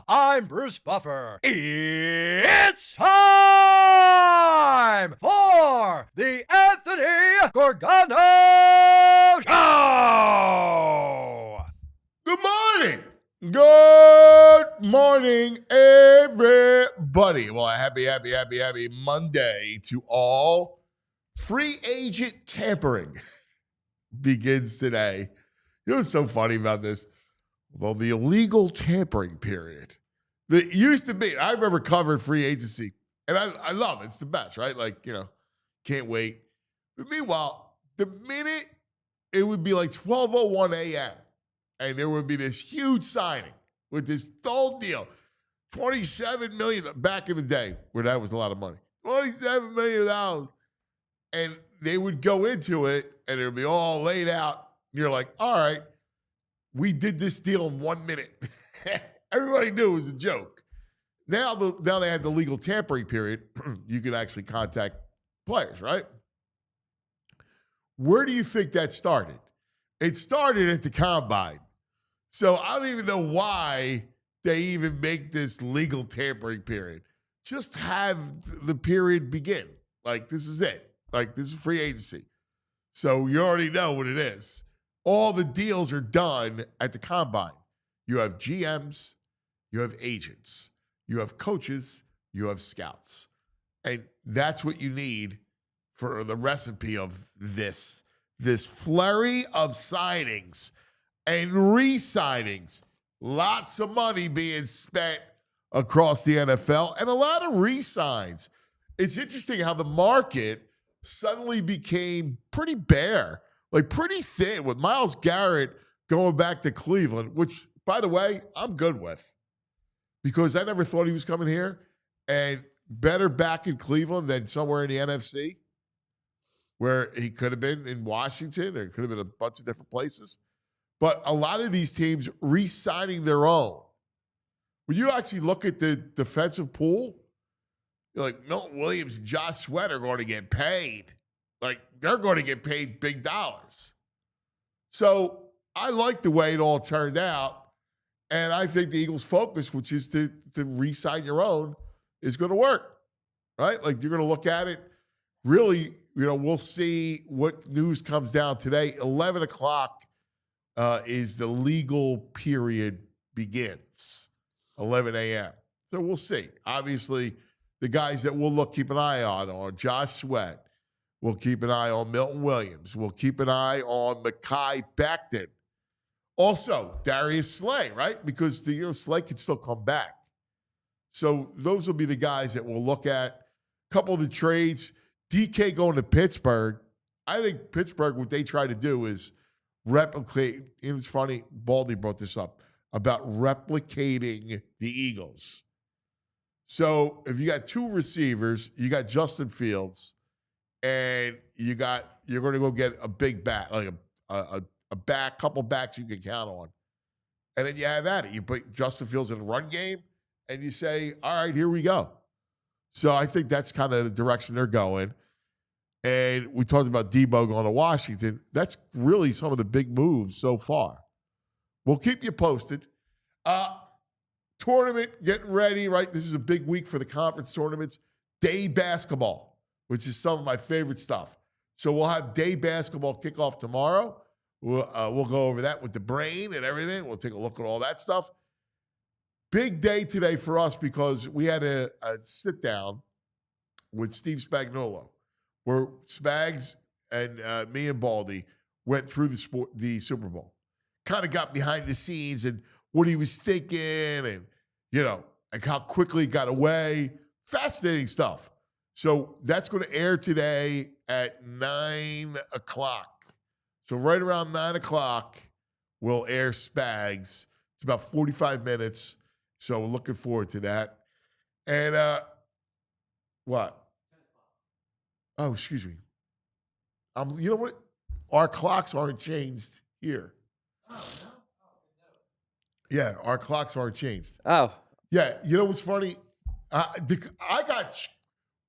I'm Bruce Buffer. It's time for the Anthony Gargano Show! Good morning. Good morning, everybody. Well, happy Monday to all. Free agent tampering begins today. You know what's so funny about this? Well, the illegal tampering period that used to be, I remember covering free agency, and I love it. It's the best, right? Like, can't wait. But meanwhile, the minute it would be like 12:01 a.m., and there would be this huge signing with this whole deal, $27 million back in the day, where that was a lot of money, $27 million. And they would go into it, and it would be all laid out. And you're like, all right, we did this deal in 1 minute. Everybody knew it was a joke. Now they have the legal tampering period. You can actually contact players, right? Where do you think that started? It started at the combine. So I don't even know why they even make this legal tampering period. Just have the period begin. Like, this is it. Like, this is free agency. So you already know what it is. All the deals are done at the combine. You have GMs, you have agents, you have coaches, you have scouts. And that's what you need for the recipe of this flurry of signings and re-signings. Lots of money being spent across the NFL and a lot of re-signs. It's interesting how the market suddenly became pretty bare. Like, pretty thin with Myles Garrett going back to Cleveland, which, by the way, I'm good with because I never thought he was coming here. And better back in Cleveland than somewhere in the NFC where he could have been in Washington or could have been a bunch of different places. But a lot of these teams re-signing their own. When you actually look at the defensive pool, you're like, Milton Williams and Josh Sweat are going to get paid. Like, they're going to get paid big dollars. So I like the way it all turned out. And I think the Eagles' focus, which is to re-sign your own, is going to work, right? Like, you're going to look at it. Really, we'll see what news comes down today. 11 o'clock is the legal period begins, 11 a.m. So we'll see. Obviously, the guys that we'll keep an eye on are Josh Sweat. We'll keep an eye on Milton Williams. We'll keep an eye on Mekhi Becton. Also, Darius Slay, right? Because Slay can still come back. So those will be the guys that we'll look at. A couple of the trades. DK going to Pittsburgh. I think Pittsburgh, what they try to do is replicate. It's funny, Baldy brought this up, about replicating the Eagles. So if you got two receivers, you got Justin Fields, and you're going to go get a big back, like a couple backs you can count on. And then you have at it. You put Justin Fields in the run game, and you say, all right, here we go. So I think that's kind of the direction they're going. And we talked about Debo going to Washington. That's really some of the big moves so far. We'll keep you posted. Tournament getting ready, right? This is a big week for the conference tournaments. Day basketball, which is some of my favorite stuff. So we'll have day basketball kickoff tomorrow. We'll go over that with the brain and everything. We'll take a look at all that stuff. Big day today for us because we had a sit down with Steve Spagnuolo, where Spags and me and Baldy went through the Super Bowl. kind of got behind the scenes and what he was thinking and, like how quickly he got away. Fascinating stuff. So that's going to air today at 9 o'clock. So right around 9 o'clock, we'll air Spags. It's about 45 minutes. So we're looking forward to that. And what? Oh, excuse me. You know what? Our clocks aren't changed here. Yeah, our clocks aren't changed. Oh. Yeah, you know what's funny? I got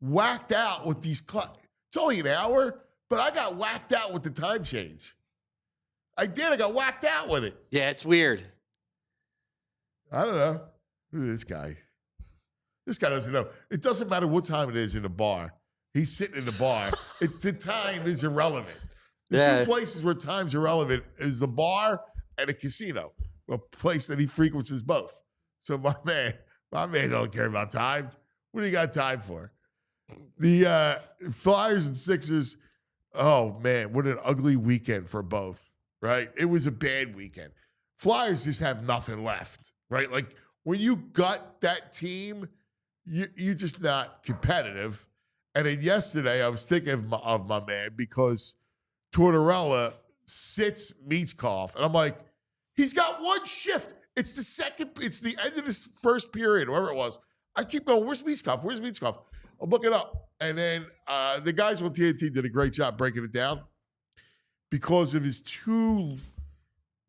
whacked out with these clocks. It's only an hour, but I got whacked out with the time change. I did. I got whacked out with it. Yeah, it's weird. I don't know. Look at this guy. This guy doesn't know. It doesn't matter what time it is in the bar. He's sitting in the bar. The time is irrelevant. The two places where time's irrelevant is the bar and a casino, a place that he frequents both. So my man don't care about time. What do you got time for? The Flyers and Sixers, oh man, what an ugly weekend for both, right? It was a bad weekend. Flyers just have nothing left, right? Like when you gut that team, you're just not competitive. And then yesterday, I was thinking of my man because Tortorella sits Michkov, and I'm like, he's got one shift. It's the end of this first period, whatever it was. I keep going, where's Michkov? Where's Michkov? I'll look it up. And then the guys on TNT did a great job breaking it down because of his two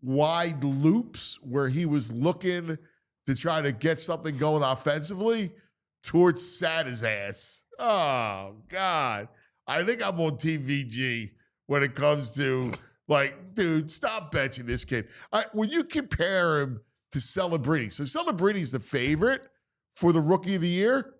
wide loops where he was looking to try to get something going offensively towards Sada's ass. Oh, God. I think I'm on TVG when it comes to, like, dude, stop benching this kid. When you compare him to Celebrini, so Celebrini's the favorite for the Rookie of the Year,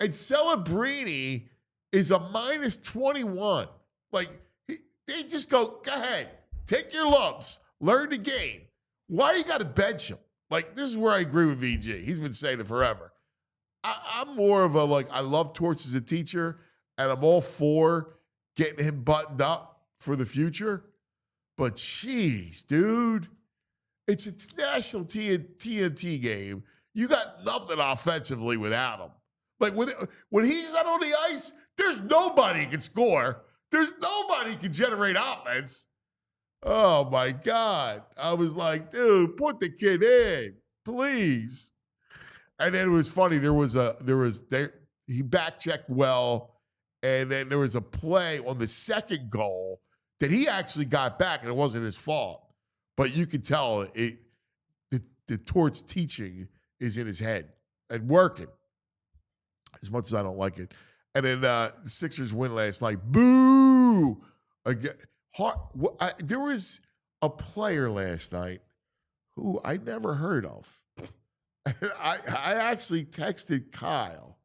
and Celebrini is a minus 21. Like, they just go ahead, take your lumps, learn the game. Why you got to bench him? Like, this is where I agree with VG. He's been saying it forever. I'm more of I love Torts as a teacher, and I'm all for getting him buttoned up for the future. But jeez, dude, it's a national TNT game. You got nothing offensively without him. Like when he's not on the ice, there's nobody who can score. There's nobody who can generate offense. Oh my God. I was like, dude, put the kid in, please. And then it was funny. He back checked well, and then there was a play on the second goal that he actually got back, and it wasn't his fault. But you could tell the Torts teaching is in his head and working, as much as I don't like it. And then the Sixers win last night. Boo! Again, there was a player last night who I never heard of. I actually texted Kyle.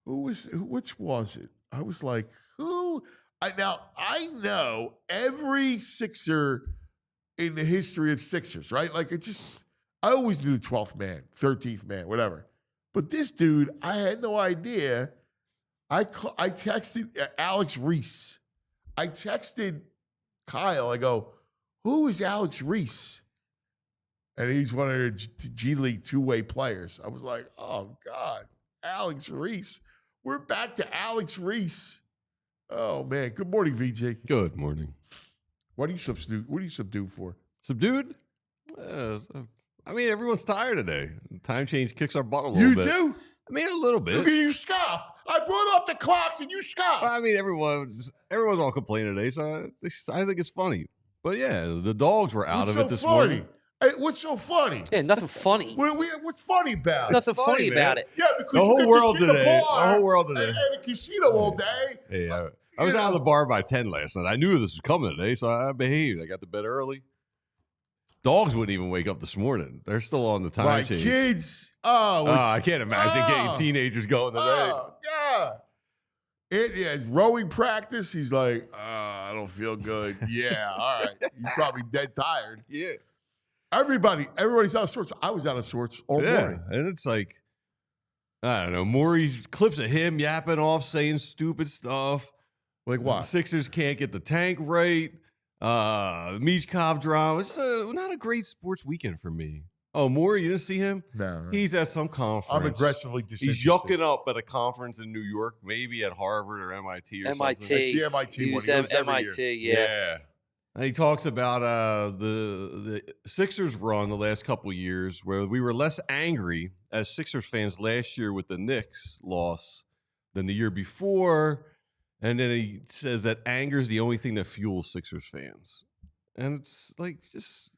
Which was it? I was like, who? I know every Sixer in the history of Sixers, right? Like I always knew the 12th man, 13th man, whatever. But this dude, I had no idea. I texted Alex Reese. I texted Kyle. I go, who is Alex Reese? And he's one of the G League two-way players. I was like, oh, God, Alex Reese. We're back to Alex Reese. Oh, man. Good morning, VJ. Good morning. What are you subdued for? Subdued? I mean, everyone's tired today. Time change kicks our butt a little bit. You too? I mean, a little bit. Look at you scoffed. I brought up the clocks and you scoffed. I mean, everyone's all complaining today, so I think it's funny. But, yeah, the dogs were out of it this morning. Hey, what's so funny? Yeah, nothing funny. What's funny about it? Nothing funny about it. Yeah, because The whole world today. The whole world today. And a casino all day. Yeah, I was out of the bar by 10 last night. I knew this was coming today, so I behaved. I got to bed early. Dogs wouldn't even wake up this morning. They're still on the time change. Kids. I can't imagine getting teenagers going today. Oh, God. It's rowing practice. He's like, I don't feel good. Yeah, all right. You're probably dead tired. Yeah. Everybody's out of sorts. I was out of sorts all morning. And it's like, I don't know, Morey's clips of him yapping off, saying stupid stuff. Like what? The Sixers can't get the tank right. Michkov drama. It's not a great sports weekend for me. Oh, Morey, you didn't see him? No. He's at some conference. I'm aggressively disinterested. He's yucking up at a conference in New York, maybe at Harvard or MIT or something. It's the MIT one. He goes MIT, every year. yeah. And he talks about the Sixers run the last couple of years where we were less angry as Sixers fans last year with the Knicks loss than the year before. And then he says that anger is the only thing that fuels Sixers fans. And it's like, just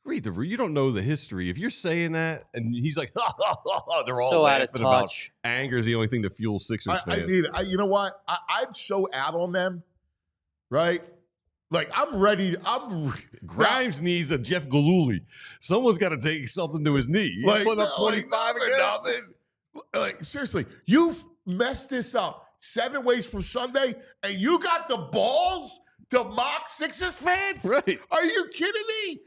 read you don't know the history. If you're saying that, and he's like, they're all so out of laughing about touch. anger is the only thing that fuels Sixers fans. You know what? I'm so out on them, right? Like, I'm ready. Grimes needs a Jeff Galooly. Someone's got to take something to his knee. He put up 25 again. Nothing. Like, seriously, you've messed this up 7 ways from Sunday, and you got the balls to mock Sixers fans? Right. Are you kidding me?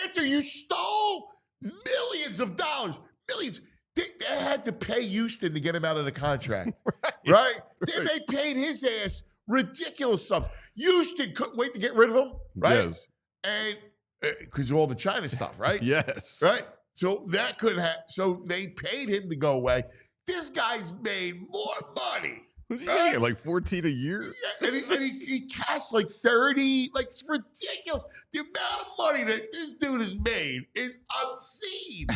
After you stole millions of dollars, millions. They had to pay Houston to get him out of the contract, right? Then they paid his ass ridiculous sums. Houston couldn't wait to get rid of him, right? Yes. And because of all the China stuff, right? Yes. Right? So that could have, so they paid him to go away. This guy's made more money. What's he making, like 14 a year? Yeah, and he cashed like 30. Like, it's ridiculous. The amount of money that this dude has made is obscene.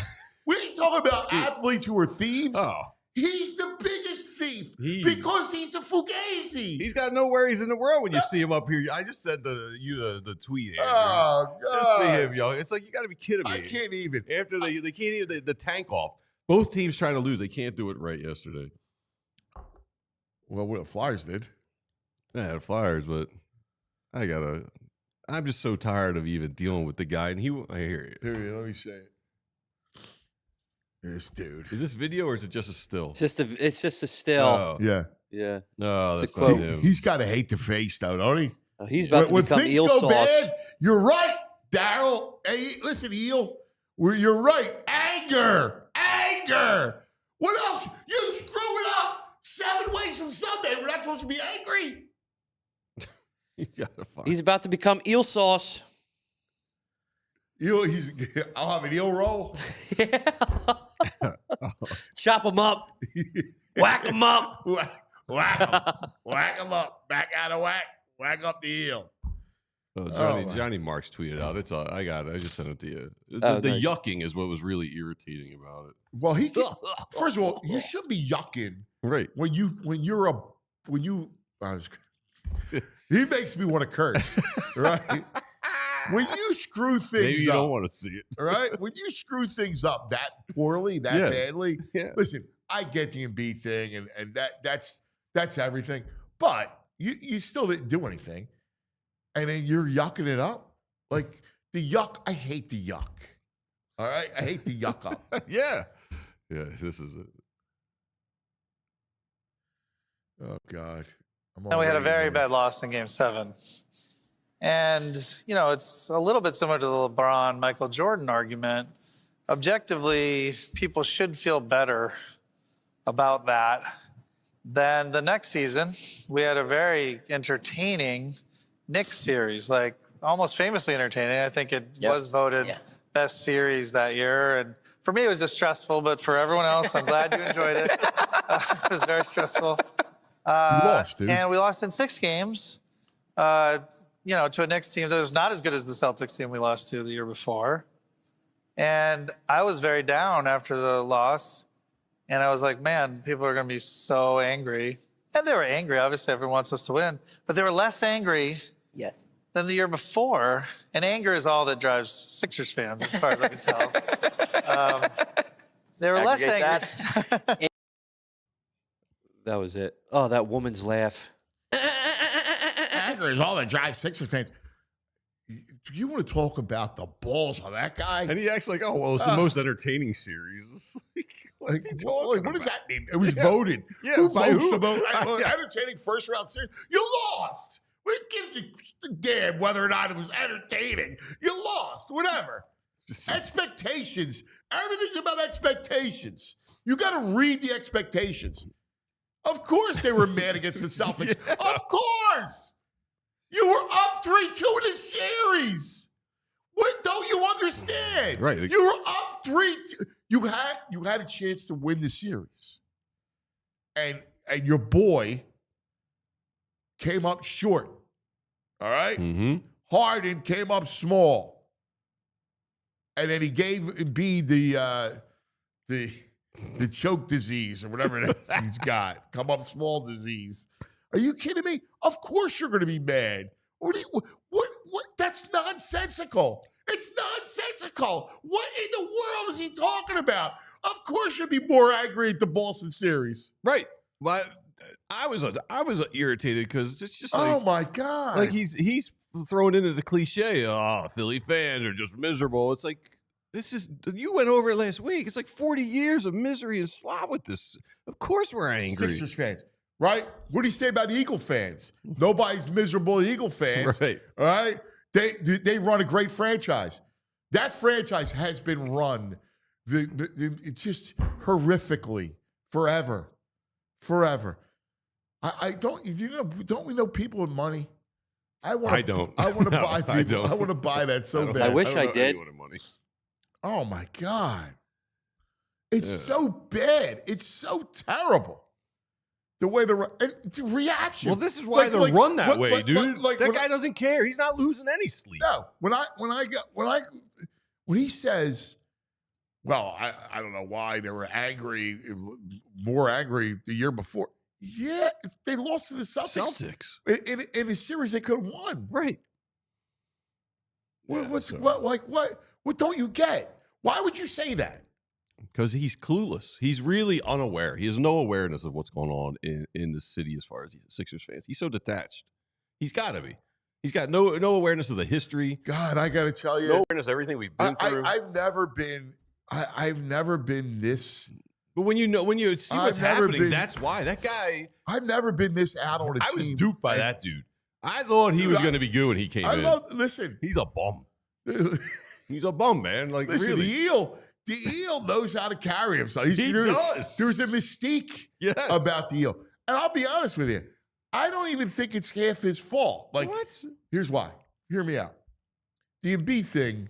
We ain't talking about athletes who are thieves. Oh. He's the biggest thief because he's a fugazi. He's got no worries in the world when you see him up here. I just said the tweet. Andrew. Oh, God. Just see him, yo. It's like, you got to be kidding me. I can't even. After they can't even the tank off. Both teams trying to lose. They can't do it right yesterday. Well, what the Flyers did. Yeah, the Flyers, but I'm just so tired of even dealing with the guy. And I hear you. Here, let me say it. This dude. Is this video or is it just a still? It's just a still. Oh. Yeah. Yeah. No, It's that's a not quote. him. He's got to hate the face, though, don't he? He's about to become things eel go sauce. bad, you're right, Daryl. Hey, listen, Eel. You're right. Anger. What else? You screw it up 7 ways from Sunday. We're not supposed to be angry. He's about to become eel sauce. I'll have an eel roll. Chop him up. Whack him up. Whack him up. Back out of whack. Whack up the eel. Johnny Marks tweeted out. It's I got it. I just sent it to you. Oh, the nice. yucking is what was really irritating about it. Well, first of all, you should be yucking Right. He makes me want to curse, right? When you screw things Maybe you up, don't want to see it. right? When you screw things up that poorly, that badly, listen, I get the Embiid thing, and that's everything. But you still didn't do anything, and then you're yucking it up. Like the yuck, I hate the yuck. All right, I hate the yuck up. Yeah. This is it. Oh God. And we had a very bad loss in Game 7. And, it's a little bit similar to the LeBron, Michael Jordan argument. Objectively, people should feel better about that than the next season. We had a very entertaining Knicks series, like almost famously entertaining. I think it was voted best series that year. And for me, it was just stressful, but for everyone else, I'm glad you enjoyed it. It was very stressful. You lost, dude. And we lost in 6 games, to a Knicks team that was not as good as the Celtics team we lost to the year before. And I was very down after the loss. And I was like, man, people are going to be so angry. And they were angry. Obviously, everyone wants us to win. But they were less angry than the year before. And anger is all that drives Sixers fans, as far as I can tell. They were less angry. That was it. Oh, that woman's laugh. Anger is all that drives Sixers fans. Do you want to talk about the balls on that guy? And he acts like, oh, well, it's the most entertaining series. What is he talking what does about? that mean? It was voted. Yeah, who by votes who? the most entertaining first-round series? You lost. What gives you a damn whether or not it was entertaining? You lost. Whatever. Expectations. Everything's about expectations. You got to read the expectations. Of course they were mad against the Celtics. Of course. You were up 3-2 in the series. What don't you understand? Right. You were up 3-2. You had a chance to win the series. And your boy came up short. All right? Mm-hmm. Harden came up small. And then he gave Embiid the choke disease or whatever he's got. Come up small disease. Are you kidding me? Of course you're going to be mad. What? That's nonsensical. It's nonsensical. What in the world is he talking about? Of course you'd be more angry at the Boston series. Right. But I was irritated because it's just like, oh my God. like he's thrown into the cliche. Oh, Philly fans are just miserable. It's like, you went over it last week. It's like 40 years of misery and slop with this. Of course we're angry. Sixers fans, right? What do you say about the Eagle fans? Nobody's miserable Eagle fans. Right. All right? They run a great franchise. That franchise has been run it's just horrifically forever. Don't we know people with money? I don't. I want to buy people. I don't. I want to buy that so bad. I wish I did. Oh my God. It's so bad. It's so terrible. The way the reaction. Well, this is why they're run that way, dude. That guy doesn't care. He's not losing any sleep. No. When he says, well, I don't know why they were angry, more angry the year before. Yeah, they lost to the Celtics. In a series they could have won. Right. What don't you get? Why would you say that? Because he's clueless. He's really unaware. He has no awareness of what's going on in the city as far as Sixers fans. He's so detached. He's got to be. He's got no awareness of the history. God, I got to tell you. No awareness of everything we've been through. I've never been this. But when you see what's happening, that's why. That guy. I've never been this out on a team. I was duped by that dude. I thought he was going to be good when he came in. Listen. He's a bum. He's a bum, man. Like, listen, really. The eel knows how to carry himself. He does. There's a mystique about the eel. And I'll be honest with you. I don't even think it's half his fault. Like, what? Here's why. Hear me out. The Embiid thing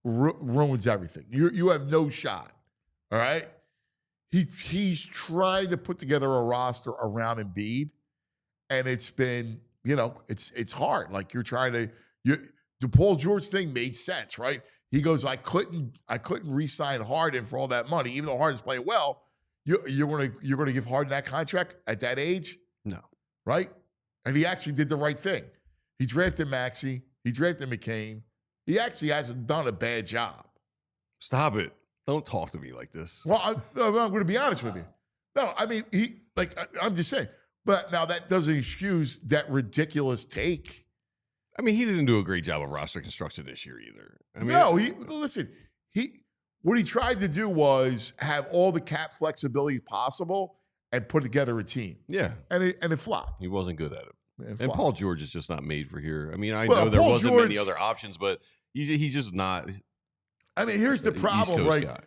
ruins everything. You have no shot. All right? He's trying to put together a roster around Embiid, and it's been, it's hard. Like, you're trying to the Paul George thing made sense, right? He goes, I couldn't re-sign Harden for all that money, even though Harden's playing well. You're gonna give Harden that contract at that age? No. Right? And he actually did the right thing. He drafted Maxey. He drafted McCain. He actually hasn't done a bad job. Stop it. Don't talk to me like this. Well, I'm going to be honest with you. No, I mean, I'm just saying. But now that doesn't excuse that ridiculous take. I mean, he didn't do a great job of roster construction this year either. I mean, no, what he tried to do was have all the cap flexibility possible and put together a team. Yeah. And it flopped. He wasn't good at it. And flopped. Paul George is just not made for here. I mean, I know there wasn't many other options, but he's just not. I mean, here's the problem, right? Guy.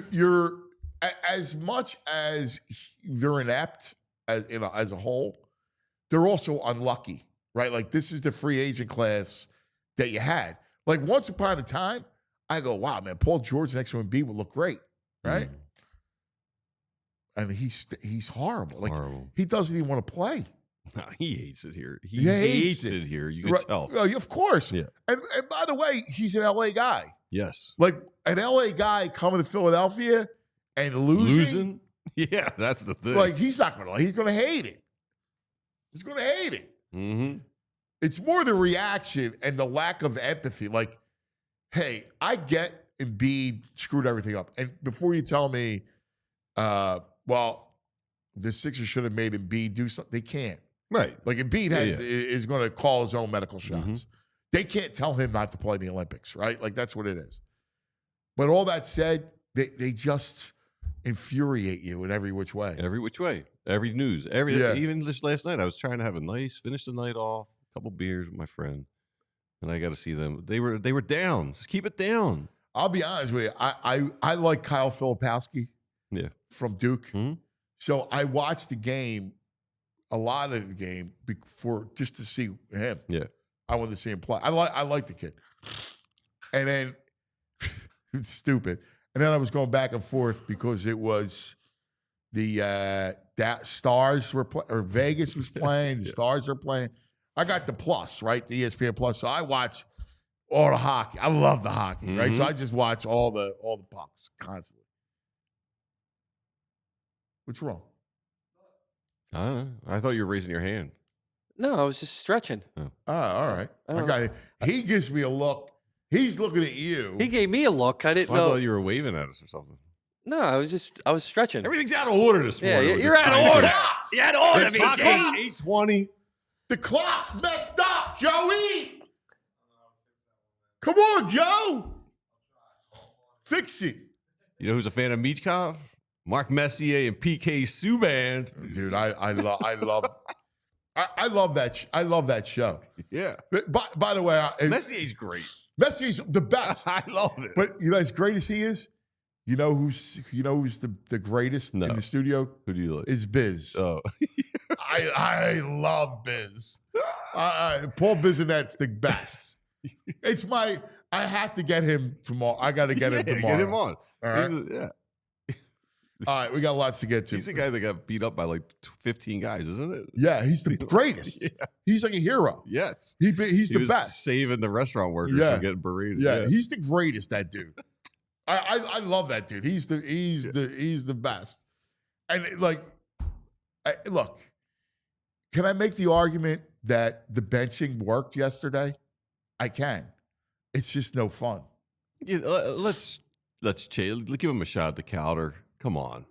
You're as much as they're inept as a whole, they're also unlucky, right? Like, this is the free agent class that you had. Like, once upon a time, I go, wow, man, Paul George next to Embiid would look great, right? And he's horrible. Like, he doesn't even want to play. No, he hates it here. He hates it here. You can tell. Of course. Yeah. And by the way, he's an LA guy. Yes. Like, an LA guy coming to Philadelphia and losing. Yeah, that's the thing. Like, he's going to hate it. He's going to hate it. Mm-hmm. It's more the reaction and the lack of empathy. Like, hey, I get Embiid screwed everything up. And before you tell me, well, the Sixers should have made Embiid do something, they can't. Right. Like, Embiid is going to call his own medical shots. Mm-hmm. They can't tell him not to play in the Olympics, right? Like, that's what it is. But all that said, they just infuriate you in every which way. Every which way. Every news. Even this last night, I was trying to have finish the night off, a couple beers with my friend, and I got to see them. They were down. Just keep it down. I'll be honest with you. I like Kyle Filipowski. Yeah. From Duke. Mm-hmm. So I watched the game a lot of the game before just to see him. Yeah. I wanted to see him play. I like the kid. And then it's stupid. And then I was going back and forth because it was the Stars were playing, or Vegas was playing. The Stars are playing. I got the Plus, right? The ESPN Plus. So I watch all the hockey. I love the hockey, right? So I just watch all the pucks constantly. What's wrong? I don't know. I thought you were raising your hand. No, I was just stretching. Oh, all right. He gives me a look. He's looking at you. He gave me a look. I didn't Well, I know. thought you were waving at us or something. No, I was stretching. Everything's out of order this Yeah, morning. you're out of order. You're out of order, It's VJ. 8:20. The clock's messed up, Joey. Come on, Joe. Fix it. You know who's a fan of Michkov? Mark Messier and PK Subban. Dude, I love that. I love that show. Yeah. But by the way, Messier's great. Messier's the best. I love it. But you know, as great as he is, you know who's the greatest in the studio? Who do you like? Is Biz. Oh. I love Biz. Paul Bissonette's the best. It's I have to get him tomorrow. I got to get him tomorrow. Get him on. All right. Yeah. All right, we got lots to get to. He's the guy that got beat up by like 15 guys, isn't it? Yeah, he's the greatest. Yeah. He's like a hero. Yes. He's He the was best. saving the restaurant workers from getting berated. Yeah, he's the greatest. That dude. I love that dude. He's the best. And look, can I make the argument that the benching worked yesterday? I can. It's just no fun. Yeah, let's chill. Give him a shot at the counter. Come on.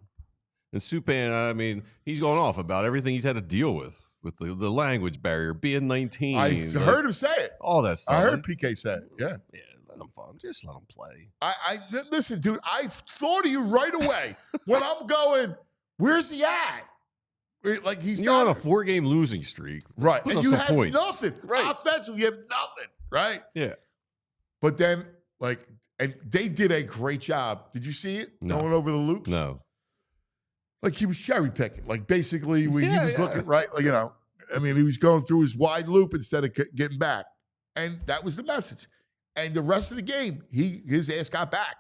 And Subban, I mean, he's going off about everything he's had to deal with the language barrier, being 19. I heard him say it. All that stuff. I heard PK say it. Yeah. Yeah, let him fun. Just let him play. Listen, dude, I thought of you right away when I'm going, where's he at? Like You're on a 4-game losing streak. Right. And you have points. nothing. Right. Offensively, you have nothing. Right? Yeah. But then, and they did a great job. Did you see it? No. Going over the loops? No. Like he was cherry picking. Like basically, he was looking right. Like, I mean, he was going through his wide loop instead of getting back, and that was the message. And the rest of the game, his ass got back.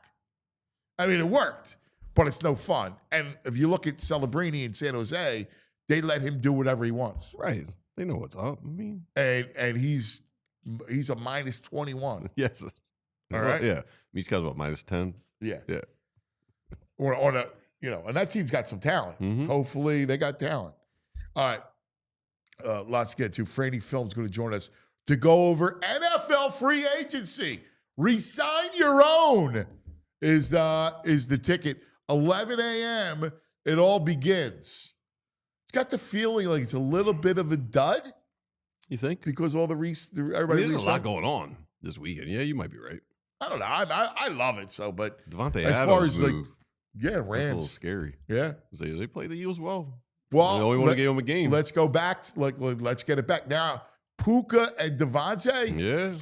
I mean, it worked, but it's no fun. And if you look at Celebrini in San Jose, they let him do whatever he wants. Right. They know what's up. I mean, and he's a minus 21. yes. All right. Yeah. He's got what, minus 10? Yeah. Yeah. Or on a, and that team's got some talent. Mhm. Hopefully they got talent. All right. Lots to get to. Franny Film's going to join us to go over NFL free agency. Resign your own is the ticket. 11 a.m. It all begins. It's got the feeling like it's a little bit of a dud You think? because all everybody. There's a lot resigned. going on this weekend. Yeah, you might be right. I don't know. I love it so, but Devontae as Adams far as move. yeah, That's a little Rams. scary. Yeah. They play the Eagles well. Well, They only want to give them a game. Let's go back. Let's get it back now. Puka and Devontae, Yeah.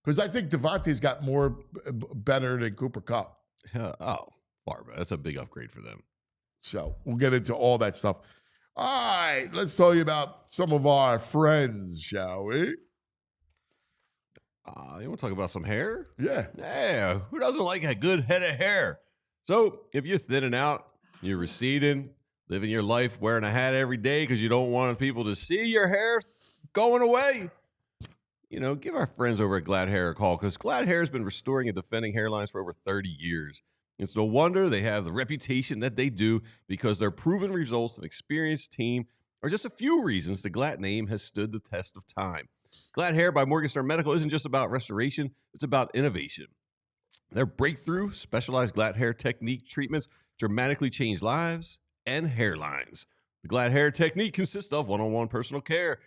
because I think Devontae's got more better than Cooper Kupp. Far better. That's a big upgrade for them. So we'll get into all that stuff. All right, let's tell you about some of our friends, shall we? You want to talk about some hair? Yeah. Yeah. Who doesn't like a good head of hair? So if you're thinning out, you're receding, living your life wearing a hat every day because you don't want people to see your hair going away, give our friends over at Glad Hair a call because Glad Hair has been restoring and defending hairlines for over 30 years. It's no wonder they have the reputation that they do because their proven results and experienced team are just a few reasons the Glad name has stood the test of time. Glad Hair by Morningstar Medical isn't just about restoration, it's about innovation. Their breakthrough specialized Glad Hair technique treatments dramatically change lives and hairlines. The Glad Hair technique consists of one-on-one personal care,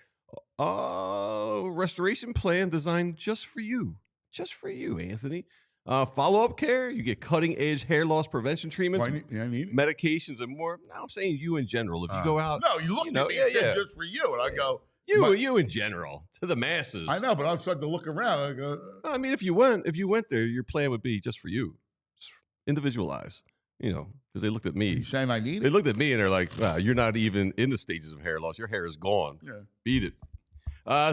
a restoration plan designed just for you, Anthony. Follow-up care, you get cutting-edge hair loss prevention treatments, I need it. medications, and more. Now I'm saying you in general. If you go out, No, you looked at me and said just for you, and I go, you in general to the masses. I know, but I'm starting to look around. I go, I mean, if you went there, your plan would be just for you, individualized. you know, because they looked at me. You saying I need They it? looked at me and they're like, wow, you're not even in the stages of hair loss. Your hair is gone. Yeah. Beat it.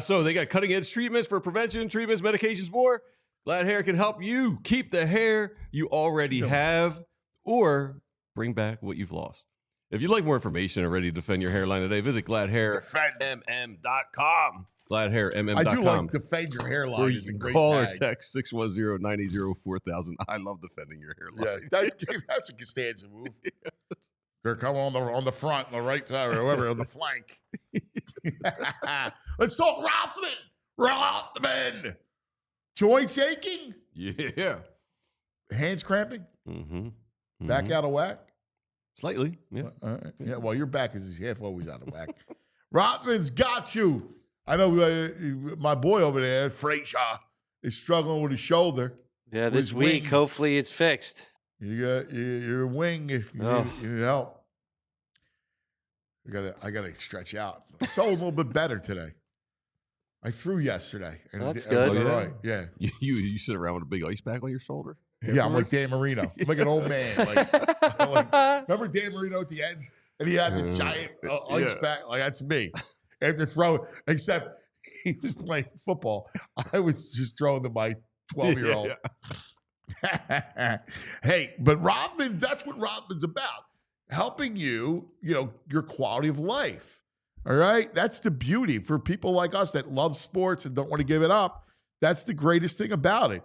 So they got cutting-edge treatments for prevention, treatments, medications, more. Glad Hair can help you keep the hair you already have or bring back what you've lost. If you'd like more information and ready to defend your hairline today, visit gladhairmm.com. Gladhairmm.com. I do like defend your hairline. Or Is you a can great call or tag. text 610-980-4000. I love defending your hairline. Yeah, that's a Costanza move. They're coming on the front, on the right side, or whatever, on the flank. Let's talk Rothman. Joints aching? Yeah. Hands cramping? Back out of whack? Slightly, yeah. Yeah, well, your back is half always out of whack. Rothman's got you. I know my boy over there, Frazier, is struggling with his shoulder. Yeah, this With week, wing. hopefully it's fixed. You got your wing. You need help. I gotta stretch out. I felt a little bit better today. I threw yesterday. And That's it was good. all right. Yeah. You sit around with a big ice pack on your shoulder? Yeah, I'm like Dan Marino. I'm like an old man. Remember Dan Marino at the end? And he had this giant ice pack. Like, that's me. After throwing, except he was playing football. I was just throwing to my 12-year-old. Hey, but Rothman, that's what Rothman's about. Helping you, your quality of life. All right? That's the beauty for people like us that love sports and don't want to give it up. That's the greatest thing about it.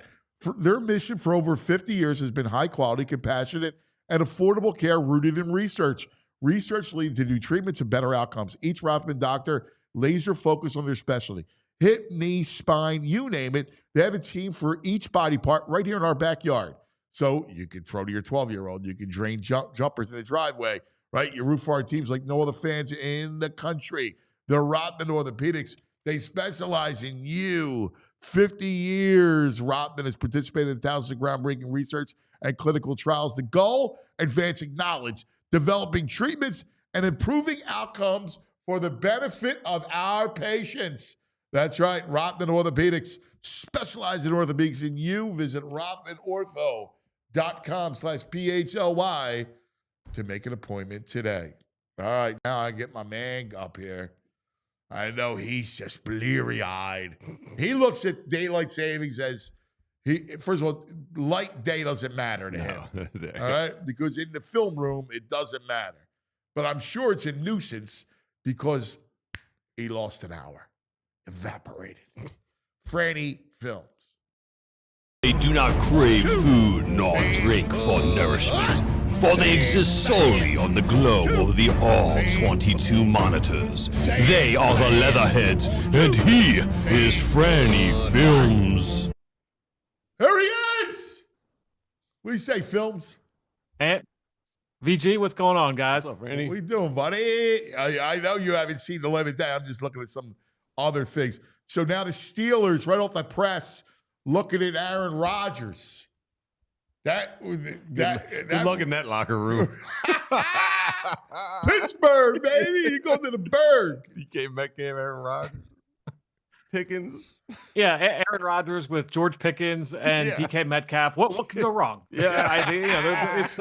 Their mission for over 50 years has been high quality, compassionate, and affordable care rooted in research. Research leads to new treatments and better outcomes. Each Rothman doctor laser focus on their specialty. Hip, knee, spine, you name it. They have a team for each body part right here in our backyard. So you can throw to your 12-year-old. You can drain jumpers in the driveway, right? You root for our teams like no other fans in the country. The Rothman Orthopedics, they specialize in you. 50 years, Rothman has participated in thousands of groundbreaking research and clinical trials. The goal, advancing knowledge, developing treatments, and improving outcomes for the benefit of our patients. That's right, Rothman Orthopedics, specialized in orthopedics in you. Visit rothmanortho.com/PHLY to make an appointment today. All right, now I get my man up here. I know he's just bleary-eyed. He looks at daylight savings as first of all, light day doesn't matter to him. All right? Because in the film room, it doesn't matter. But I'm sure it's a nuisance because he lost an hour. Evaporated. Franny Films. They do not crave food nor drink for nourishment, for they exist solely on the glow of the all-22 monitors. They are the Leatherheads, and he is Franny Films. There he is! What do you say, Films? And VG, what's going on, guys? What's up, What Randy? are you doing, buddy? I know you haven't seen the 11th day. I'm just looking at some other things. So now the Steelers, right off the press, looking at Aaron Rodgers. Good luck in that locker room. Pittsburgh, baby. You go to the Berg. DK Metcalf, Aaron Rodgers, Pickens. Yeah, Aaron Rodgers with George Pickens and DK Metcalf. What can go wrong? Yeah, I think it's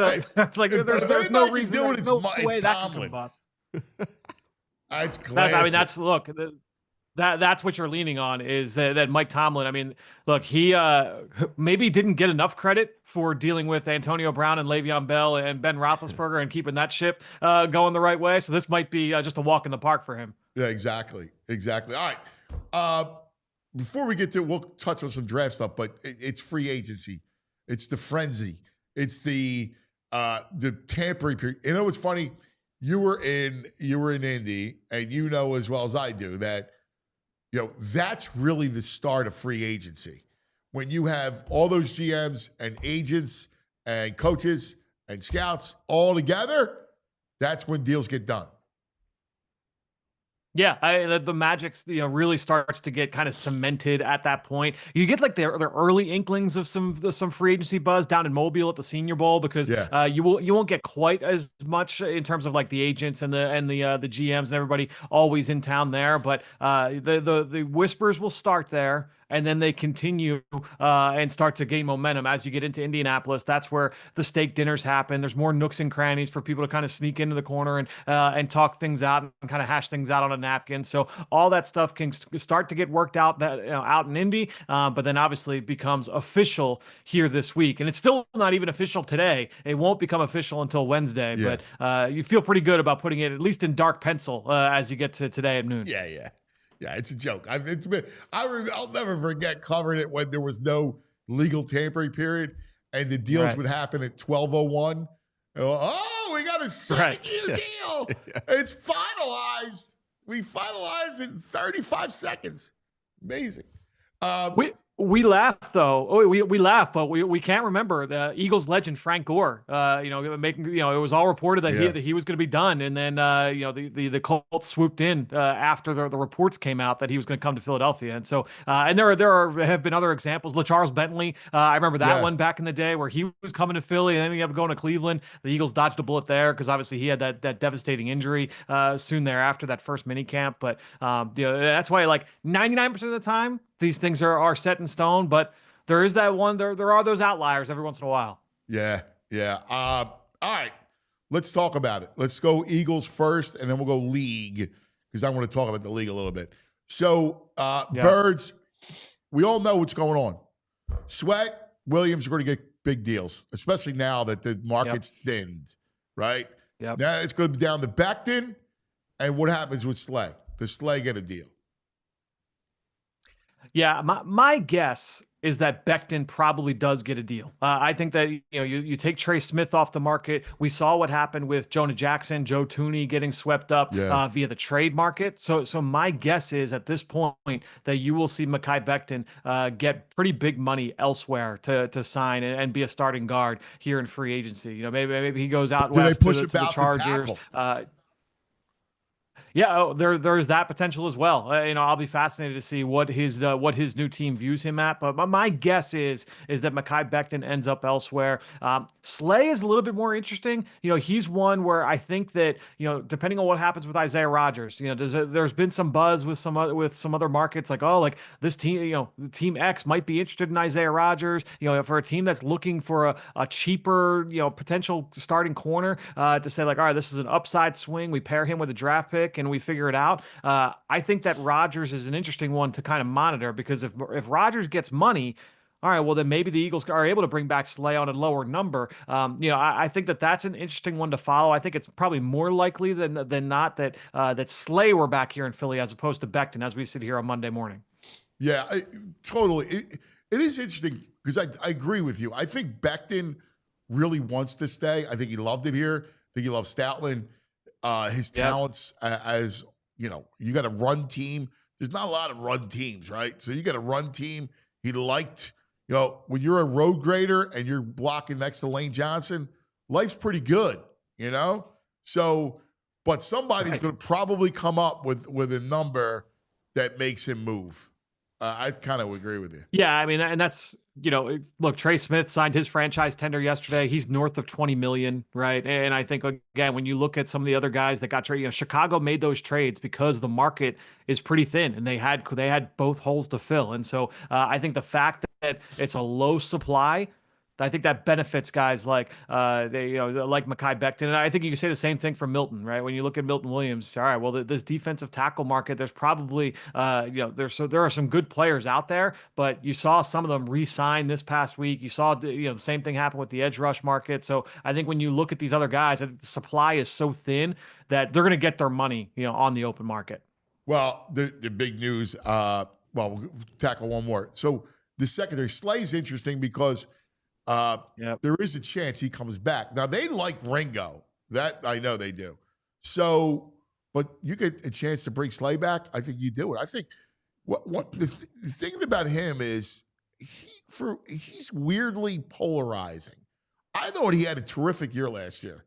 like there's no anybody can reason. do it, There's no it's way that can Tomlin. combust. It's classic. I mean, that's what you're leaning on is that Mike Tomlin. I mean, look, he maybe didn't get enough credit for dealing with Antonio Brown and Le'Veon Bell and Ben Roethlisberger and keeping that ship going the right way. So this might be just a walk in the park for him. Yeah, exactly. All right. Before we get to, we'll touch on some draft stuff, but it's free agency. It's the frenzy. It's the tampering period. You know what's funny? You were in Indy, and you know as well as I do that, that's really the start of free agency. When you have all those GMs and agents and coaches and scouts all together, that's when deals get done. Yeah, the magic really starts to get kind of cemented at that point. You get like the early inklings of some free agency buzz down in Mobile at the Senior Bowl because you won't get quite as much in terms of like the agents and the GMs and everybody always in town there. But the whispers will start there. and then they continue and start to gain momentum as you get into Indianapolis. That's where the steak dinners happen. There's more nooks and crannies for people to kind of sneak into the corner and talk things out and kind of hash things out on a napkin. So all that stuff can start to get worked out out in Indy, but then obviously becomes official here this week. And it's still not even official today. It won't become official until Wednesday, but you feel pretty good about putting it at least in dark pencil as you get to today at noon. Yeah, it's a joke. I'll never forget covering it when there was no legal tampering period and the deals would happen at 12:01. Oh, we got a second-year deal. It's finalized. We finalized it in 35 seconds. Amazing. We laugh though. Oh, we laugh, but we can't remember the Eagles legend Frank Gore. It was all reported that he was going to be done, and then the Colts swooped in after the reports came out that he was going to come to Philadelphia, and so and there have been other examples. LaCharles Bentley, I remember that one back in the day where he was coming to Philly and then he ended up going to Cleveland. The Eagles dodged a bullet there because obviously he had that devastating injury soon thereafter, that first mini camp. But that's why 99% of the time these things are set in stone, but there is that one. There are those outliers every once in a while. Yeah. All right, let's talk about it. Let's go Eagles first, and then we'll go league because I want to talk about the league a little bit. So, Birds, we all know what's going on. Sweat, Williams are going to get big deals, especially now that the market's thinned, right? Yep. Now it's going to be down to Becton, and what happens with Slay? Does Slay get a deal? Yeah, my guess is that Becton probably does get a deal. I think that you take Trey Smith off the market. We saw what happened with Jonah Jackson, Joe Thuney getting swept up via the trade market. So my guess is at this point that you will see Mekhi Becton get pretty big money elsewhere to sign and be a starting guard here in free agency. Maybe he goes out west to the Chargers. Yeah, there's that potential as well. I'll be fascinated to see what his new team views him at. But my guess is that Mekhi Becton ends up elsewhere. Slay is a little bit more interesting. He's one where I think that depending on what happens with Isaiah Rodgers, there's been some buzz with some other markets like this team, Team X might be interested in Isaiah Rodgers. For a team that's looking for a cheaper potential starting corner to say all right, this is an upside swing. We pair him with a draft pick and we figure it out. I think that Rodgers is an interesting one to kind of monitor because if Rodgers gets money, all right, well then maybe the Eagles are able to bring back Slay on a lower number. I think that's an interesting one to follow. I think it's probably more likely than not that Slay were back here in Philly as opposed to Becton as we sit here on Monday morning. Yeah, totally. It is interesting because I agree with you. I think Becton really wants to stay. I think he loved it here. I think he loves Stoutland. His talents as, you got a run team. There's not a lot of run teams, right? So you got a run team. He liked, when you're a road grader and you're blocking next to Lane Johnson, life's pretty good, So, but somebody's going to probably come up with a number that makes him move. I kind of agree with you. Yeah, I mean, and that's, look, Trey Smith signed his franchise tender yesterday. He's north of $20 million, right? And I think, again, when you look at some of the other guys that got traded, Chicago made those trades because the market is pretty thin and they had both holes to fill. And so I think the fact that it's a low supply, I think that benefits guys like Mekhi Becton. And I think you can say the same thing for Milton, right? When you look at Milton Williams, all right, well, this defensive tackle market, there's probably, there are some good players out there, but you saw some of them re-sign this past week. You saw, the same thing happen with the edge rush market. So I think when you look at these other guys, I think the supply is so thin that they're going to get their money, on the open market. Well, the big news, we'll tackle one more. So the secondary, Slay's interesting because there is a chance he comes back. Now, they like Ringo. That I know they do. So, but you get a chance to bring Slay back, I think you do it. I think what the thing about him is he's weirdly polarizing. I thought he had a terrific year last year.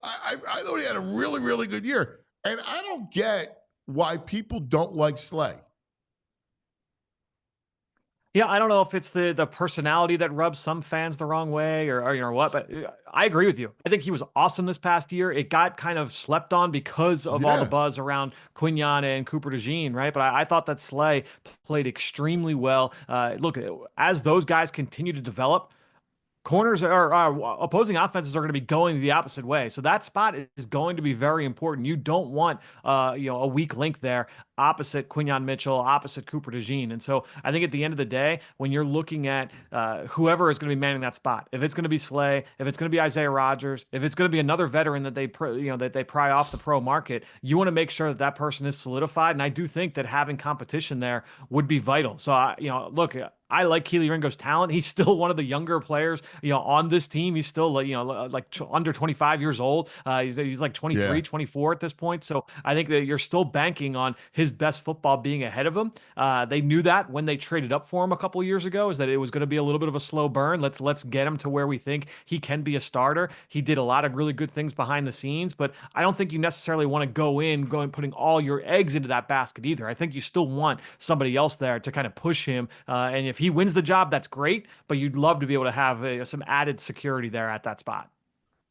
I thought he had a really, really good year. And I don't get why people don't like Slay. Yeah, I don't know if it's the personality that rubs some fans the wrong way or what, but I agree with you. I think he was awesome this past year. It got kind of slept on because of all the Yeah. buzz around Quignon and Cooper DeJean, right? But I thought that Slay played extremely well. Look, as those guys continue to develop, corners or opposing offenses are going to be going the opposite way. So that spot is going to be very important. You don't want a weak link there opposite Quignon Mitchell, opposite Cooper DeJean. And so I think at the end of the day, when you're looking at whoever is going to be manning that spot, if it's going to be Slay, if it's going to be Isaiah Rodgers, if it's going to be another veteran that they pry off the pro market, you want to make sure that that person is solidified. And I do think that having competition there would be vital. So look, I like Keely Ringo's talent. He's still one of the younger players, on this team. He's still, under 25 years old. He's like 23, 24 at this point. So I think that you're still banking on his best football being ahead of him. They knew that when they traded up for him a couple of years ago, is that it was going to be a little bit of a slow burn. Let's get him to where we think he can be a starter. He did a lot of really good things behind the scenes, but I don't think you necessarily want to go and putting all your eggs into that basket either. I think you still want somebody else there to kind of push him. And if he wins the job, that's great, but you'd love to be able to have some added security there at that spot.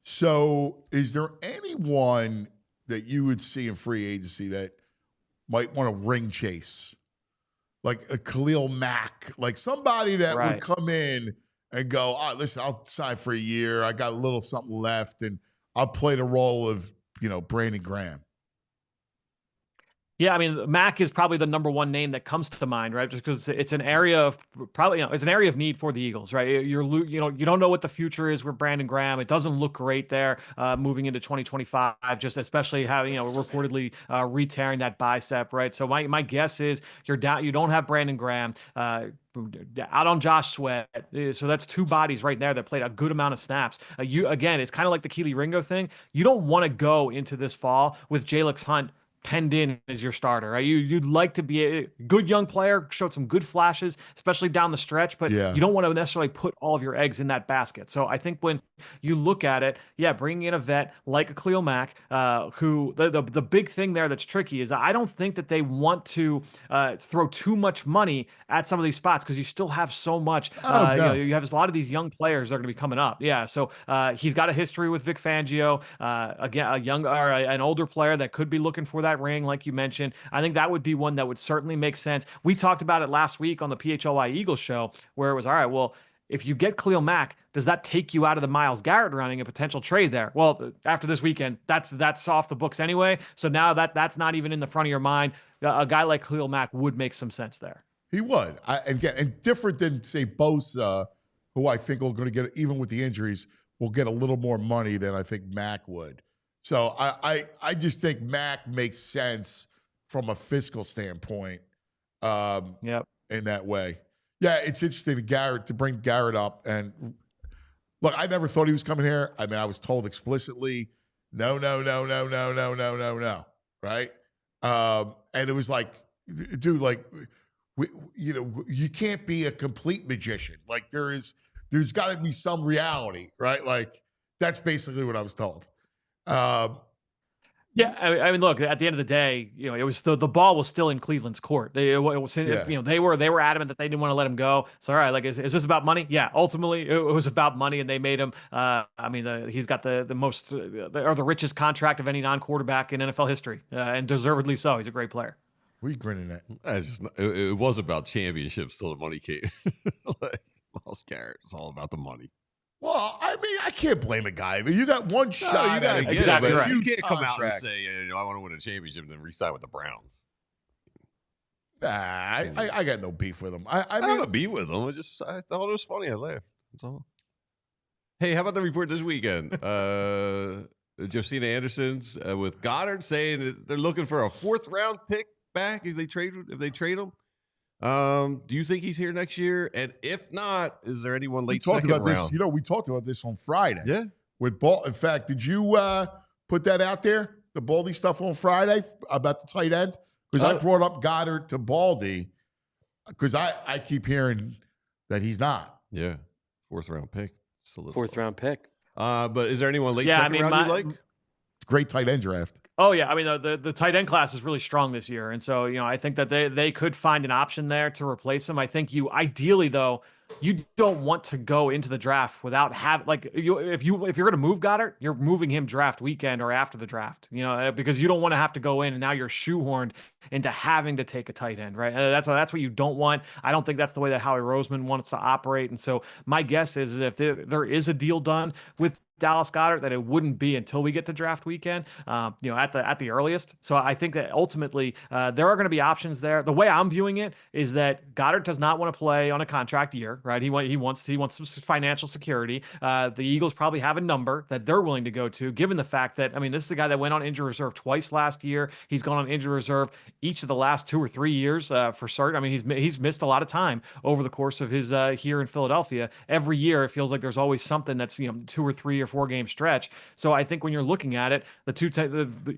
So is there anyone that you would see in free agency that might want to ring chase? Like a Khalil Mack, like somebody that would come in and go, oh, listen, I'll sign for a year. I got a little something left, and I'll play the role of, Brandon Graham. Yeah, I mean, Mac is probably the number one name that comes to mind, right? Just because it's an area of it's an area of need for the Eagles, right? You don't know what the future is with Brandon Graham. It doesn't look great there moving into 2025, just especially having reportedly re-tearing that bicep, right? So my guess is you're down. You don't have Brandon Graham. Out on Josh Sweat. So that's two bodies right there that played a good amount of snaps. It's kind of like the Keely Ringo thing. You don't want to go into this fall with Jalix Hunt penned in as your starter, right? You'd like to be a good young player, showed some good flashes, especially down the stretch, but you don't want to necessarily put all of your eggs in that basket. So I think when you look at it, bringing in a vet like a Khalil Mack, who the big thing there that's tricky is I don't think that they want to throw too much money at some of these spots because you still have so much. You have a lot of these young players that are going to be coming up. So he's got a history with Vic Fangio, again, an older player that could be looking for that ring, like you mentioned. I think that would be one that would certainly make sense. We talked about it last week on the PHLY Eagles show, where it was, all right, well, if you get Khalil Mack, does that take you out of the Myles Garrett running, a potential trade there? Well, after this weekend, that's off the books anyway. So now that's not even in the front of your mind. A guy like Khalil Mack would make some sense there. He would. And different than, say, Bosa, who I think are going to get, even with the injuries, will get a little more money than I think Mack would. So I just think Mack makes sense from a fiscal standpoint in that way. Yeah, it's interesting to bring Garrett up. And look, I never thought he was coming here. I mean, I was told explicitly, no, right? And it was like, dude, like, you can't be a complete magician. Like there's got to be some reality, right? Like that's basically what I was told. I mean, look, at the end of the day, it was the ball was still in Cleveland's court. They were adamant that they didn't want to let him go. So, all right, like, is this about money? Yeah, ultimately, it was about money, and they made him. He's got the most or the richest contract of any non-quarterback in NFL history, and deservedly so. He's a great player. What are you grinning at? It was about championships till the money came. Like, Myles Garrett, it's all about the money. Well, I mean, I can't blame a guy. I mean, you got one shot. Exactly right. You can't come out and say, I want to win a championship and then re-sign with the Browns. Nah, I got no beef with him. I don't have a beef with him. I thought it was funny. I laughed. That's all. Hey, how about the report this weekend? Josina Anderson's with Goddard saying that they're looking for a 4th-round pick back if they trade him. Do you think he's here next year? And if not, is there anyone late second round? This, we talked about this on Friday. Yeah. With Ball. In fact, did you put that out there, the Baldy stuff on Friday about the tight end? Because I brought up Goddard to Baldy because I keep hearing that he's not. Yeah. 4th-round pick. 4th-round pick. But is there anyone late second round you like? great tight end draft. Oh yeah, I mean the tight end class is really strong this year, and so I think that they could find an option there to replace him. I think you ideally though, you don't want to go into the draft without if you're going to move Goddard, you're moving him draft weekend or after the draft, because you don't want to have to go in and now you're shoehorned into having to take a tight end, right? That's what you don't want. I don't think that's the way that Howie Roseman wants to operate, and so my guess is if there is a deal done with Dallas Goedert, that it wouldn't be until we get to draft weekend, at the earliest. So I think that ultimately there are going to be options there. The way I'm viewing it is that Goddard does not want to play on a contract year, right? He wants some financial security. The Eagles probably have a number that they're willing to go to, given the fact that this is a guy that went on injury reserve twice last year. He's gone on injury reserve each of the last 2 or 3 years for certain. He's missed a lot of time over the course of his here in Philadelphia. Every year it feels like there's always something that's 2 or 3 or 4 game stretch. So I think when you're looking at it,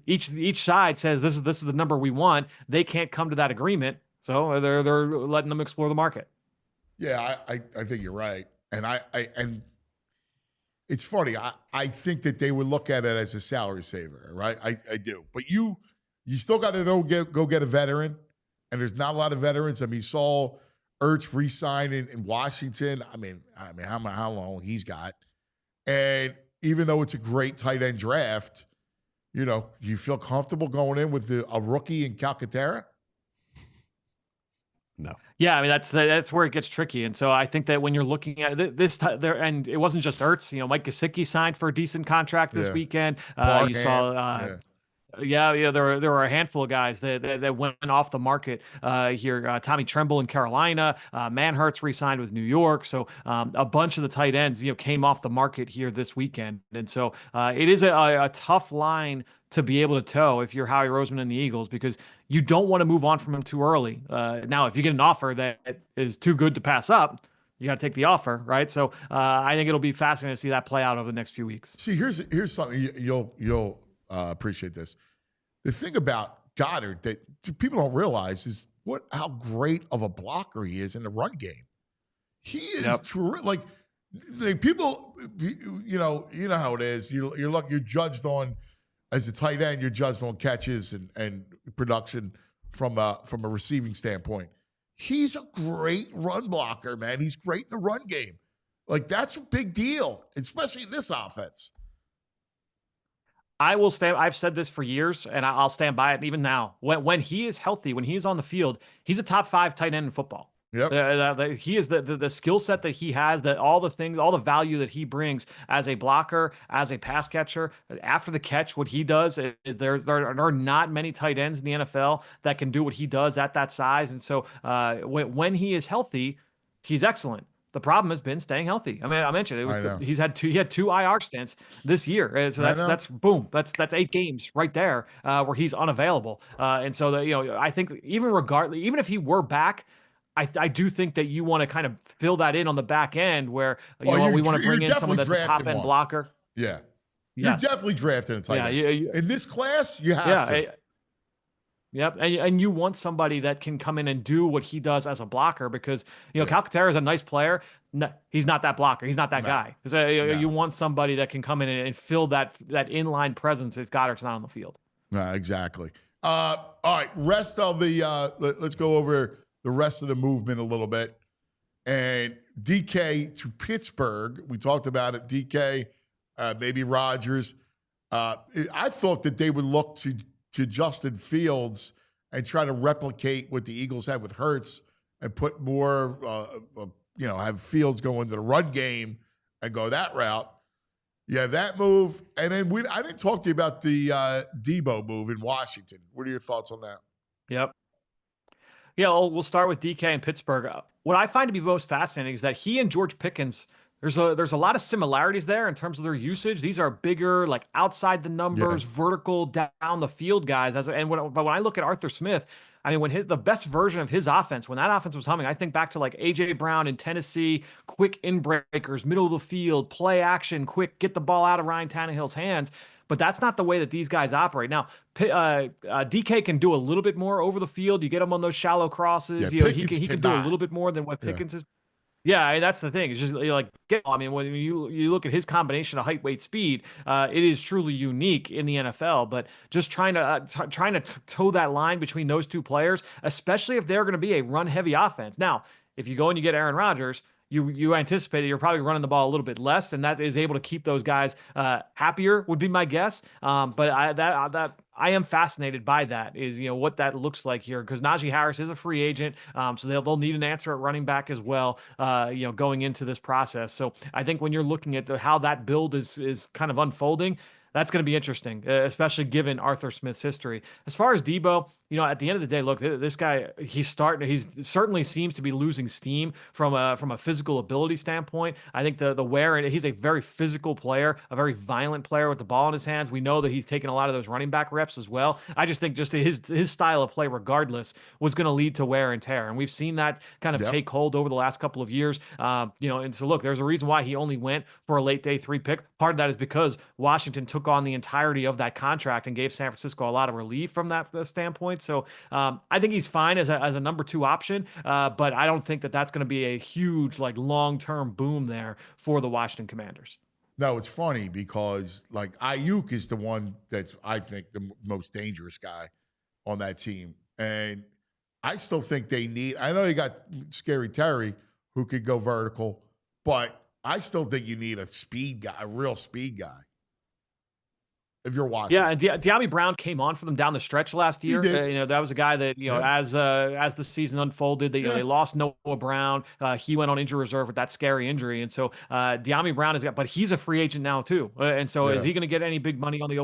each side says this is the number we want. They can't come to that agreement, so they're letting them explore the market. Yeah, I think you're right, and it's funny. I think that they would look at it as a salary saver, right? I do, but you still got to go get a veteran, and there's not a lot of veterans. You saw Ertz re-sign in Washington. How long he's got, and even though it's a great tight end draft, you feel comfortable going in with a rookie in Calcaterra? No. Yeah, that's where it gets tricky, and so I think that when you're looking at and it wasn't just Ertz. Mike Gesicki signed for a decent contract this weekend. You saw. Yeah, there were a handful of guys that went off the market here. Tommy Tremble in Carolina, Manhurts re-signed with New York. So a bunch of the tight ends, came off the market here this weekend. And so it is a tough line to be able to toe if you're Howie Roseman and the Eagles, because you don't want to move on from him too early. Now, if you get an offer that is too good to pass up, you got to take the offer, right? So I think it'll be fascinating to see that play out over the next few weeks. See, here's something you'll appreciate this. The thing about Goddard that people don't realize is how great of a blocker he is in the run game. He is terrific. Like people, how it is. You're judged on, as a tight end, you're judged on catches and production from a receiving standpoint. He's a great run blocker, man. He's great in the run game. Like, that's a big deal, especially in this offense. I will stand. I've said this for years, and I'll stand by it even now. When he is healthy, when he is on the field, he's a top 5 tight end in football. Yep. He is the skill set that he has, that all the value that he brings as a blocker, as a pass catcher, after the catch, what he does is there are not many tight ends in the NFL that can do what he does at that size. And so when he is healthy, he's excellent. The problem has been staying healthy. I mentioned it. He had 2 IR stints this year. So that's boom. That's 8 games right there where he's unavailable. And so I think even if he were back, I do think that you want to kind of fill that in on the back end where we want to bring in someone that's a top end blocker. Yeah. You're definitely drafting a tight end. In this class, you have to. Yep, and you want somebody that can come in and do what he does as a blocker, because Calcaterra is a nice player. No, he's not that blocker. He's not that guy. You want somebody that can come in and fill that inline presence if Goddard's not on the field. Exactly. All right, rest of the let's go over the rest of the movement a little bit. And DK to Pittsburgh. We talked about it. DK, maybe Rodgers. I thought that they would look to Justin Fields and try to replicate what the Eagles had with Hurts and put more, have Fields go into the run game and go that route. Yeah, that move. And then I didn't talk to you about the Debo move in Washington. What are your thoughts on that? Yep. Yeah, we'll start with DK in Pittsburgh. What I find to be most fascinating is that he and George Pickens, there's a lot of similarities there in terms of their usage. These are bigger, like outside the numbers, vertical down the field guys. But when I look at Arthur Smith, when the best version of his offense, when that offense was humming, I think back to like A.J. Brown in Tennessee, quick in-breakers, middle of the field, play action, quick, get the ball out of Ryan Tannehill's hands. But that's not the way that these guys operate. Now, DK can do a little bit more over the field. You get him on those shallow crosses. He can do a little bit more than what Pickens is. Yeah, that's the thing. It's just like, I mean, when you look at his combination of height, weight, speed, it is truly unique in the NFL. But just trying to toe that line between those two players, especially if they're going to be a run heavy offense. Now, if you go and you get Aaron Rodgers, you anticipate that you're probably running the ball a little bit less, and that is able to keep those guys happier, would be my guess. But I am fascinated by that, is what that looks like here, because Najee Harris is a free agent, so they'll need an answer at running back as well, going into this process. So I think when you're looking at how that build is kind of unfolding, that's going to be interesting, especially given Arthur Smith's history. As far as Debo, at the end of the day, look, this guy, he certainly seems to be losing steam from a physical ability standpoint. I think the wear, and he's a very physical player, a very violent player with the ball in his hands. We know that he's taken a lot of those running back reps as well. I just think just his style of play, regardless, was going to lead to wear and tear, and we've seen that kind of take hold over the last couple of years. And so look, there's a reason why he only went for a late day 3 pick. Part of that is because Washington took on the entirety of that contract and gave San Francisco a lot of relief from that standpoint. So I think he's fine as a number 2 option, but I don't think that that's going to be a huge, like, long-term boom there for the Washington Commanders. No, it's funny because, like, Ayuk is the one that's, I think, the most dangerous guy on that team. And I still think they need, I know you got Scary Terry who could go vertical, but I still think you need a speed guy, a real speed guy, if you're watching. Yeah, and De'Ami Brown came on for them down the stretch last year. That was a guy that, as the season unfolded, they lost Noah Brown. He went on injury reserve with that scary injury. And so De'Ami Brown but he's a free agent now too. And so is he going to get any big money on the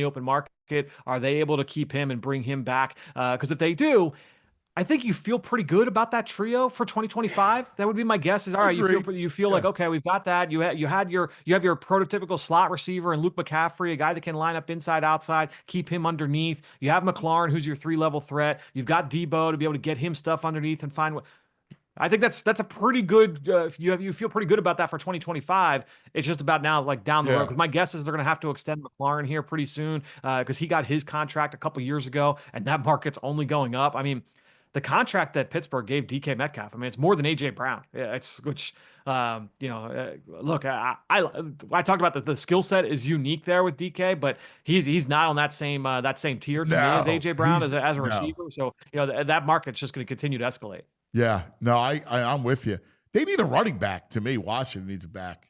open market? Are they able to keep him and bring him back? Because if they do, I think you feel pretty good about that trio for 2025. That would be my guess. Is all right. You feel like, okay, we've got that. You have your prototypical slot receiver and Luke McCaffrey, a guy that can line up inside, outside, keep him underneath. You have McLaurin, who's your 3-level threat. You've got Debo to be able to get him stuff underneath and find what. I think that's a pretty good. You feel pretty good about that for 2025. It's just about now, like, down the road. Because my guess is they're going to have to extend McLaurin here pretty soon, because he got his contract a couple years ago, and that market's only going up. I mean, the contract that Pittsburgh gave DK Metcalf, I mean, it's more than AJ Brown. Yeah, look, I talked about the skill set is unique there with DK, but he's not on that same tier to me as AJ Brown as a receiver. So that market's just going to continue to escalate. Yeah, no, I'm with you. They need a running back. To me, Washington needs a back.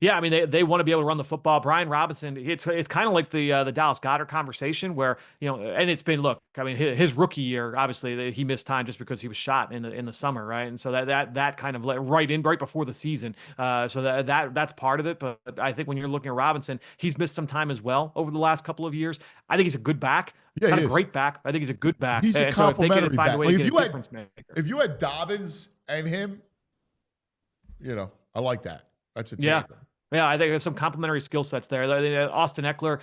Yeah, I mean, they want to be able to run the football. Brian Robinson, it's kind of like the Dallas Goedert conversation where, and it's been, look, I mean, his rookie year, obviously he missed time just because he was shot in the summer, right? And so that kind of right before the season. So that's part of it. But I think when you're looking at Robinson, he's missed some time as well over the last couple of years. I think he's a good back. Yeah, not a great back. I think he's a good back. He's a complimentary back. If you had Dobbins and him, I like that. That's a tandem. Yeah, I think there's some complementary skill sets there. Austin Eckler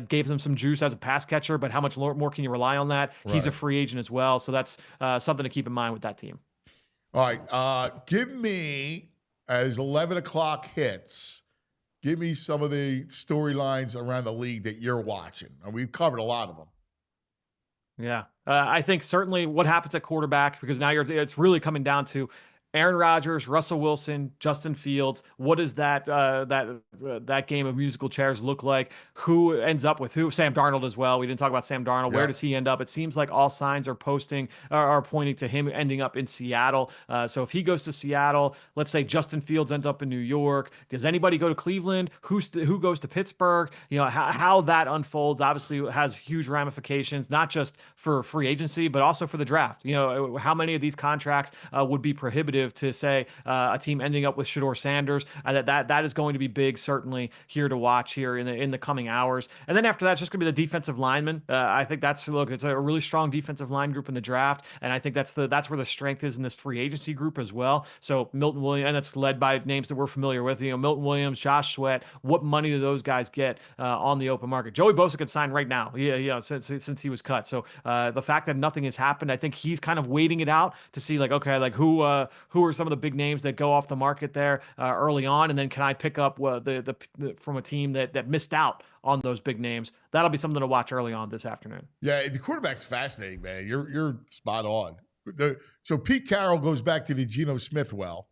gave them some juice as a pass catcher, but how much more can you rely on that? Right. He's a free agent as well, so that's something to keep in mind with that team. All right, give me, as 11 o'clock hits, give me some of the storylines around the league that you're watching. And we've covered a lot of them. Yeah, I think certainly what happens at quarterback, because now it's really coming down to Aaron Rodgers, Russell Wilson, Justin Fields. What does that game of musical chairs look like? Who ends up with who? Sam Darnold as well. We didn't talk about Sam Darnold. Yeah. Where does he end up? It seems like all signs are pointing to him ending up in Seattle. So if he goes to Seattle, let's say Justin Fields ends up in New York. Does anybody go to Cleveland? Who goes to Pittsburgh? How that unfolds obviously has huge ramifications, not just for free agency, but also for the draft. How many of these contracts would be prohibitive to, say, a team ending up with Shedeur Sanders? That is going to be big, certainly here to watch here in the coming hours. And then after that, it's just going to be the defensive linemen. I think it's a really strong defensive line group in the draft, and I think that's where the strength is in this free agency group as well. So Milton Williams, and it's led by names that we're familiar with. Milton Williams, Josh Sweat. What money do those guys get on the open market? Joey Bosa could sign right now. Since he was cut. So the fact that nothing has happened, I think he's kind of waiting it out to see, like, okay, like who are some of the big names that go off the market there early on, and then can I pick up from a team that missed out on those big names? That'll be something to watch early on this afternoon. Yeah, the quarterback's fascinating, man. You're spot on. So Pete Carroll goes back to the Geno Smith well,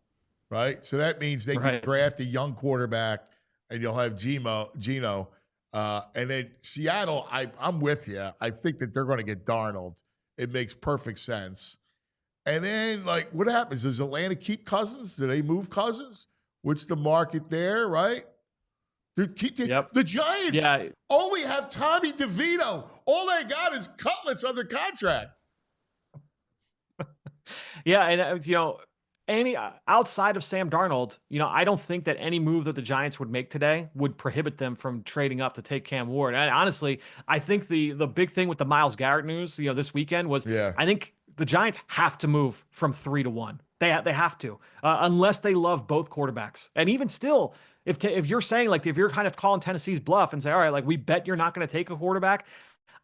right? So that means they can draft a young quarterback, and you'll have Geno. And then Seattle, I'm with you. I think that they're going to get Darnold. It makes perfect sense. And then, like, what happens? Does Atlanta keep Cousins? Do they move Cousins? What's the market there, right? The Giants only have Tommy DeVito. All they got is Cutlets under contract. Yeah, and any outside of Sam Darnold, I don't think that any move that the Giants would make today would prohibit them from trading up to take Cam Ward. And honestly, I think the big thing with the Myles Garrett news, this weekend was I think the Giants have to move from 3 to 1. They have to, unless they love both quarterbacks. And even still, if you're saying, like, if you're kind of calling Tennessee's bluff and say, all right, like, we bet you're not going to take a quarterback,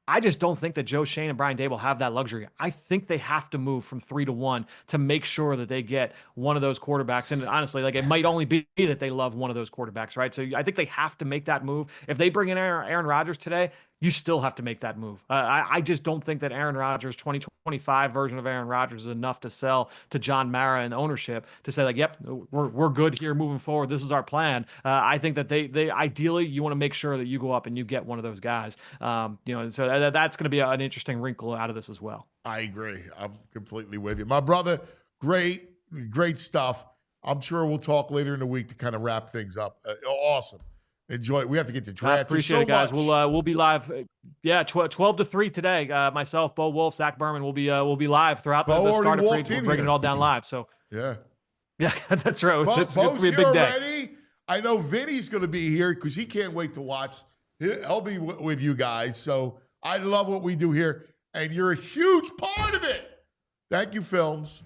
I just don't think that Joe Schoen and Brian Daboll have that luxury. I think they have to move from 3 to 1 to make sure that they get one of those quarterbacks. And honestly, like, it might only be that they love one of those quarterbacks, right? So I think they have to make that move. If they bring in Aaron Rodgers today, you still have to make that move. I just don't think that Aaron Rodgers, 2025 version of Aaron Rodgers, is enough to sell to John Mara and ownership to say, like, yep, we're good here moving forward. This is our plan. I think that they ideally, you want to make sure that you go up and you get one of those guys. So that's going to be an interesting wrinkle out of this as well. I agree. I'm completely with you. My brother, great stuff. I'm sure we'll talk later in the week to kind of wrap things up. Awesome. Enjoy it. We have to get to draft. I appreciate it, guys. We'll be live. 12 to 3 today. Myself, Bo Wolf, Zach Berman will be live throughout the start of free. We're bringing it all down live. So yeah, that's right. It's going to be a big day. Already. I know Vinny's going to be here because he can't wait to watch. He'll be with you guys. So I love what we do here, and you're a huge part of it. Thank you, Films.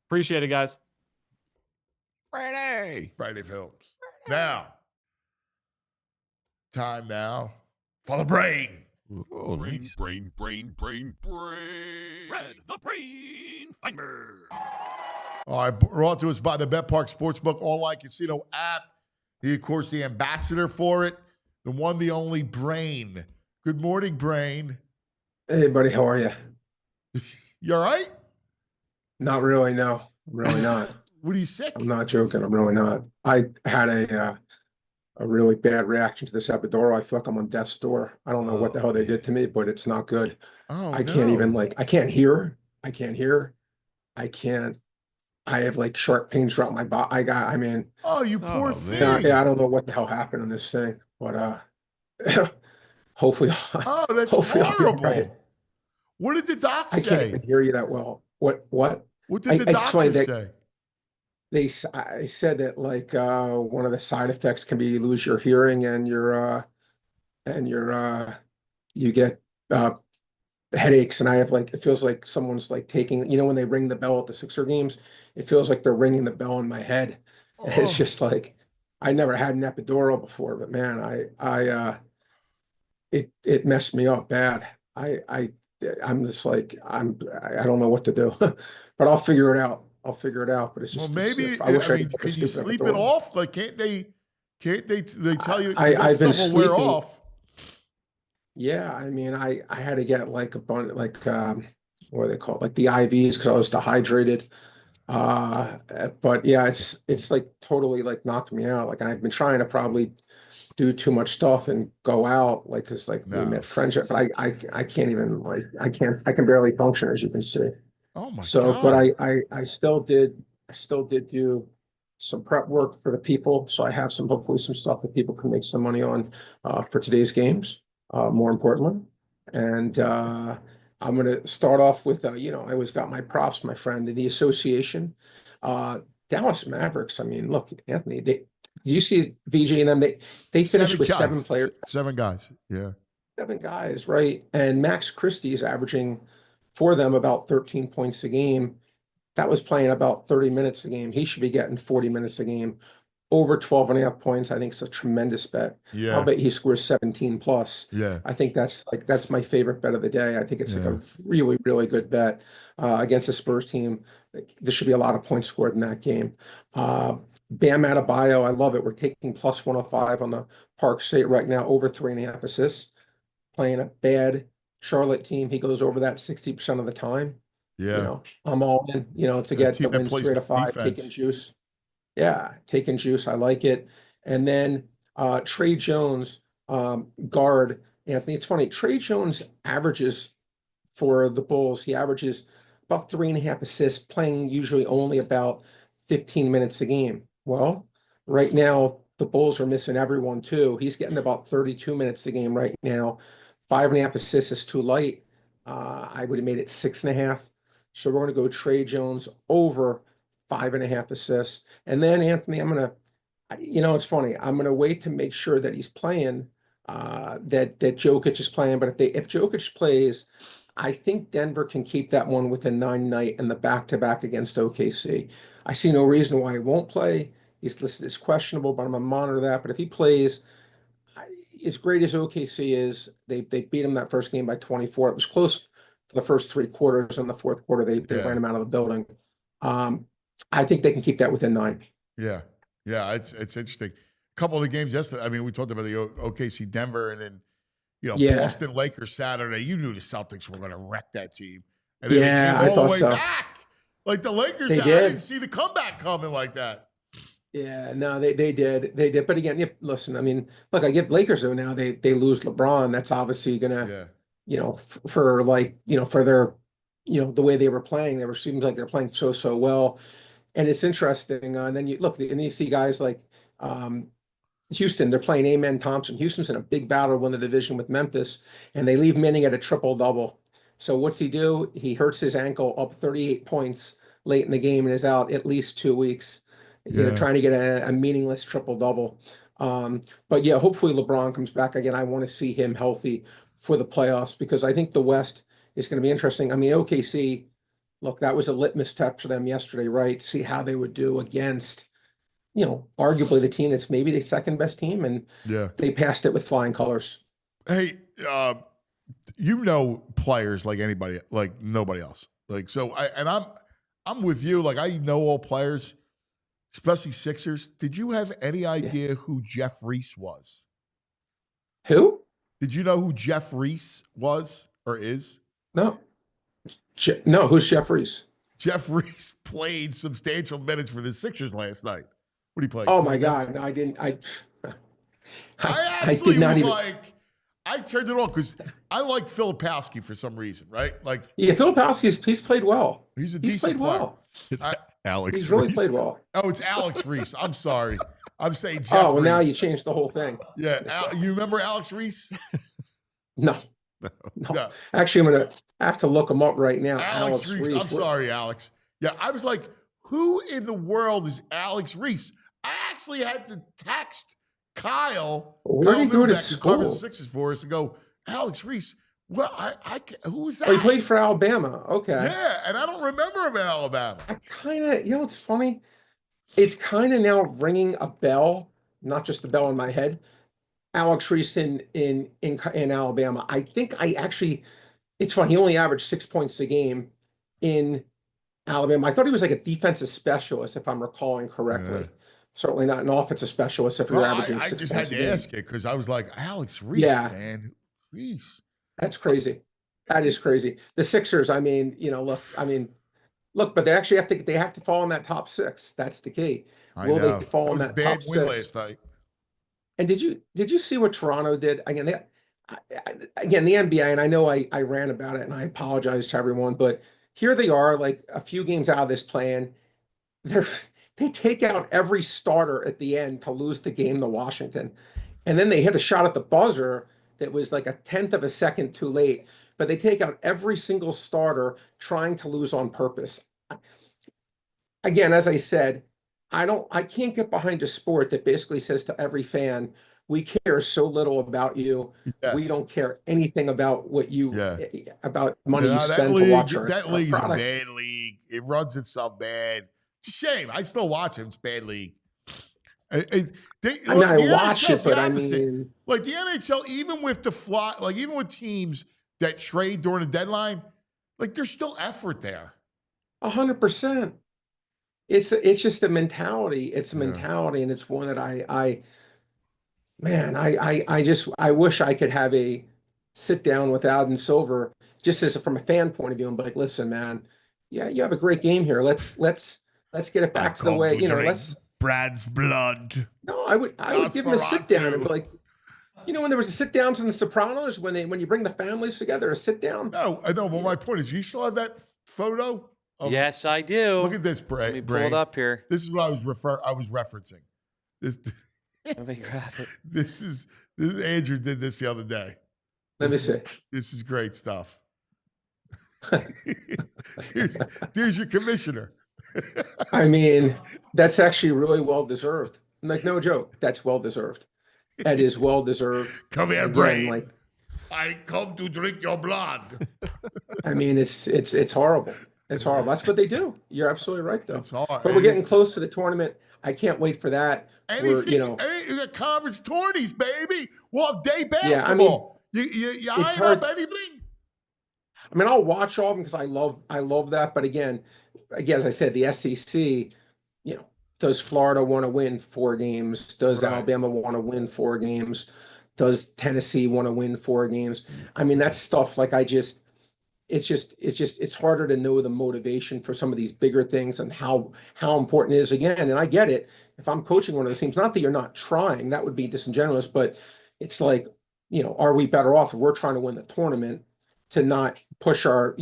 Appreciate it, guys. Friday Films. Now. Time now for the brain. Oh, brain. Red the Brain Finder. All right, brought to us by the Bet Park Sportsbook online casino app. He, of course, the ambassador for it, the one, the only Brain. Good morning, Brain. Hey, buddy, how are you? You all right? Not really, no. I'm really not. What are you sick? I'm not joking. I'm really not. I had a really bad reaction to this epidural. I feel like I'm on death's door. I don't know what the hell they did to me, but it's not good. Can't even I can't hear. I have like sharp pains throughout my body. Oh, you poor thing. Yeah, I don't know what the hell happened in this thing, but hopefully, that's hopefully horrible. I'll be right. What did the doctor say? I can't even hear you that well. What? What did the doctor say? I said that, like, one of the side effects can be you lose your hearing and you get headaches, and I have, like, it feels like someone's like taking, when they ring the bell at the Sixer games, it feels like they're ringing the bell in my head. And it's just like, I never had an epidural before, but man, it messed me up bad. I'm just like, I don't know what to do, but I'll figure it out. But it's just, maybe I wish can you sleep it off? Like, can't they tell you I've been stuff will wear sleeping off? Yeah, I had to get like a bunch, like what do they call it? Like the IVs, because I was dehydrated. But yeah, it's like totally like knocked me out. Like, I've been trying to probably do too much stuff and go out, like, because like we met friends, but I can't even, like, I can barely function, as you can see. Oh my God. But I still did do some prep work for the people. So I have hopefully some stuff that people can make some money on for today's games, more importantly. And I'm going to start off with, I always got my props, my friend, in the association. Dallas Mavericks. I mean, look, Anthony, did you see VG and them? They finished with 7 players. 7 guys. Yeah. 7 guys, right? And Max Christie is averaging for them about 13 points a game. That was playing about 30 minutes a game. He should be getting 40 minutes a game. Over 12.5 points, I think it's a tremendous bet. Yeah. I'll bet he scores 17 plus. Yeah. I think that's my favorite bet of the day. I think it's like a really, really good bet against the Spurs team. There should be a lot of points scored in that game. Bam Adebayo, I love it. We're taking plus 105 on the Park State right now, over 3.5 assists. Playing a bad Charlotte team, he goes over that 60% of the time. Yeah. I'm all in, to A get the team that wins plays 3 out good of 5, taking defense. juice. Yeah, taking juice. I like it. And then Trey Jones, guard. Anthony, it's funny. Trey Jones averages for the Bulls. He averages about 3.5 assists, playing usually only about 15 minutes a game. Well, right now the Bulls are missing everyone too. He's getting about 32 minutes a game right now. 5.5 assists is too light. I would have made it 6.5. So we're going to go Trey Jones over 5.5 assists. And then Anthony, it's funny. I'm gonna wait to make sure that he's playing, that Jokic is playing. But if Jokic plays, I think Denver can keep that one within 9 night and the back-to-back against OKC. I see no reason why he won't play. He's listed as questionable, but I'm gonna monitor that. But if he plays, as great as OKC is, they beat him that first game by 24. It was close for the first 3 quarters. In the fourth quarter, they ran him out of the building. I think they can keep that within 9. Yeah. Yeah. It's interesting. A couple of the games yesterday. I mean, we talked about the OKC Denver and then, Yeah. Boston Lakers Saturday. You knew the Celtics were going to wreck that team. And then Yeah, they I came all the thought way so. back. Like the Lakers, They I did. didn't see the comeback coming like that. Yeah, no, they did. They did. But again, listen, I mean, look, I give Lakers though now they lose LeBron. That's obviously gonna, Yeah. for like, for their, the way they were playing, seems like they're playing so well. And it's interesting. And then you look and you see guys like Houston, they're playing Amen Thompson. Houston's in a big battle to win the division with Memphis, and they leave Manning at a triple-double. So what's he do? He hurts his ankle, up 38 points late in the game, and is out at least 2 weeks, trying to get a meaningless triple-double. But yeah, hopefully LeBron comes back again. I want to see him healthy for the playoffs because I think the West is going to be interesting. I mean, OKC, look, that was a litmus test for them yesterday, right? See how they would do against arguably the team that's maybe the second best team, and they passed it with flying colors. Hey, players like anybody, like nobody else. Like so, I'm with you. Like I know all players, especially Sixers. Did you have any idea who Jeff Reese was? Who? Did you know who Jeff Reese was or is? No. No, who's Jeff Reese? Jeff Reese played substantial minutes for the Sixers last night. What did he play? Oh my God. No, I didn't. I actually did not was even. like, I turned it on because I like Filipowski for some reason, right? Like, yeah, he's played well. He's a decent player. Well. It's Alex. He's really Reese. played well. Oh, it's Alex Reese. I'm sorry. I'm saying Jeff Oh, well, now Reese. you changed the whole thing. Yeah. You remember Alex Reese? No. Actually, I'm going to have to look him up right now. Alex Reese. I'm sorry, Alex. Yeah, I was like, who in the world is Alex Reese? I actually had to text Kyle. Where did he go to Newbeck, who covers school? the Sixers for us, and go, Alex Reese. Well, who is that? Oh, he played for Alabama. Okay. Yeah, and I don't remember him in Alabama. I kind of, it's funny. It's kind of now ringing a bell, not just a bell in my head. Alex Reese in Alabama. I think it's funny. He only averaged 6 points a game in Alabama. I thought he was like a defensive specialist, if I'm recalling correctly. Yeah. Certainly not an offensive specialist if you're averaging 6 I points just had a to game. ask it because I was like, Alex Reese, man. Reese. That's crazy. That is crazy. The Sixers, look, but they actually have to fall in that top 6. That's the key. Will they fall in that top 6? Last night. And did you see what Toronto did? Again, the NBA, and I know I ran about it and I apologize to everyone, but here they are, like a few games out of this plan. They take out every starter at the end to lose the game to Washington. And then they hit a shot at the buzzer that was like a 1/10 of a second too late. But they take out every single starter trying to lose on purpose. Again, as I said, I can't get behind a sport that basically says to every fan, we care so little about you. Yes. We don't care anything about what about money you spend league, to watch our that league's a product. bad league. It runs itself bad. It's a shame. I still watch it. It's a bad league. I watch it, but I mean, like the NHL, even with even with teams that trade during the deadline, like there's still effort there. 100%. It's just a mentality. It's a mentality, and it's one that I wish I could have a sit down with Adam Silver, just from a fan point of view, and be like, listen, man, yeah, you have a great game here. Let's get it back to the way, let's. Brad's blood. No, I would give him a sit down and be like, when there was a sit downs in The Sopranos, when you bring the families together, a sit down. No, I know. But my point is, you still have that photo? Yes, I do. Look at this, Bray. Let me pull it up here. This is what I was referencing. This. Let me grab it. This is Andrew did this the other day. Let me see. This is great stuff. There's your commissioner. I mean, that's actually really well deserved. Like, no joke. That's well deserved. That is well deserved. Come here, Again, Bray. like, I come to drink your blood. I mean, it's horrible. It's horrible. That's what they do. You're absolutely right, though. It's hard. But we're getting close to the tournament. I can't wait for that. Anything, the conference tourneys, baby. We'll have day basketball. You eyeing up anything? I mean, I'll watch all of them because I love that. But again, as I said, the SEC, does Florida want to win 4 games? Does Alabama want to win 4 games? Does Tennessee want to win 4 games? I mean, that's stuff like it's harder to know the motivation for some of these bigger things and how important it is again. And I get it. If I'm coaching one of those teams, not that you're not trying, that would be disingenuous, but it's like, are we better off if we're trying to win the tournament to not push our,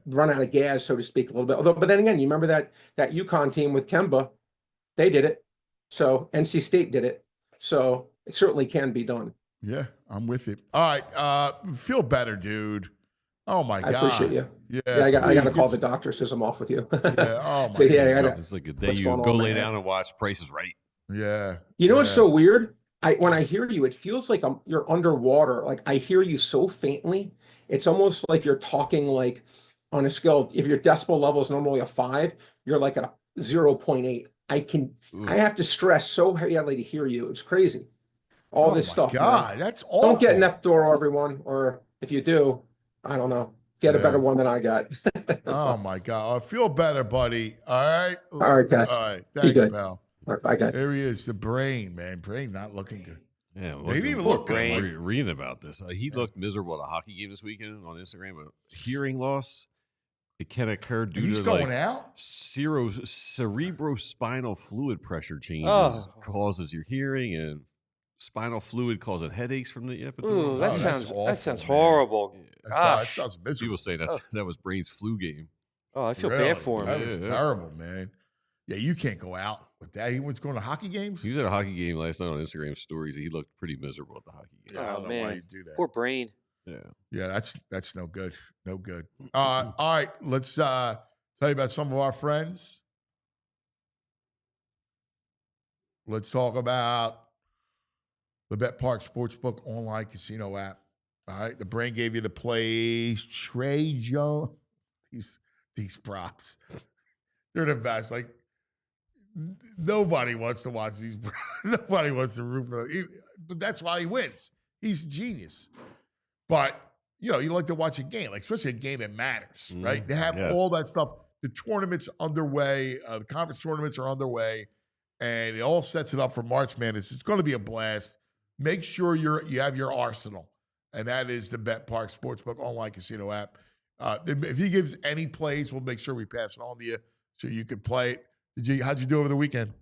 run out of gas, so to speak, a little bit. Although, but then again, you remember that UConn team with Kemba, they did it. So NC State did it. So it certainly can be done. Yeah, I'm with you. All right. Feel better, dude. Oh my God. I appreciate you. Yeah, I got to call the doctor, says I'm off with you. Yeah. Oh my God. It's like a day you go lay down and watch Price is Right. Yeah. What's so weird? When I hear you, it feels like you're underwater. Like I hear you so faintly. It's almost like you're talking like on a scale. If your decibel level is normally a 5, you're like a 0.8. I have to stress so heavily to hear you. It's crazy. All this stuff. God, man. that's awful. Don't get an Epidor, everyone. Or if you do, I don't know. Get a better one than I got. Oh my God. Feel better, buddy. All right. All right, guys. All right. Thanks, Mel. All right, bye, guys. There he is, the brain, man. Brain not looking good. Yeah, They didn't even look good. Reading about this, he looked miserable at a hockey game this weekend on Instagram. A hearing loss, it can occur due He's to going out. cerebrospinal fluid pressure changes causes your hearing, and spinal fluid causing headaches from the epidural. Ooh, that awful, sounds man. horrible. That Gosh. sounds miserable. People say that was Brain's flu game. Oh, I feel Really? bad for him. That was terrible, man. Yeah, you can't go out with that. He was going to hockey games. He was at a hockey game last night on Instagram stories. He looked pretty miserable at the hockey game. I don't Oh know man, why you do that. poor Brain. Yeah, that's no good. No good. All right, let's tell you about some of our friends. Let's talk about the Bet Park Sportsbook online casino app. All right, the Brain gave you the plays. Trey Jones, these props, they're the best. Like nobody wants to watch these. Nobody wants to root for them. But that's why he wins. He's a genius. But you like to watch a game, like especially a game that matters, right? They have all that stuff. The tournament's underway. The conference tournaments are underway, and it all sets it up for March Madness. It's going to be a blast. Make sure you have your arsenal, and that is the Bet Park Sportsbook online casino app. If he gives any plays, we'll make sure we pass it on to you so you can play it. How'd you do over the weekend?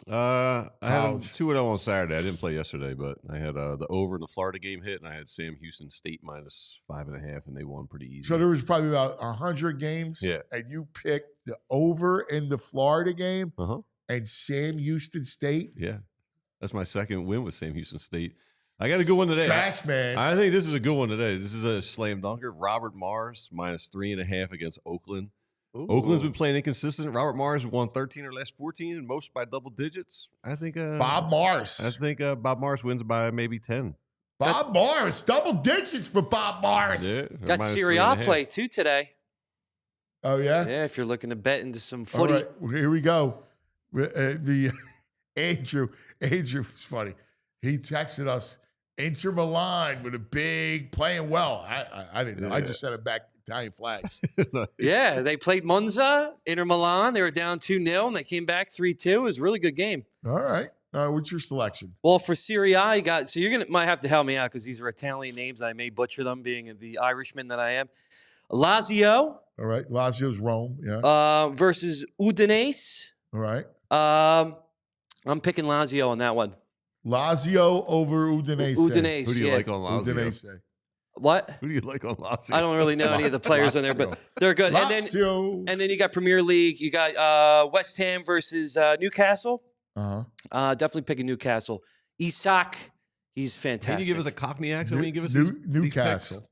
I had 2-0 on Saturday. I didn't play yesterday, but I had the over in the Florida game hit, and I had Sam Houston State minus 5.5, and they won pretty easy. So there was probably about 100 games, and you picked the over in the Florida game and Sam Houston State? Yeah. That's my second win with Sam Houston State. I got a good one today. Trash, man. I think this is a good one today. This is a slam dunker. Robert Mars minus 3.5 against Oakland. Ooh. Oakland's been playing inconsistent. Robert Mars won 13 or last 14, and most by double digits. I think Bob Mars. I think Bob Mars wins by maybe 10. Bob Mars, double digits for Bob Mars. Yeah, Got Serie A play too today. Oh yeah. Yeah, if you're looking to bet into some footy. All right, here we go. The Andrew was funny. He texted us Inter Milan with a big playing well. I didn't know. I just sent it back Italian flags. Yeah, they played Monza, Inter Milan. They were down 2-0, and they came back 3-2. It was a really good game. All right. What's your selection? Well, for Serie A, you got, so might have to help me out because these are Italian names. I may butcher them, being the Irishman that I am. Lazio All right. Lazio's Rome. Yeah. versus Udinese. All right. I'm picking Lazio on that one. Lazio over Udinese. Udinese. Who do you yeah. like on Lazio? Udinese. What? Who do you like on Lazio? I don't really know any of the players on there, but they're good. Lazio. And then you got Premier League. You got West Ham versus Newcastle. Definitely picking Newcastle. Isak, he's fantastic. Can you give us a Cockney accent when you give us Newcastle.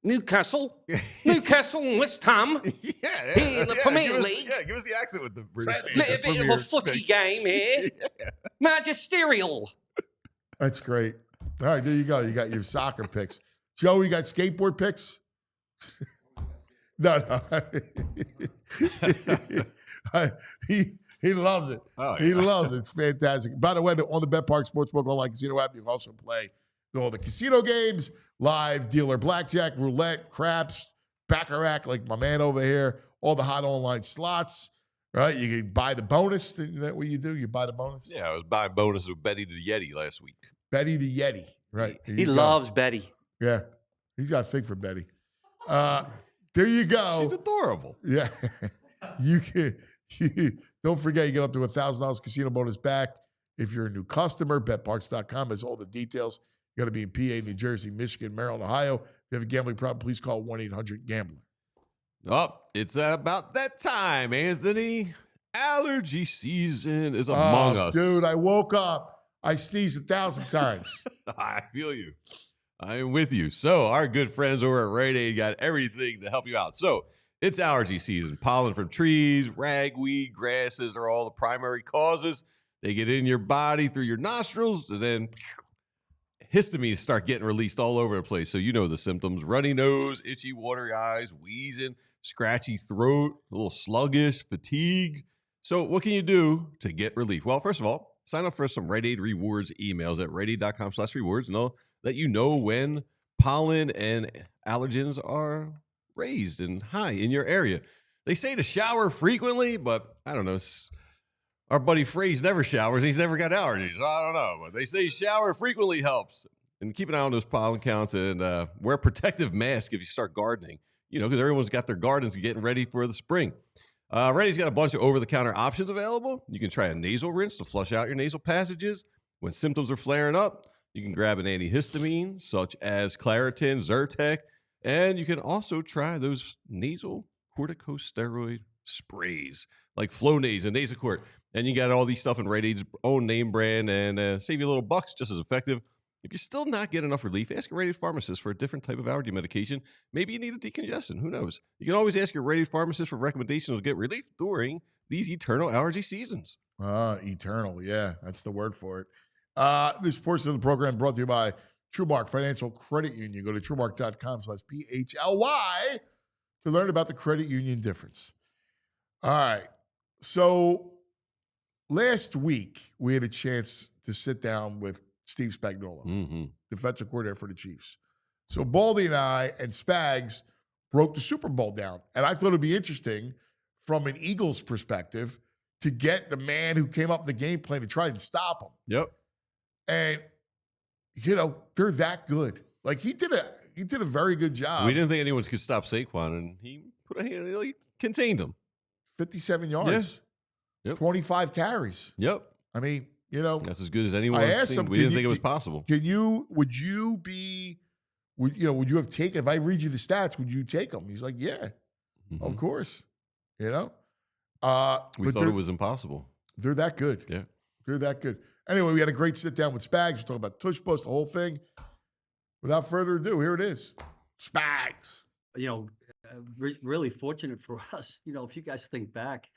Newcastle, and West Ham. Yeah, Here in the Premier League. Yeah, give us the accent with the British. Little bit of a footy game here. Magisterial. That's great. All right, there you go. You got your soccer picks. Joe, you got skateboard picks? No. He loves it. Oh, He yeah. loves it. It's fantastic. By the way, on the Bet Park Sportsbook Online Casino app, you can also play all the casino games, live dealer blackjack, roulette, craps, baccarat, like my man over here, all the hot online slots, right? You can buy the bonus. Isn't that what you do? You buy the bonus? Yeah, I was buying bonus with Betty the Yeti last week. Betty the Yeti, right? There He you go. loves Betty. Yeah. He's got a fig for Betty. There you go. She's adorable. Yeah. Don't forget, you get up to $1,000 casino bonus back if you're a new customer. BetParks.com has all the details. You got to be in PA, New Jersey, Michigan, Maryland, Ohio. If you have a gambling problem, please call 1-800-GAMBLER. Oh, it's about that time, Anthony. Allergy season is among us. Dude, I woke up. I sneezed 1,000 times. I feel you. I am with you. So our good friends over at Rite Aid got everything to help you out. So it's allergy season. Pollen from trees, ragweed, grasses are all the primary causes. They get in your body through your nostrils, and then histamines start getting released all over the place. So you know the symptoms: runny nose, itchy, watery eyes, wheezing, scratchy throat, a little sluggish, fatigue. So what can you do to get relief? Well, first of all, sign up for some Rite Aid Rewards emails at riteaid.com/rewards, and they'll let you know when pollen and allergens are raised and high in your area. They say to shower frequently, but I don't know. Our buddy Frey's never showers. He's never got allergies. I don't know, but they say shower frequently helps. And keep an eye on those pollen counts, and wear a protective mask if you start gardening. You know, because everyone's got their gardens getting ready for the spring. Ready's got a bunch of over-the-counter options available. You can try a nasal rinse to flush out your nasal passages. When symptoms are flaring up, you can grab an antihistamine, such as Claritin, Zyrtec, and you can also try those nasal corticosteroid sprays, like Flonase and Nasacort. And you got all these stuff in Rite Aid's own name brand, and save you a little bucks, just as effective. If you're still not getting enough relief, ask a Rite Aid pharmacist for a different type of allergy medication. Maybe you need a decongestant. Who knows? You can always ask your Rite Aid pharmacist for recommendations to get relief during these eternal allergy seasons. Eternal. Yeah, that's the word for it. This portion of the program brought to you by TrueMark Financial Credit Union. Go to TrueMark.com/PHLY to learn about the credit union difference. All right. So last week, we had a chance to sit down with Steve Spagnuolo, defensive coordinator for the Chiefs. So Baldy and I and Spags broke the Super Bowl down. And I thought it would be interesting from an Eagles perspective to get the man who came up with the game plan to try and stop him. Yep. And, you know, they're that good. Like, he did a very good job. We didn't think anyone could stop Saquon, and he contained him. 57 yards. Yeah. Yep. 25 carries. Yep. I mean, you know. That's as good as anyone's seen. We didn't think it was possible. Would you have taken, if I read you the stats, would you take them? He's like, yeah, of course. You know? We thought it was impossible. They're that good. Yeah. They're that good. Anyway, we had a great sit down with Spags. We're talking about tush push, the whole thing. Without further ado, here it is. Spags. You know, really fortunate for us. You know, if you guys think back,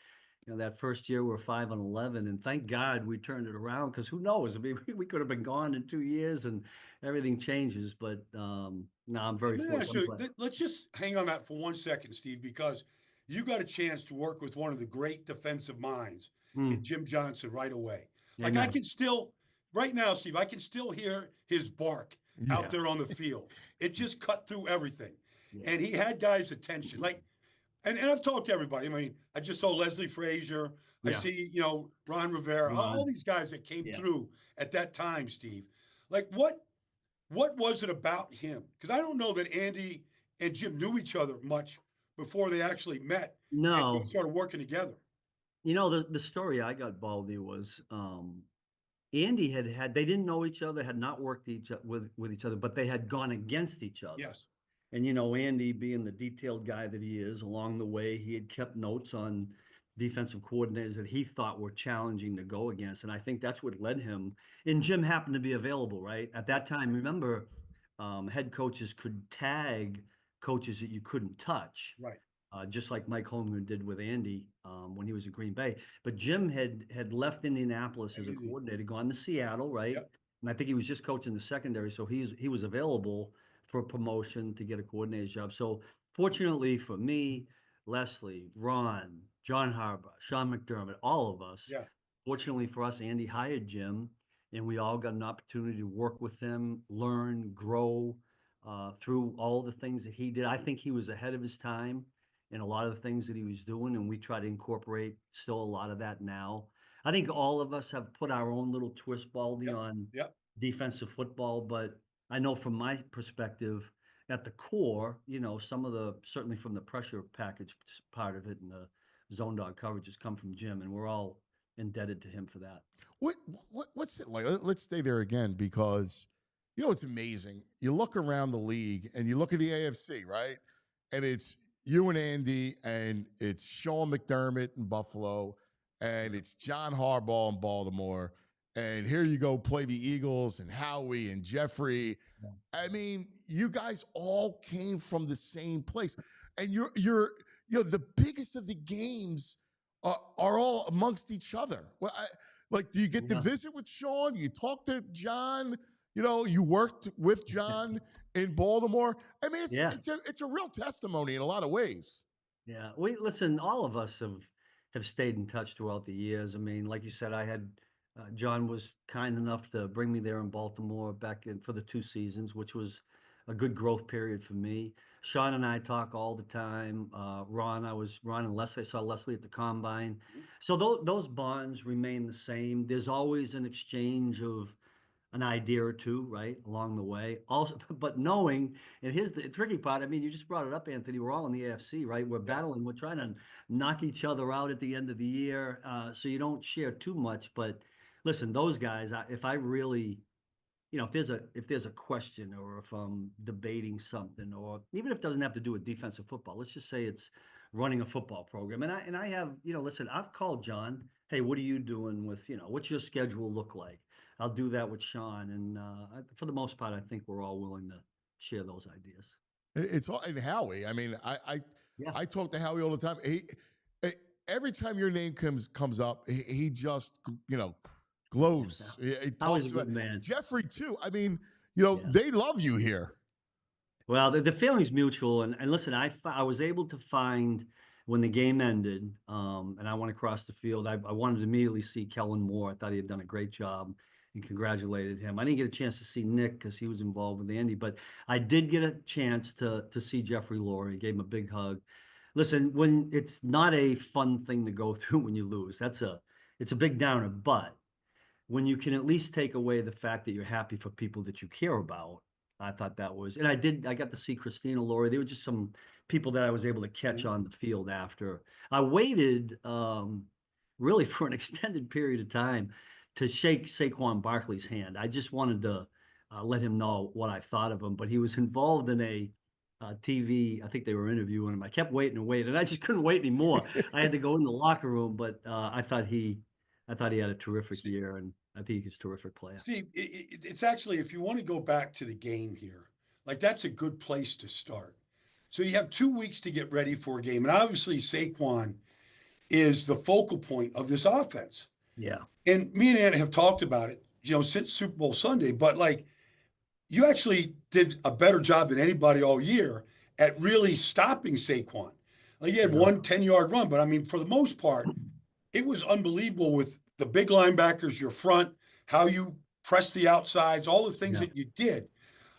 you know, that first year we were 5-11, and thank God we turned it around, because who knows? I mean, we could have been gone in 2 years and everything changes. But no, I'm very fortunate. Let's just hang on that for 1 second, Steve, because you got a chance to work with one of the great defensive minds in Jim Johnson right away. Like, I can still, right now, Steve, I can still hear his bark out there on the field. It just cut through everything. Yeah. And he had guys' attention. Like, and I've talked to everybody. I mean, I just saw Leslie Frazier. I see, you know, Ron Rivera, all these guys that came through at that time, Steve. Like, what was it about him? Because I don't know that Andy and Jim knew each other much before they actually met No. and started working together. You know, the story I got, Baldy, was Andy had they didn't know each other, had not worked with each other, but they had gone against each other. Yes. And, you know, Andy, being the detailed guy that he is, along the way, he had kept notes on defensive coordinators that he thought were challenging to go against. And I think that's what led him. And Jim happened to be available, right? At that time, remember, head coaches could tag coaches that you couldn't touch. Right. Just like Mike Holmgren did with Andy when he was at Green Bay. But Jim had left Indianapolis as a coordinator, gone to Seattle, right? Yep. And I think he was just coaching the secondary, so he was available for promotion to get a coordinator's job. So fortunately for me, Leslie, Ron, John Harbaugh, Sean McDermott, all of us, fortunately for us, Andy hired Jim, and we all got an opportunity to work with him, learn, grow through all the things that he did. I think he was ahead of his time in a lot of the things that he was doing, and we try to incorporate still a lot of that now. I think all of us have put our own little twist, Baldy, on defensive football, but I know from my perspective, at the core, you know, some of the, certainly from the pressure package part of it and the zone dog coverage has come from Jim, and we're all indebted to him for that. What's it like? Let's stay there again, because, you know, it's amazing. You look around the league and you look at the AFC, right? And it's you and Andy, and it's Sean McDermott in Buffalo, and it's John Harbaugh in Baltimore. And here you go, play the Eagles and Howie and Jeffrey. I mean, you guys all came from the same place, and you're you know, the biggest of the games are all amongst each other. Well, like, do you get to visit with Sean? Do you talk to John? You know, you worked with John in Baltimore. I mean, it's a real testimony in a lot of ways. Yeah, listen. All of us have stayed in touch throughout the years. I mean, like you said, I had. John was kind enough to bring me there in Baltimore back in for the 2 seasons, which was a good growth period for me. Sean and I talk all the time. Ron and Leslie. I saw Leslie at the Combine. So those bonds remain the same. There's always an exchange of an idea or two, right, along the way. Also, but knowing, and here's the tricky part. I mean, you just brought it up, Anthony. We're all in the AFC, right? We're battling. We're trying to knock each other out at the end of the year, so you don't share too much. But listen, those guys, if I really, you know, if there's a question, or if I'm debating something, or even if it doesn't have to do with defensive football, let's just say it's running a football program. And I have, you know, listen, I've called John, hey, what are you doing with, you know, what's your schedule look like? I'll do that with Sean. And for the most part, I think we're all willing to share those ideas. It's all, and Howie, I mean, I talk to Howie all the time. He every time your name comes up, he just, you know, glows. He talks about man. Jeffrey too. I mean, you know, they love you here. Well, the feeling's mutual. And listen, I was able to find, when the game ended, and I went across the field, I wanted to immediately see Kellen Moore. I thought he had done a great job and congratulated him. I didn't get a chance to see Nick because he was involved with Andy, but I did get a chance to see Jeffrey Lurie. Gave him a big hug. Listen, when it's not a fun thing to go through when you lose, it's a big downer, but when you can at least take away the fact that you're happy for people that you care about, I thought that was, and I got to see Christina Lurie. There were just some people that I was able to catch on the field after. I waited really for an extended period of time to shake Saquon Barkley's hand. I just wanted to let him know what I thought of him, but he was involved in a TV, I think they were interviewing him. I kept waiting and waiting, and I just couldn't wait anymore. I had to go in the locker room, but I thought he had a terrific year, and I think he's a terrific player. Steve, it's actually, if you want to go back to the game here, like, that's a good place to start. So you have 2 weeks to get ready for a game. And obviously Saquon is the focal point of this offense. Yeah. And me and Anna have talked about it, you know, since Super Bowl Sunday, but like, you actually did a better job than anybody all year at really stopping Saquon. Like, you had one 10-yard run, but I mean, for the most part, it was unbelievable with the big linebackers, your front, how you pressed the outsides, all the things that you did.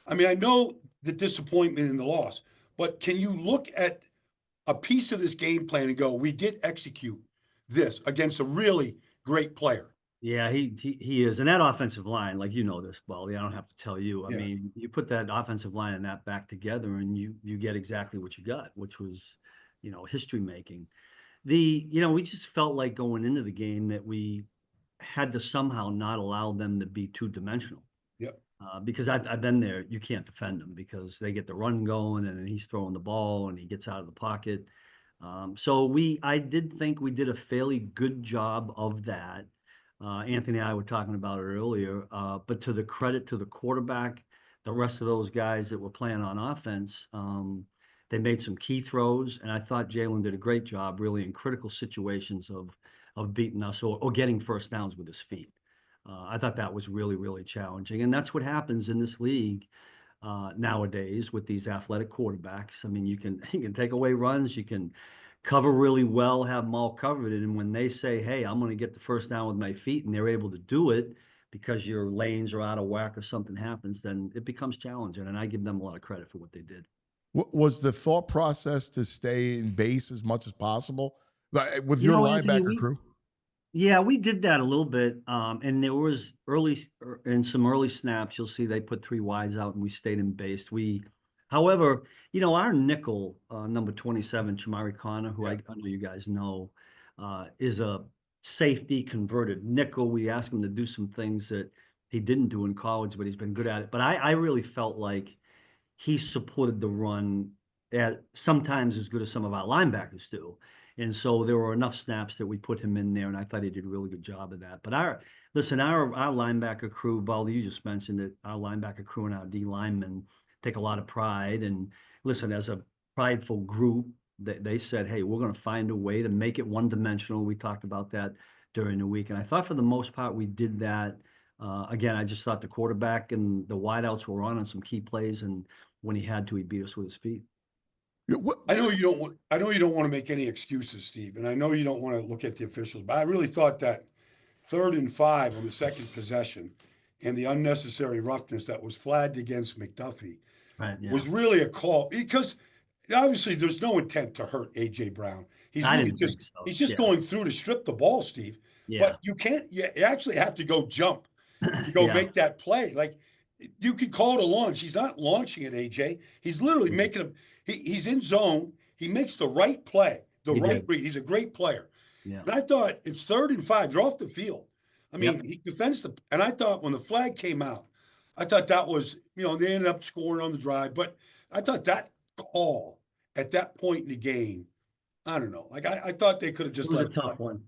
I mean, I know the disappointment in the loss, but can you look at a piece of this game plan and go, we did execute this against a really great player? Yeah, he is. And that offensive line, like, you know this, Baldy, I don't have to tell you. I Yeah. mean, you put that offensive line and that back together and you get exactly what you got, which was, history making. We just felt like going into the game that we had to somehow not allow them to be two-dimensional. Yep. Because I've been there, you can't defend them because they get the run going and then he's throwing the ball and he gets out of the pocket. I did think we did a fairly good job of that. Anthony and I were talking about it earlier, but to the credit to the quarterback, the rest of those guys that were playing on offense, they made some key throws, and I thought Jalen did a great job really in critical situations of beating us or getting first downs with his feet. I thought that was really, really challenging, and that's what happens in this league nowadays with these athletic quarterbacks. I mean, you can take away runs, you can cover really well, have them all covered. And when they say, hey, I'm going to get the first down with my feet, and they're able to do it because your lanes are out of whack or something happens, then it becomes challenging. And I give them a lot of credit for what they did. Was the thought process to stay in base as much as possible with your linebacker crew? Yeah, we did that a little bit. And there was some early snaps, you'll see they put 3 wides out and we stayed in base. However, our nickel, number 27, Chamari Connor, who I know you guys know, is a safety converted nickel. We asked him to do some things that he didn't do in college, but he's been good at it. But I really felt like he supported the run sometimes as good as some of our linebackers do. And so there were enough snaps that we put him in there, and I thought he did a really good job of that. But our linebacker crew, Baldy, you just mentioned it, our linebacker crew and our D linemen take a lot of pride. And listen, as a prideful group, they said, hey, we're going to find a way to make it one-dimensional. We talked about that during the week. And I thought for the most part we did that. Again, I just thought the quarterback and the wideouts were on some key plays, and when he had to, he beat us with his feet. I know you don't want to make any excuses, Steve, and I know you don't want to look at the officials, but I really thought that 3rd and 5 on the second possession and the unnecessary roughness that was flagged against McDuffie was really a call, because obviously there's no intent to hurt AJ Brown. He's really just going through to strip the ball, Steve. But you actually have to go jump to go make that play. Like, you could call it a launch. He's not launching it, AJ. He's literally making him. He's in zone. He makes the right play, read. He's a great player. Yeah. And I thought it's 3rd and 5. They're off the field. I mean, he defends and I thought when the flag came out, I thought that was, they ended up scoring on the drive. But I thought that call at that point in the game, I don't know. Like, I thought they could have just let it play. It was a tough one.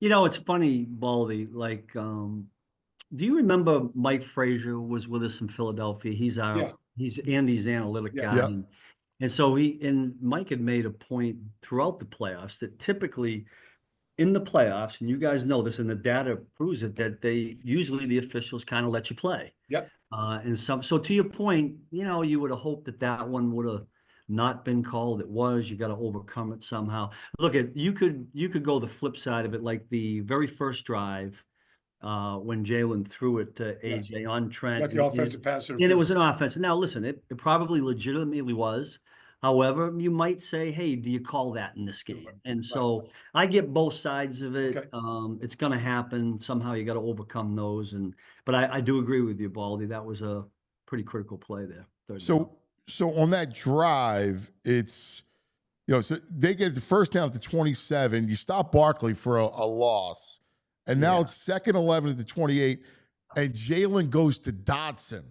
It's funny, Baldy, like, do you remember Mike Frazier was with us in Philadelphia? He's Andy's analytic guy. Yeah. And so Mike had made a point throughout the playoffs that typically in the playoffs, and you guys know this, and the data proves it, that usually the officials kind of let you play. Yep. So to your point, you would have hoped that one would have not been called. It was. You got to overcome it somehow. Look, you could go the flip side of it, like the very first drive. When Jalen threw it to AJ on Trent. Got the offensive passer. And it was an offense. Now, listen, it probably legitimately was. However, you might say, hey, do you call that in this game? And so I get both sides of it. Okay. It's going to happen. Somehow you got to overcome those. But I do agree with you, Baldy. That was a pretty critical play there. So on that drive, it's, so they get the first down to 27. You stop Barkley for a loss. And now it's 2nd 11 at the 28, and Jalen goes to Dotson.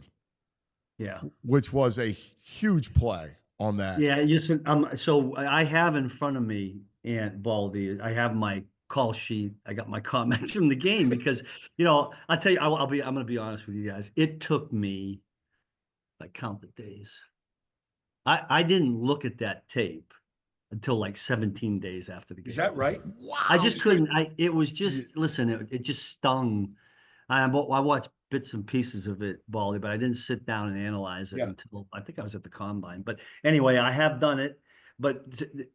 Yeah. Which was a huge play on that. Yeah. So I have in front of me, and Baldy, I have my call sheet. I got my comments from the game because, I'll tell you, I'm going to be honest with you guys. It took me, count the days. I didn't look at that tape until like 17 days after the game. Is that right? Wow. I just couldn't. It was just, listen, it just stung. I watched bits and pieces of it, Baldy, but I didn't sit down and analyze it until I think I was at the combine. But anyway, I have done it. But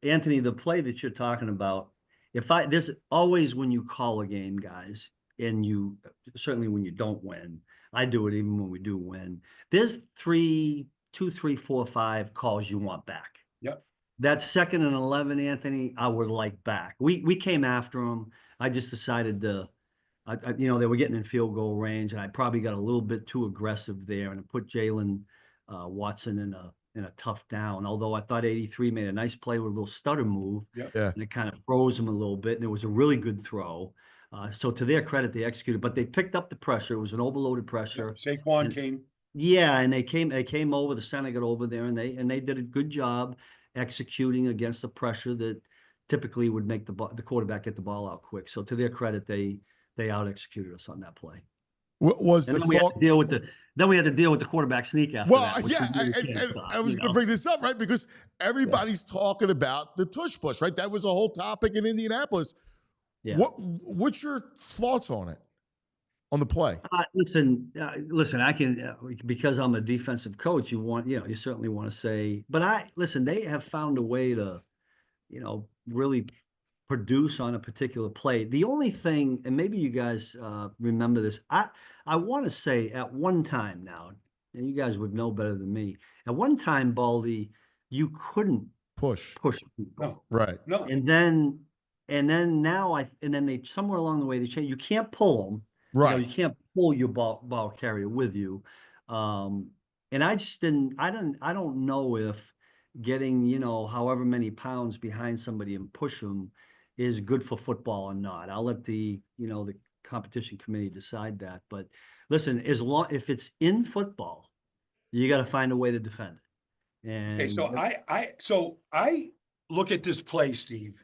Anthony, the play that you're talking about, there's always when you call a game, guys, and certainly when you don't win, I do it even when we do win. There's 2, 3, 4, 5 calls you want back. Yep. That 2nd and 11, Anthony, I would like back. We came after him. I just decided to They were getting in field goal range, and I probably got a little bit too aggressive there, and it put Jalen Watson in a tough down. Although I thought 83 made a nice play with a little stutter move, and it kind of froze him a little bit, and it was a really good throw. So to their credit, they executed, but they picked up the pressure. It was an overloaded pressure. Saquon came. Yeah, and they came over. The center got over there, and they did a good job executing against the pressure that typically would make the quarterback get the ball out quick. So to their credit, they out executed us on that play. What was and the then we had to deal with the quarterback sneak after that. And I was going to bring this up, right? Because everybody's talking about the tush push, right? That was a whole topic in Indianapolis. Yeah. What's your thoughts on it, on the play? Listen, I can, because I'm a defensive coach, you certainly want to say, but they have found a way to, really produce on a particular play. The only thing, and maybe you guys remember this, I want to say at one time now, and you guys would know better than me, at one time, Baldy, you couldn't push people. No. Right. No. And then they somewhere along the way they changed. You can't pull them. Right. You can't pull your ball carrier with you. And I just I don't know if getting, however many pounds behind somebody and push them is good for football or not. I'll let the competition committee decide that. But listen, if it's in football, you got to find a way to defend it. And okay, so I look at this play, Steve,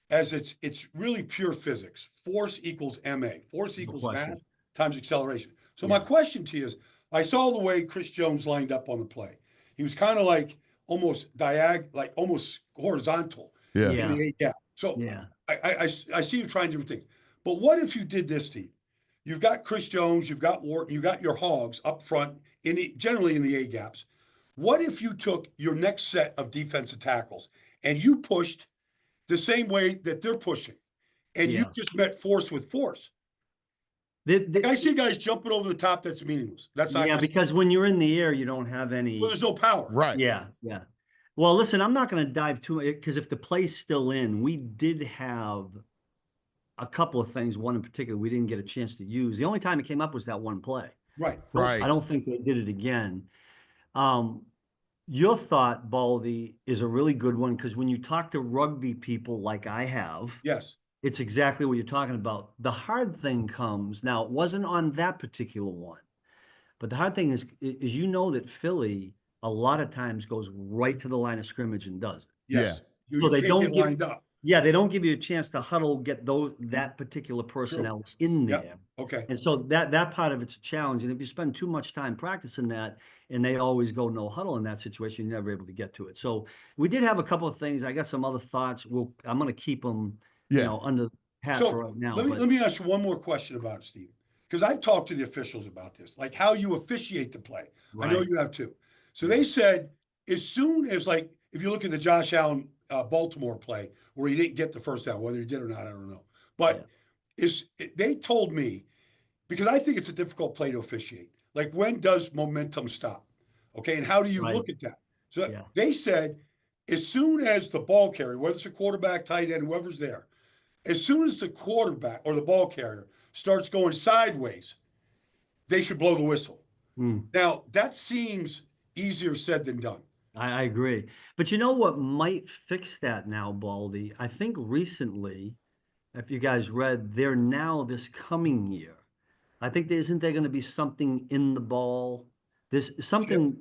as it's really pure physics. Force equals MA. Force equals mass times acceleration. So my question to you is, I saw the way Chris Jones lined up on the play. He was kind of like almost almost horizontal in the A gap. So I see you trying different things. But what if you did this, Steve? You've got Chris Jones, you've got Wharton, you've got your hogs up front, generally in the A gaps. What if you took your next set of defensive tackles and you pushed the same way that they're pushing, and you just met force with force? I see guys jumping over the top. That's meaningless. That's not because when you're in the air, you don't have any. Well, there's no power. Right. Yeah. Well, listen, I'm not going to dive too much because if the play's still in, we did have a couple of things. One in particular, we didn't get a chance to use. The only time it came up was that one play. Right. I don't think they did it again. Your thought, Baldy, is a really good one because when you talk to rugby people like I have, yes, it's exactly what you're talking about. The hard thing comes now. It wasn't on that particular one, but the hard thing is that Philly a lot of times goes right to the line of scrimmage and does it. Yes. Yeah. So they don't get lined up. Yeah, they don't give you a chance to huddle, get that particular personnel in there. Yep. Okay. And so that part of it's a challenge. And if you spend too much time practicing that and they always go no huddle in that situation, you're never able to get to it. So we did have a couple of things. I got some other thoughts. I'm going to keep them under hat for right now. Let me ask you one more question about it, Steve, because I've talked to the officials about this, like how you officiate the play. Right. I know you have too. So they said as soon as, like, if you look at the Josh Allen Baltimore play where he didn't get the first down, whether he did or not, I don't know. But they told me, because I think it's a difficult play to officiate, like when does momentum stop? Okay, and how do you look at that? So they said as soon as the ball carrier, whether it's a quarterback, tight end, whoever's there, as soon as the quarterback or the ball carrier starts going sideways, they should blow the whistle. Now, that seems easier said than done. I agree. But you know what might fix that now, Baldy? I think recently, if you guys read, they're now this coming year. I think isn't there going to be something in the ball? There's something,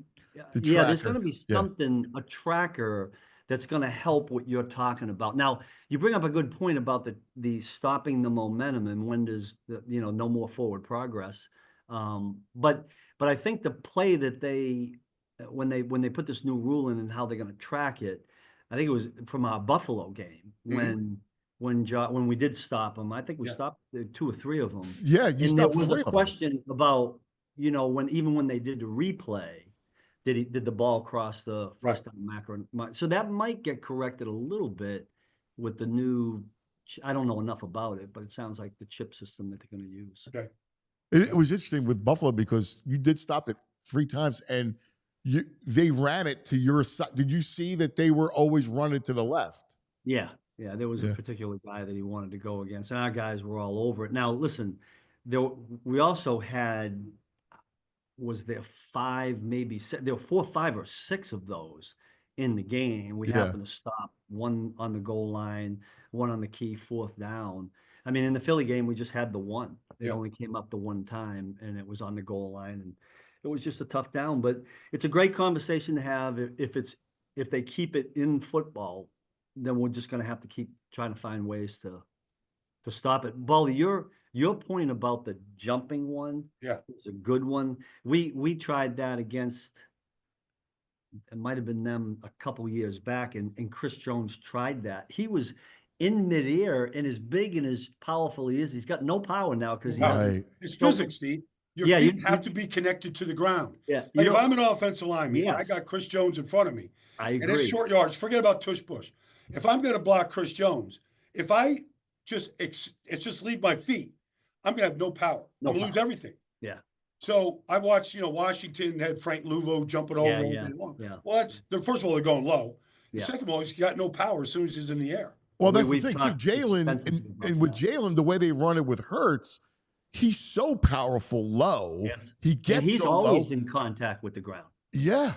there's going to be something, a tracker that's going to help what you're talking about. Now, you bring up a good point about the stopping the momentum and when does no more forward progress. But I think the play that when they put this new rule in and how they're going to track it, I think it was from our Buffalo game when we did stop them. I think we stopped 2 or 3 of them. Yeah, you stopped 3 of them. There was a question about when they did the replay, did the ball cross the first down marker? So that might get corrected a little bit with the new. I don't know enough about it, but it sounds like the chip system that they're going to use. Okay. It was interesting with Buffalo because you did stop it 3 times and they ran it to your side. Did you see that they were always running to the left? Yeah. There was a particular guy that he wanted to go against, and our guys were all over it. Now, listen, we also had, was there 5, maybe there were 4, 5, or 6 of those in the game. We happened to stop one on the goal line, one on the key 4th down. I mean, in the Philly game, we just had the one. It only came up the one time, and it was on the goal line, and it was just a tough down. But it's a great conversation to have. If they keep it in football, then we're just going to have to keep trying to find ways to stop it. Baldy, your point about the jumping one, is a good one. We tried that against, it might have been them a couple years back, and Chris Jones tried that. He was in midair, and as big and as powerful he is, he's got no power now because it's physics, Steve. Your feet have to be connected to the ground. Yeah, like if I'm an offensive lineman, I got Chris Jones in front of me, and it's short yards. Forget about tush push. If I'm going to block Chris Jones, if I just leave my feet, I'm going to have no power. I'm going to lose everything. Yeah. So I watched, Washington had Frank Luvo jumping over all day long. Yeah. Well, first of all, they're going low. Second of all, he's got no power as soon as he's in the air. Well, that's the thing too. Jalen, and with Jalen, the way they run it with Hurts, he's so powerful low. Yeah. He gets and he's so always low. In contact with the ground. Yeah.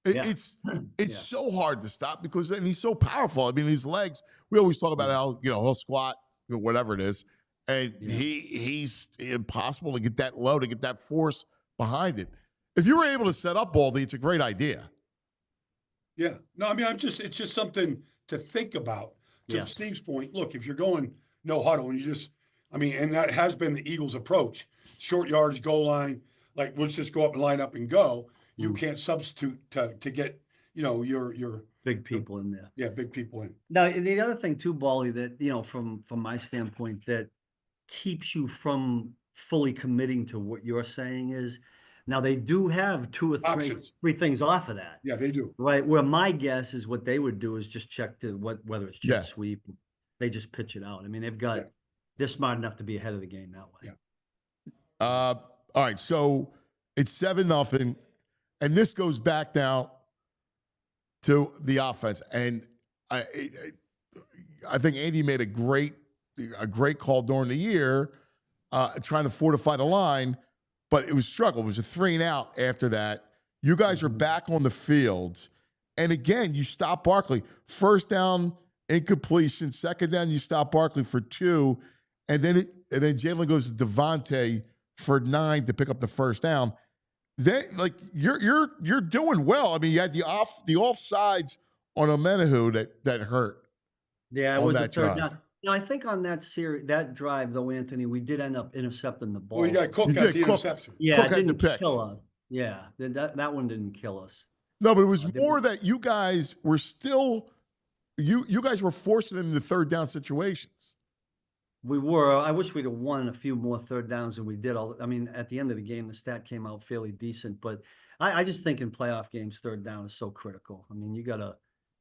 It's so hard to stop because then he's so powerful. I mean, his legs, we always talk about how, he'll squat, whatever it is. And he's impossible to get that low, to get that force behind it. If you were able to set up Baldy, it's a great idea. Yeah. No, I mean, it's just something to think about. To Steve's point, look, if you're going no huddle and and that has been the Eagles' approach, short yardage, goal line, like let's just go up and line up and go. You can't substitute to get, your big people in there. Yeah, big people in. Now, the other thing too, Baldy, that, from my standpoint, that keeps you from fully committing to what you're saying is, now they do have 2 or 3 things off of that. Yeah, they do. Right. Where my guess is what they would do is just check to whether it's jet sweep. They just pitch it out. I mean, they're smart enough to be ahead of the game that way. Yeah. All right. So it's 7-0. And this goes back now to the offense. And I think Andy made a great call during the year, trying to fortify the line. But it was struggle. It was a 3-and-out after that. You guys are back on the field. And again, you stop Barkley. First down, incompletion. Second down, you stop Barkley for 2. And then Jalen goes to Devontae for 9 to pick up the first down. Then, you're doing well. I mean, you had the offsides on Omenahu that hurt. Yeah, it was a third down. Now, I think on that drive, though, Anthony, we did end up intercepting the ball. Well, you got Cook at the interception. Yeah, Cook it didn't kill us. Yeah, that one didn't kill us. No, but it was more that you guys were still you guys were forcing them into third down situations. We were. I wish we'd have won a few more third downs than we did. At the end of the game, the stat came out fairly decent, but I just think in playoff games, third down is so critical. I mean, you gotta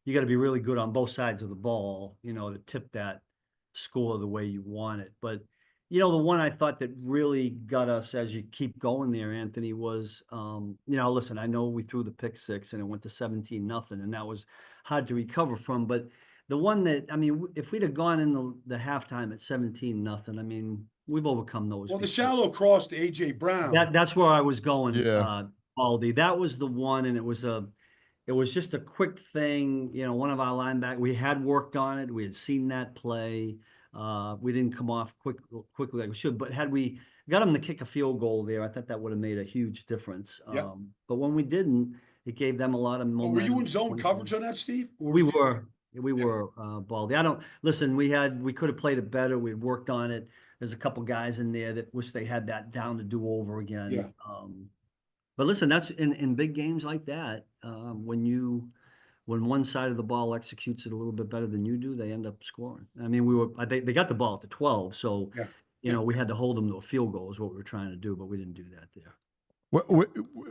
be really good on both sides of the ball, to tip that score the way you want it. But the one I thought that really got us as you keep going there, Anthony, was listen, I know we threw the pick 6 and it went to 17-0, and that was hard to recover from. But the one that, if we'd have gone in the halftime at 17-0, we've overcome those. Well, the shallow cross to AJ Brown. That's where I was going, Baldy. That was the one, and it was just a quick thing. One of our linebackers, we had worked on it. We had seen that play. We didn't come off quickly like we should, but had we got him to kick a field goal there, I thought that would have made a huge difference. But when we didn't, it gave them a lot of momentum. Were you in zone coverage on that, Steve? We were, Baldy. We could have played it better. We had worked on it. There's a couple guys in there that wish they had that down to do over again. Yeah. But listen, that's in big games like that, when one side of the ball executes it a little bit better than you do, they end up scoring. They got the ball at the 12, so we had to hold them to a field goal is what we were trying to do, but we didn't do that there.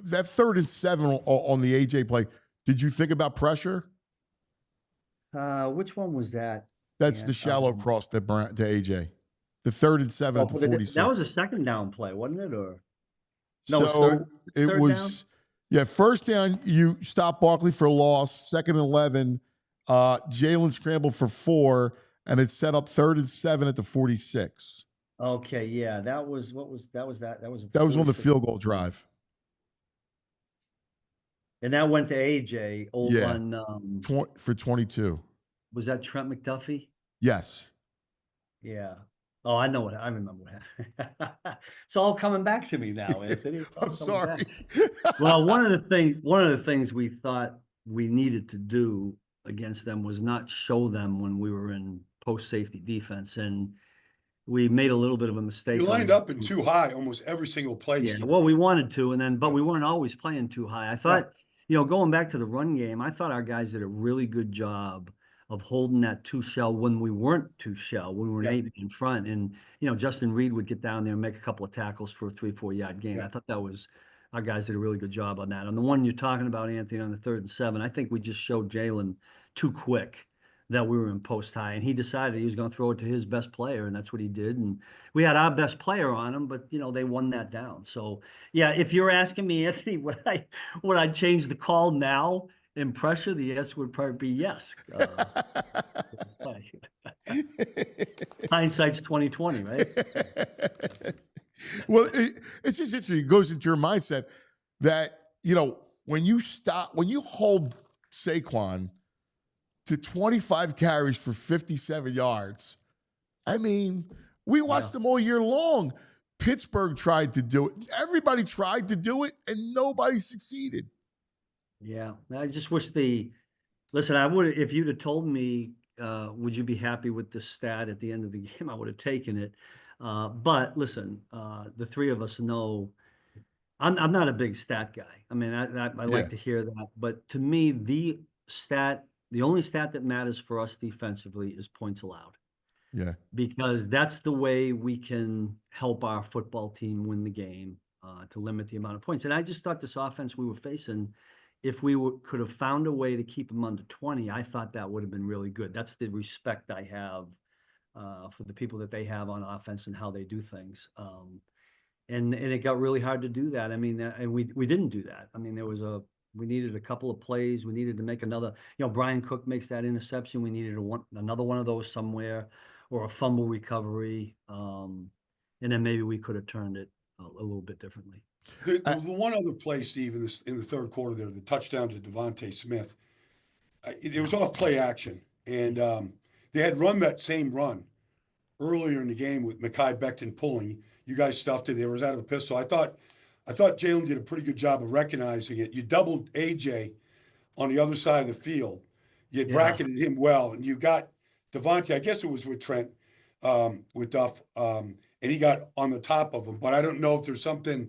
That 3rd and 7 on the AJ play, did you think about pressure? Which one was that? That's the shallow cross to AJ. The 3rd and 7 at the 46. That was a second down play, wasn't it? Or no, so it was. Down? Yeah, first down, you stop Barkley for a loss. 2nd and 11, Jalen scrambled for 4, and it set up 3rd and 7 at the 46. Okay, yeah, that was what was that was that was That was on the 46 field goal drive. and that went to AJ Yeah, on for 22. was that Trent McDuffie? Yes. Yeah. Oh, I know I remember what happened. It's all coming back to me now, Anthony. It's all I'm coming sorry. back. Well, one of the things we thought we needed to do against them was not show them when we were in post safety defense, and we made a little bit of a mistake. You lined up in too high almost every single play. Yeah, Steve. well, we wanted to, but we weren't always playing too high. I thought, Right. going back to the run game, I thought our guys did a really good job of holding that 2-shell when we weren't 2-shell, when we were an 8 in front. And, Justin Reed would get down there and make a couple of tackles for a 3-4 yard gain. I thought our guys did a really good job on that. On the one you're talking about, Anthony, on the 3rd and 7, I think we just showed Jalen too quick that we were in post high, and he decided he was going to throw it to his best player, and that's what he did. And we had our best player on him, but they won that down. So yeah, if you're asking me, Anthony, would I change the call now in pressure? The answer would probably be yes. Hindsight's 2020, right? Well, it's just interesting. It goes into your mindset that when you hold Saquon to 25 carries for 57 yards. I mean, we watched them all year long. Pittsburgh tried to do it. Everybody tried to do it, and nobody succeeded. Yeah, I just wish listen, I would, if you'd have told me, would you be happy with the stat at the end of the game, I would have taken it. But listen, the three of us know I'm not a big stat guy. I mean, I like to hear that. But to me, the only stat that matters for us defensively is points allowed. Yeah. Because that's the way we can help our football team win the game, to limit the amount of points. And I just thought this offense we were facing, if we could have found a way to keep them under 20, I thought that would have been really good. That's the respect I have for the people that they have on offense and how they do things. And it got really hard to do that. I mean, and we didn't do that. I mean, we needed a couple of plays. We needed to make another, Brian Cook makes that interception. We needed another one of those somewhere, or a fumble recovery. And then maybe we could have turned it a little bit differently. The one other play, Steve, in the third quarter there, the touchdown to Devontae Smith, it was off play action. And they had run that same run earlier in the game with Mekhi Becton pulling. You guys stuffed it. There was out of a pistol. I thought Jalen did a pretty good job of recognizing it. You doubled AJ on the other side of the field. You bracketed him well, and you got Devontae. I guess it was with Trent, with Duff, and he got on the top of him. But I don't know if there's something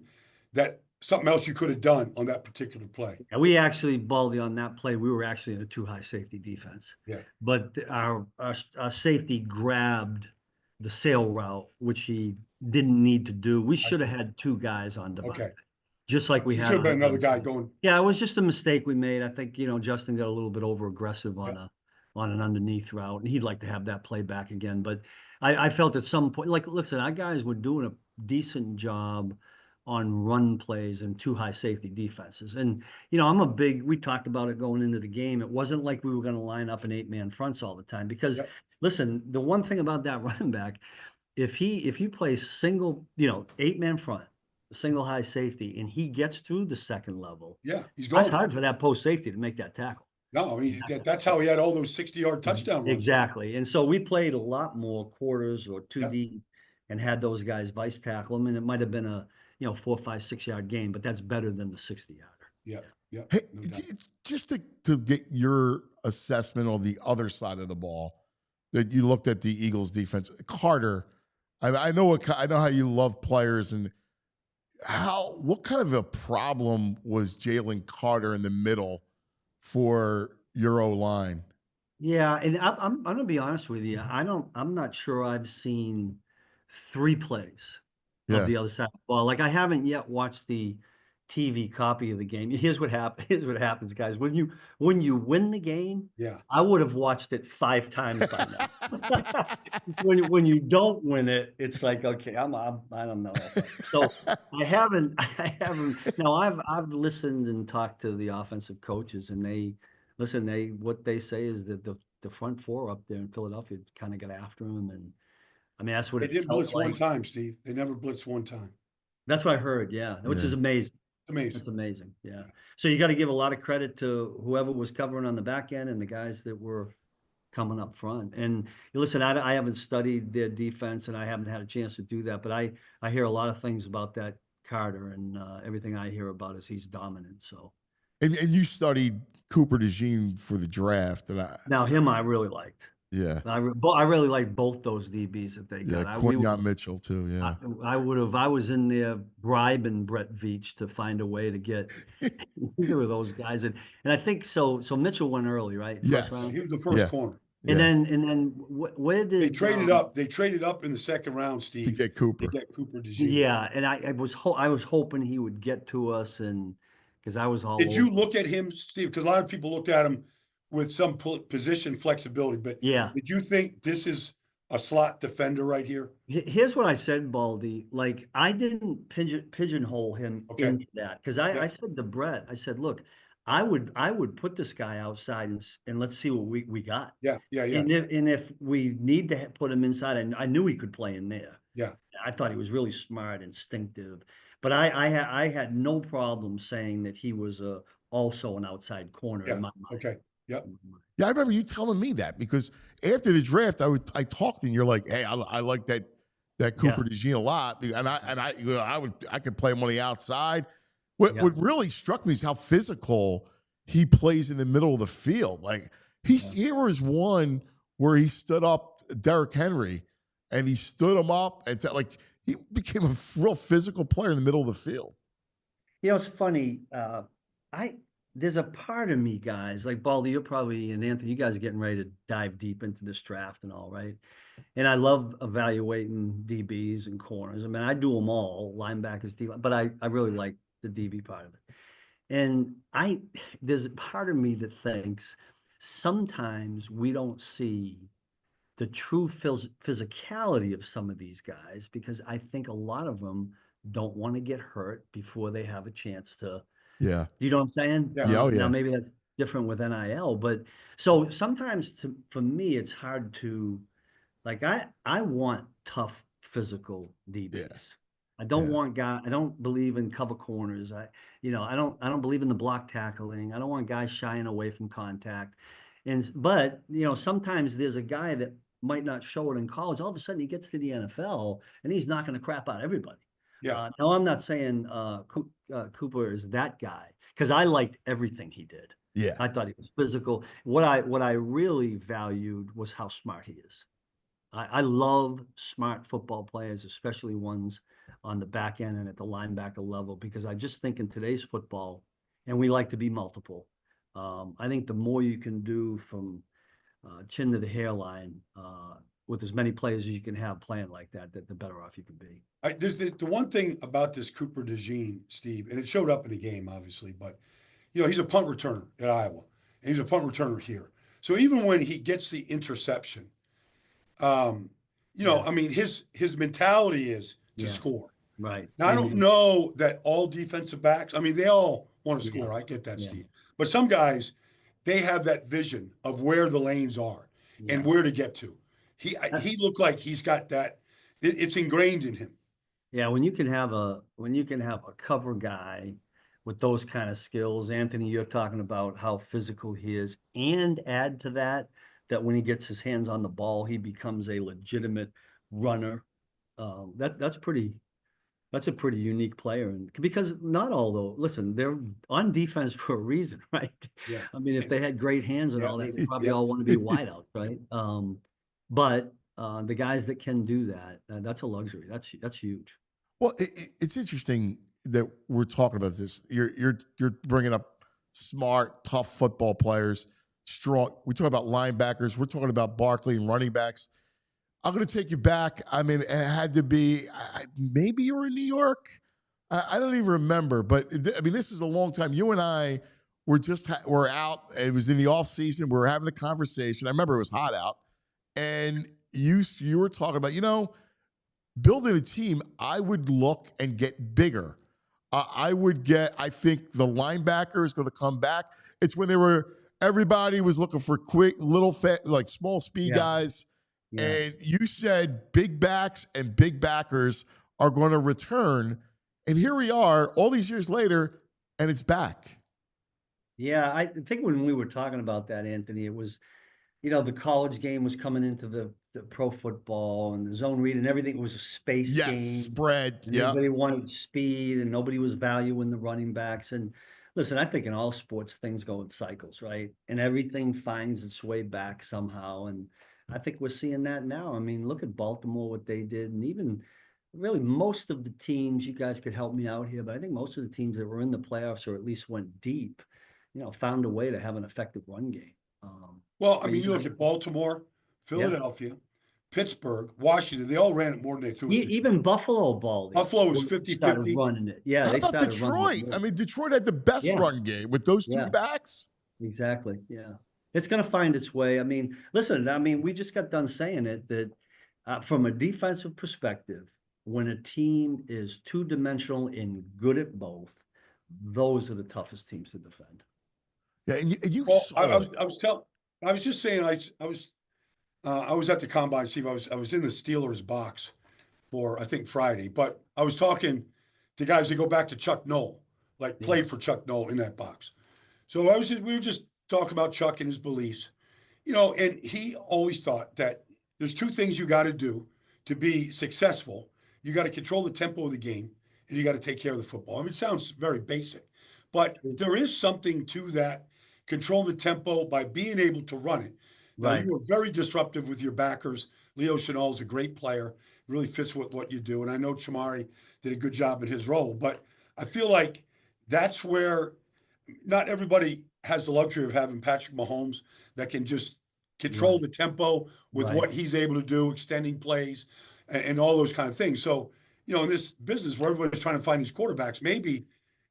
else you could have done on that particular play. Yeah, we actually, Baldy, on that play, we were actually in a too high safety defense. Yeah. But our safety grabbed the sail route, which he didn't need to do. We should have had two guys on Devontae. Okay. Just like we had. Should have been another guy going. Yeah, it was just a mistake we made. I think, Justin got a little bit over aggressive on an underneath route, and he'd like to have that play back again. But I felt at some point, listen, our guys were doing a decent job on run plays and too high safety defenses. And, we talked about it going into the game. It wasn't like we were going to line up in 8-man fronts all the time because listen, the one thing about that running back, if you play single, 8-man front, single high safety, and he gets through the second level. Yeah, he's going. That's hard for that post safety to make that tackle. No, I mean, that's how he had all those 60-yard touchdown runs. Exactly. And so we played a lot more quarters or 2 deep and had those guys vice tackle them. And it might have been a, 4, 5, 6 yard gain, but that's better than the 60-yarder. Yeah. Yeah. Hey, just to get your assessment on the other side of the ball, that you looked at the Eagles defense. Carter, I know how you love players, and what kind of a problem was Jalen Carter in the middle for your O-line? Yeah, and I'm going to be honest with you. I'm not sure I've seen 3 plays of the other side of the ball. I haven't yet watched the TV copy of the game. Here's what happens, guys. When you win the game, I would have watched it 5 times by now. when you don't win it, it's like, okay, I don't know. So I haven't. Now I've listened and talked to the offensive coaches, and what they say is that the front four up there in Philadelphia kind of got after him, and I mean, that's what They it didn't felt blitz like. one time, Steve. They never blitzed one time. That's what I heard. Yeah, which is amazing. Amazing. That's amazing. Yeah. So you got to give a lot of credit to whoever was covering on the back end and the guys that were coming up front. And listen, I haven't studied their defense and I haven't had a chance to do that, but I hear a lot of things about that Carter, and everything I hear about is he's dominant. So. And you studied Cooper DeJean for the draft, and Now him I really liked. Yeah, I really like both those DBs that they got. Yeah, Quinyon Mitchell too. Yeah, I would have. I was in there bribing Brett Veach to find a way to get either of those guys, and I think so. So Mitchell went early, right? Yes, he was the first corner. And then where did they traded up? They traded up in the second round, Steve, to get Cooper. DeJean. Yeah, and I was hoping he would get to us, and because I was all. Did you look at him, Steve? Because a lot of people looked at him with some position flexibility, but did you think this is a slot defender right here? Here's what I said, Baldy. Like, I didn't pigeonhole him into that, because I said to Brett, I said, look, I would put this guy outside and let's see what we got. Yeah. And if we need to put him inside, and I knew he could play in there. Yeah. I thought he was really smart, instinctive, but I had no problem saying that he was also an outside corner in my mind. Okay. Yep. Yeah, I remember you telling me that, because after the draft, I talked and you're like, hey, I like that Cooper DeJean a lot, and I could play him on the outside. What really struck me is how physical he plays in the middle of the field. Like here was one where he stood up Derrick Henry, and he stood him up, and he became a real physical player in the middle of the field. You know, it's funny. There's a part of me, guys, like Baldy, you're probably, and Anthony, you guys are getting ready to dive deep into this draft and all, right? And I love evaluating DBs and corners. I mean, I do them all, linebackers, but I really like the DB part of it. And there's a part of me that thinks sometimes we don't see the true physicality of some of these guys, because I think a lot of them don't want to get hurt before they have a chance to. Yeah. You know what I'm saying? Yeah. Oh, yeah. Now, maybe that's different with NIL, but so sometimes for me, it's hard to, like, I want tough physical DBs. Yeah. I don't want guys. I don't believe in cover corners. I don't believe in the block tackling. I don't want guys shying away from contact. But sometimes there's a guy that might not show it in college. All of a sudden, he gets to the NFL and he's knocking the crap out of everybody. Yeah. Now, I'm not saying Cooper is that guy, because I liked everything he did. Yeah. I thought he was physical. What I really valued was how smart he is. I love smart football players, especially ones on the back end and at the linebacker level, because I just think in today's football, and we like to be multiple, I think the more you can do from chin to the hairline with as many players as you can have playing like that, the better off you can be. There's the one thing about this Cooper DeJean, Steve, and it showed up in the game, obviously, but he's a punt returner at Iowa, and he's a punt returner here. So even when he gets the interception, I mean, his mentality is to score. Right. Now, I don't know that all defensive backs, I mean, they all want to score. I get that, Steve. But some guys, they have that vision of where the lanes are and where to get to. He looked like he's got that. It's ingrained in him. Yeah, when you can have a cover guy with those kind of skills, Anthony, you're talking about how physical he is, and add to that when he gets his hands on the ball, he becomes a legitimate runner. That's a pretty unique player, and because not all though. Listen, they're on defense for a reason, right? Yeah. I mean, if they had great hands and all that, they probably all want to be wideouts, right? But the guys that can do that, that's a luxury. That's huge. Well, it's interesting that we're talking about this. You're bringing up smart, tough football players, strong. We're talking about linebackers. We're talking about Barkley and running backs. I'm going to take you back. I mean, it had to be maybe you were in New York. I don't even remember, but I mean, this is a long time. You and I were out. It was in the off season. We were having a conversation. I remember it was hot out, and you were talking about, building a team. I would look and get bigger. I think the linebacker is going to come back. It's when everybody was looking for quick, little, small speed guys. And you said big backs and big backers are going to return. And here we are all these years later, and it's back. Yeah, I think when we were talking about that, Anthony, it was, the college game was coming into the pro football and the zone read and everything. It was a space game. Spread. Everybody wanted speed and nobody was valuing the running backs. And listen, I think in all sports, things go in cycles, right? And everything finds its way back somehow. And I think we're seeing that now. I mean, look at Baltimore, what they did. And even really most of the teams, you guys could help me out here, but I think most of the teams that were in the playoffs or at least went deep, found a way to have an effective run game. Well, I mean, you look at Baltimore, Philadelphia, Pittsburgh, Washington, they all ran it more than they threw it. Even Buffalo Baldy. Buffalo was 50-50. Running it. Yeah. How about Detroit? I mean, Detroit had the best run game with those two backs. Exactly. Yeah. It's going to find its way. I mean, listen, we just got done saying it that from a defensive perspective, when a team is two-dimensional and good at both, those are the toughest teams to defend. Yeah, and you. Well, I was just saying, I was at the combine, Steve. I was in the Steelers box for I think Friday, but I was talking to guys that go back to Chuck Noll, played for Chuck Noll in that box. So we were just talking about Chuck and his beliefs, and he always thought that there's two things you got to do to be successful. You got to control the tempo of the game, and you got to take care of the football. I mean, it sounds very basic, but there is something to that. Control the tempo by being able to run it. Now, you were very disruptive with your backers. Leo Chenal is a great player, really fits with what you do. And I know Chamari did a good job in his role, but I feel like that's where not everybody has the luxury of having Patrick Mahomes that can just control the tempo with what he's able to do, extending plays and all those kind of things. So, in this business where everybody's trying to find these quarterbacks, maybe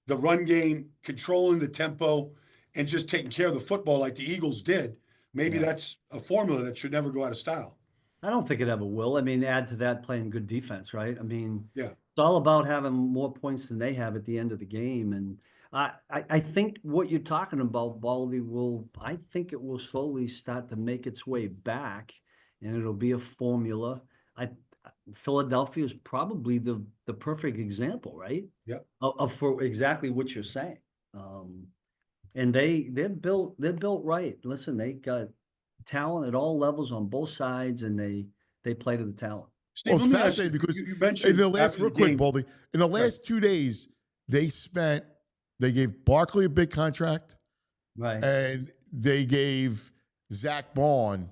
the run game, controlling the tempo, and just taking care of the football like the Eagles did, maybe that's a formula that should never go out of style. I don't think it ever will. I mean, add to that playing good defense, right? I mean, it's all about having more points than they have at the end of the game. And I think what you're talking about, Baldy, I think it will slowly start to make its way back, and it'll be a formula. Philadelphia is probably the perfect example, right? Yeah. For exactly what you're saying. And they're built right. Listen, they got talent at all levels on both sides, and they play to the talent. Steve, it's fascinating because you mentioned in the last real quick, Baldy, in the last 2 days, they gave Barkley a big contract, right? And they gave Zach Bond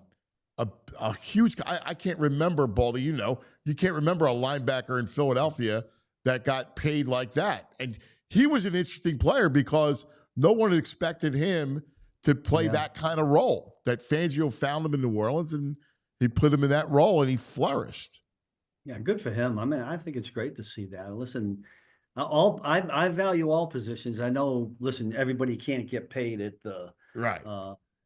a huge. I can't remember, Baldy. You can't remember a linebacker in Philadelphia that got paid like that, and he was an interesting player because no one expected him to play that kind of role. That Fangio found him in New Orleans, and he put him in that role, and he flourished. Yeah, good for him. I mean, I think it's great to see that. Listen, I value all positions. I know. Listen, everybody can't get paid at the right,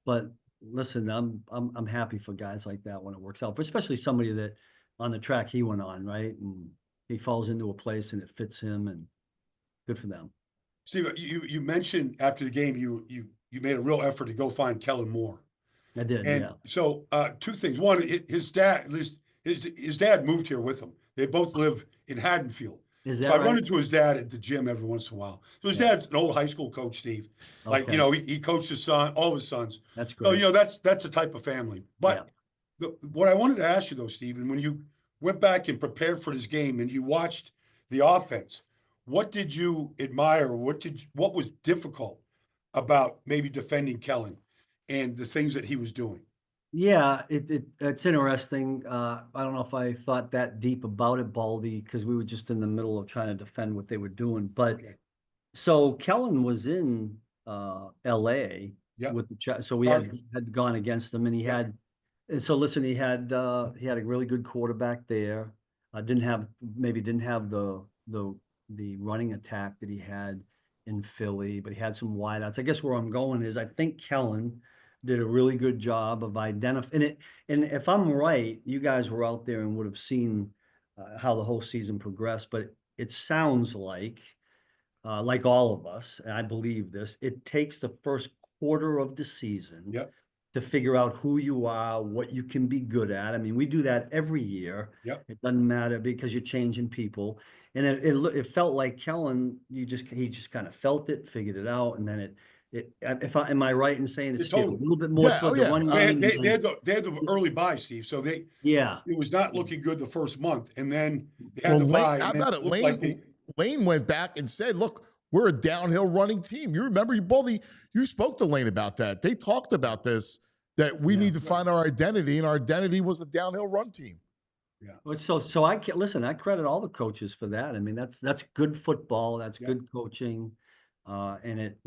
but listen, I'm happy for guys like that when it works out, especially somebody that on the track he went on, right, and he falls into a place and it fits him, and good for them. Steve, you mentioned after the game you made a real effort to go find Kellen Moore. I did, and so two things. One, his dad, his dad moved here with him. They both live in Haddonfield. Is that I right? run into his dad at the gym every once in a while. So his dad's an old high school coach, Steve. Like, he coached his son, all of his sons. That's great. So, that's the type of family. But what I wanted to ask you though, Stephen, when you went back and prepared for this game and you watched the offense, what did you admire? What was difficult about maybe defending Kellen and the things that he was doing? Yeah, it's interesting. I don't know if I thought that deep about it, Baldy, because we were just in the middle of trying to defend what they were doing. But so Kellen was in LA with the so we had gone against him, and he had, and so listen, he had a really good quarterback there. Didn't have the running attack that he had in Philly, but he had some wideouts. I guess where I'm going is I think Kellen did a really good job of identifying it. And if I'm right, you guys were out there and would have seen how the whole season progressed, but it sounds like all of us, and I believe this, it takes the first quarter of the season to figure out who you are, what you can be good at. I mean, we do that every year. Yep. It doesn't matter because you're changing people. And it felt like Kellen, he just kind of felt it, figured it out, and then am I right in saying it's a little bit more toward the running game? They had the early bye, Steve. So it was not looking good the first month, and then they had the bye. How about it? Lane went back and said, "Look, we're a downhill running team." You remember you spoke to Lane about that. They talked about this, that we need to find our identity, and our identity was a downhill run team. Yeah. So I credit all the coaches for that. I mean, that's good football. That's good coaching. And it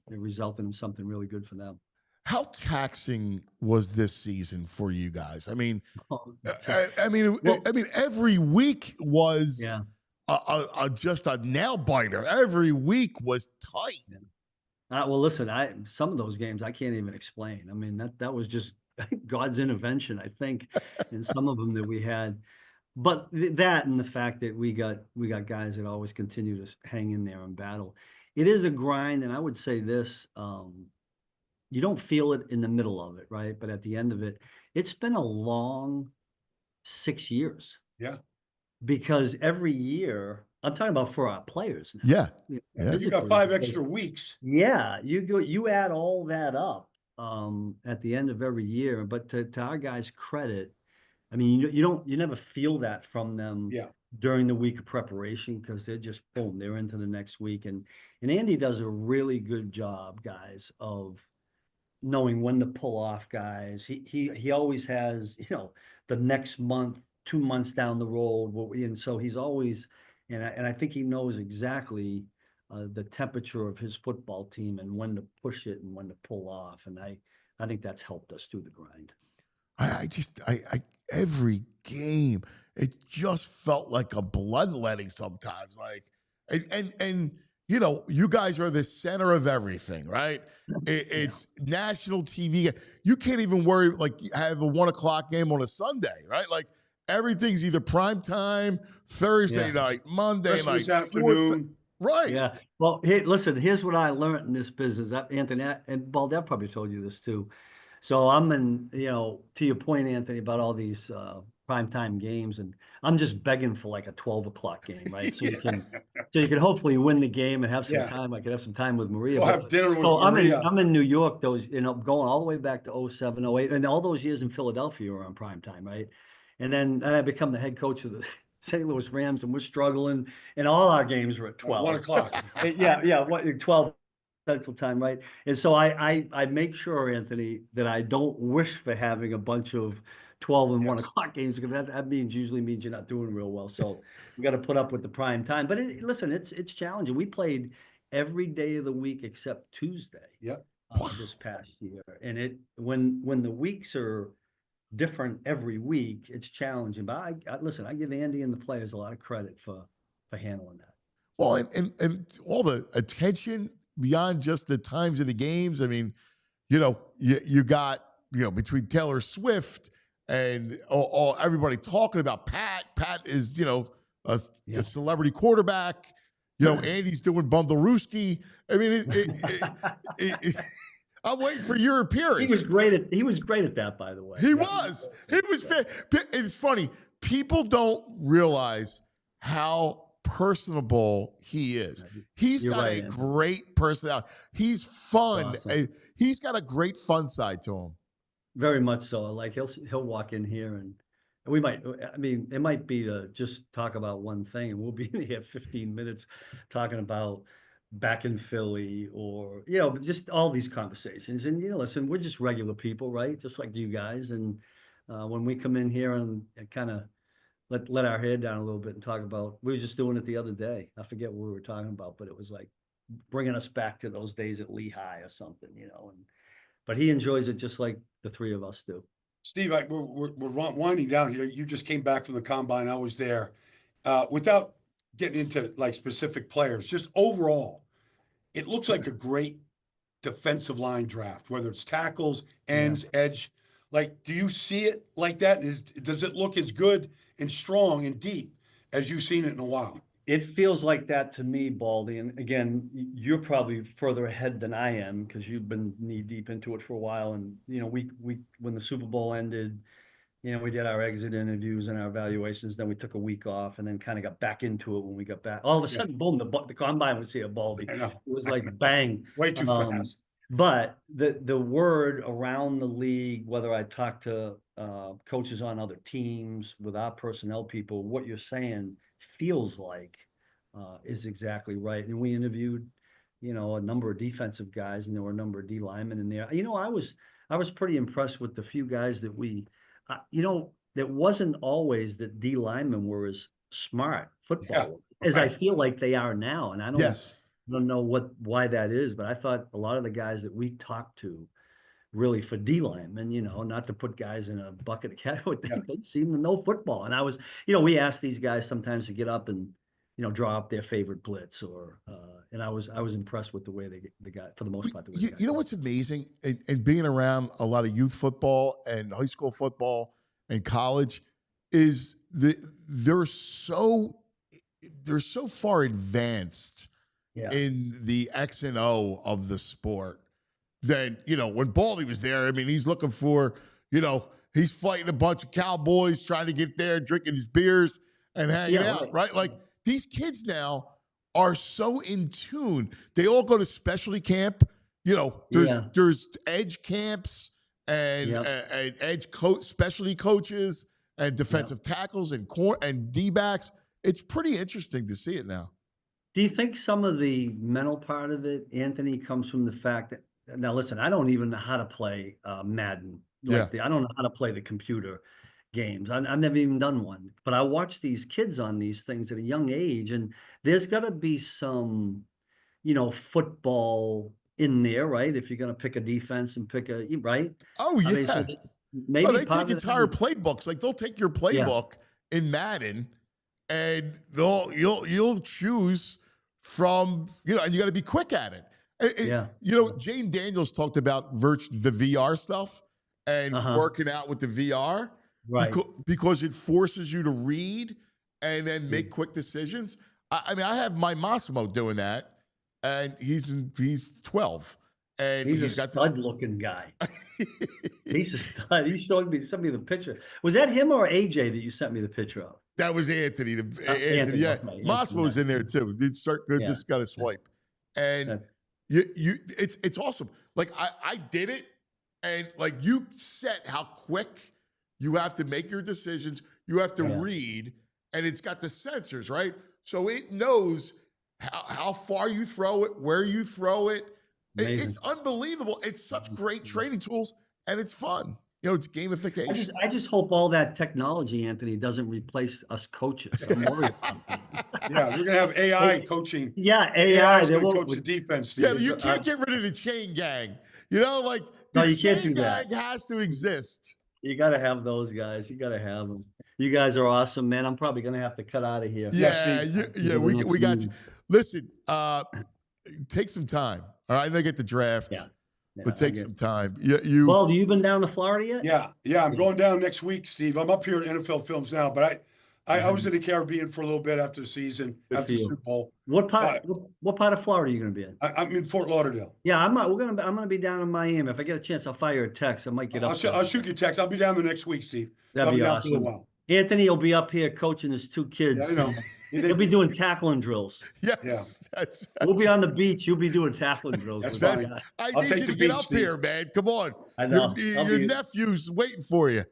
resulted in something really good for them. How taxing was this season for you guys? I mean, every week was just a nail biter. Every week was tight. Well, listen, some of those games I can't even explain. I mean, that was just God's intervention, I think, in some of them that we had. But that and the fact that we got guys that always continue to hang in there and battle. It is a grind, and I would say this, you don't feel it in the middle of it, right? But at the end of it, it's been a long 6 years. Yeah. Because every year, I'm talking about for our players now. Yeah. You got 5 extra weeks. Yeah, you add all that up at the end of every year. But to our guys' credit, I mean, you never feel that from them during the week of preparation, because they're just boom, they're into the next week. And Andy does a really good job, guys, of knowing when to pull off guys. He always has, the next month, 2 months down the road, and so he's always, and I think he knows exactly the temperature of his football team and when to push it and when to pull off. And I think that's helped us through the grind. I every game, it just felt like a bloodletting sometimes. Like, and you guys are the center of everything, right? It's national TV. You can't even worry, like, have a 1 o'clock game on a Sunday, right? Like, everything's either prime time, Thursday night, Monday Christmas night, afternoon. Right. Yeah. Well, here's what I learned in this business. Anthony, and Baldev probably told you this too. So I'm in, to your point, Anthony, about all these primetime games, and I'm just begging for like a 12 o'clock game, right? So you can hopefully win the game and have some time. I could have some time with Maria. We'll have dinner with Maria. I'm in New York, those, going all the way back to 07, 08, and all those years in Philadelphia were on primetime, right? And then I become the head coach of the St. Louis Rams, and we're struggling, and all our games were at 12. 1 o'clock. 12 Central Time, right? And so I make sure, Anthony, that I don't wish for having a bunch of 12 and 1 o'clock games, because that usually means you're not doing real well. So we got to put up with the prime time. But listen, it's challenging. We played every day of the week except Tuesday. This past year, and when the weeks are different every week, it's challenging. But I give Andy and the players a lot of credit for handling that. Well, and all the attention beyond just the times of the games. I mean, you got, between Taylor Swift and all everybody talking about Pat. Pat is, a celebrity quarterback. Andy's doing Bundlerooski. I mean, I'm waiting for your appearance. He was great at that, by the way. He was. It's funny. People don't realize how personable he is. He's got a great personality. He's fun. Awesome. He's got a great fun side to him. Very much so. Like he'll walk in here and we might, it might be to just talk about one thing, and we'll be in here 15 minutes talking about back in Philly, or, just all these conversations. And, listen, we're just regular people, right? Just like you guys. And when we come in here and kind of let our head down a little bit and talk about, we were just doing it the other day. I forget what we were talking about, but it was like bringing us back to those days at Lehigh or something, but he enjoys it just like the three of us do. Steve, we're winding down here. You just came back from the combine. I was there. Without getting into like specific players, just overall, it looks like a great defensive line draft, whether it's tackles, ends, edge. Like, do you see it like that? Does it look as good and strong and deep as you've seen it in a while? It feels like that to me, Baldy. And again, you're probably further ahead than I am because you've been knee deep into it for a while. And we when the Super Bowl ended, we did our exit interviews and our evaluations. Then we took a week off and then kind of got back into it when we got back. All of a sudden, boom, the combine was here, Baldy. I know. It was like bang. Way too fast. But the word around the league, whether I talk to coaches on other teams, with our personnel people, what you're saying feels like is exactly right. And we interviewed, a number of defensive guys, and there were a number of D linemen in there. I was pretty impressed with the few guys that we, that wasn't always that D linemen were as smart football as I feel like they are now. And I don't know why that is, but I thought a lot of the guys that we talked to really for D linemen, not to put guys in a bucket of cat, they seem to know football. And I was, we asked these guys sometimes to get up and, draw up their favorite blitz and I was impressed with the way they got, for the most part. You know what's amazing? And being around a lot of youth football and high school football and college is they're so far advanced in the X and O of the sport. Then, when Baldy was there, I mean, he's looking for, he's fighting a bunch of cowboys, trying to get there, drinking his beers and hanging out, right? Like, these kids now are so in tune. They all go to specialty camp. There's edge camps and edge specialty coaches and defensive tackles and D-backs. It's pretty interesting to see it now. Do you think some of the mental part of it, Anthony, comes from the fact that, now listen, I don't even know how to play Madden. I don't know how to play the computer games. I've never even done one. But I watch these kids on these things at a young age, and there's got to be some, football in there, right? If you're going to pick a defense and right? Oh, yeah. I mean, so maybe they take entire playbooks. Like, they'll take your playbook in Madden, and you'll choose from, and you got to be quick at it. Jane Daniels talked about the VR stuff and working out with the VR, right? Because it forces you to read and then make quick decisions. I mean, I have my Massimo doing that, and he's 12, and he's got stud-looking guy. He's a stud. You sent me the picture. Was that him or AJ that you sent me the picture of? That was Anthony. Anthony, yeah. Okay. Massimo's in there too. Just got to swipe, and. It's awesome. Like, I did it, and like, you set how quick you have to make your decisions. You have to read, and it's got the sensors, right? So it knows how far you throw it, where you throw it. It's unbelievable. It's such great training tools, and it's fun. It's gamification. I just hope all that technology, Anthony, doesn't replace us coaches. I'm worried about that. Yeah, we're gonna have AI coaching. Yeah, AI. They will coach the defense. Yeah, you can't get rid of the chain gang. The chain gang has to exist. You got to have those guys. You got to have them. You guys are awesome, man. I'm probably gonna have to cut out of here. Yeah, we got you. Listen, take some time. All right, I know you get the draft. But take some time. Well, have you been down to Florida yet? Yeah. I'm going down next week, Steve. I'm up here at NFL Films now, but I was in the Caribbean for a little bit after the season, after the Super Bowl. What part of Florida are you going to be in? I'm in Fort Lauderdale. Yeah, I'm going to be down in Miami. If I get a chance, I'll fire you a text. I might get up. I'll shoot you a text. I'll be down there next week, Steve. That'd be awesome. For a while. Anthony will be up here coaching his two kids. Yeah, I know. He'll be doing tackling drills. Yes. We'll be on the beach. You'll be doing tackling drills. I need you to get up here, man. Come on. I know. Your nephew's waiting for you.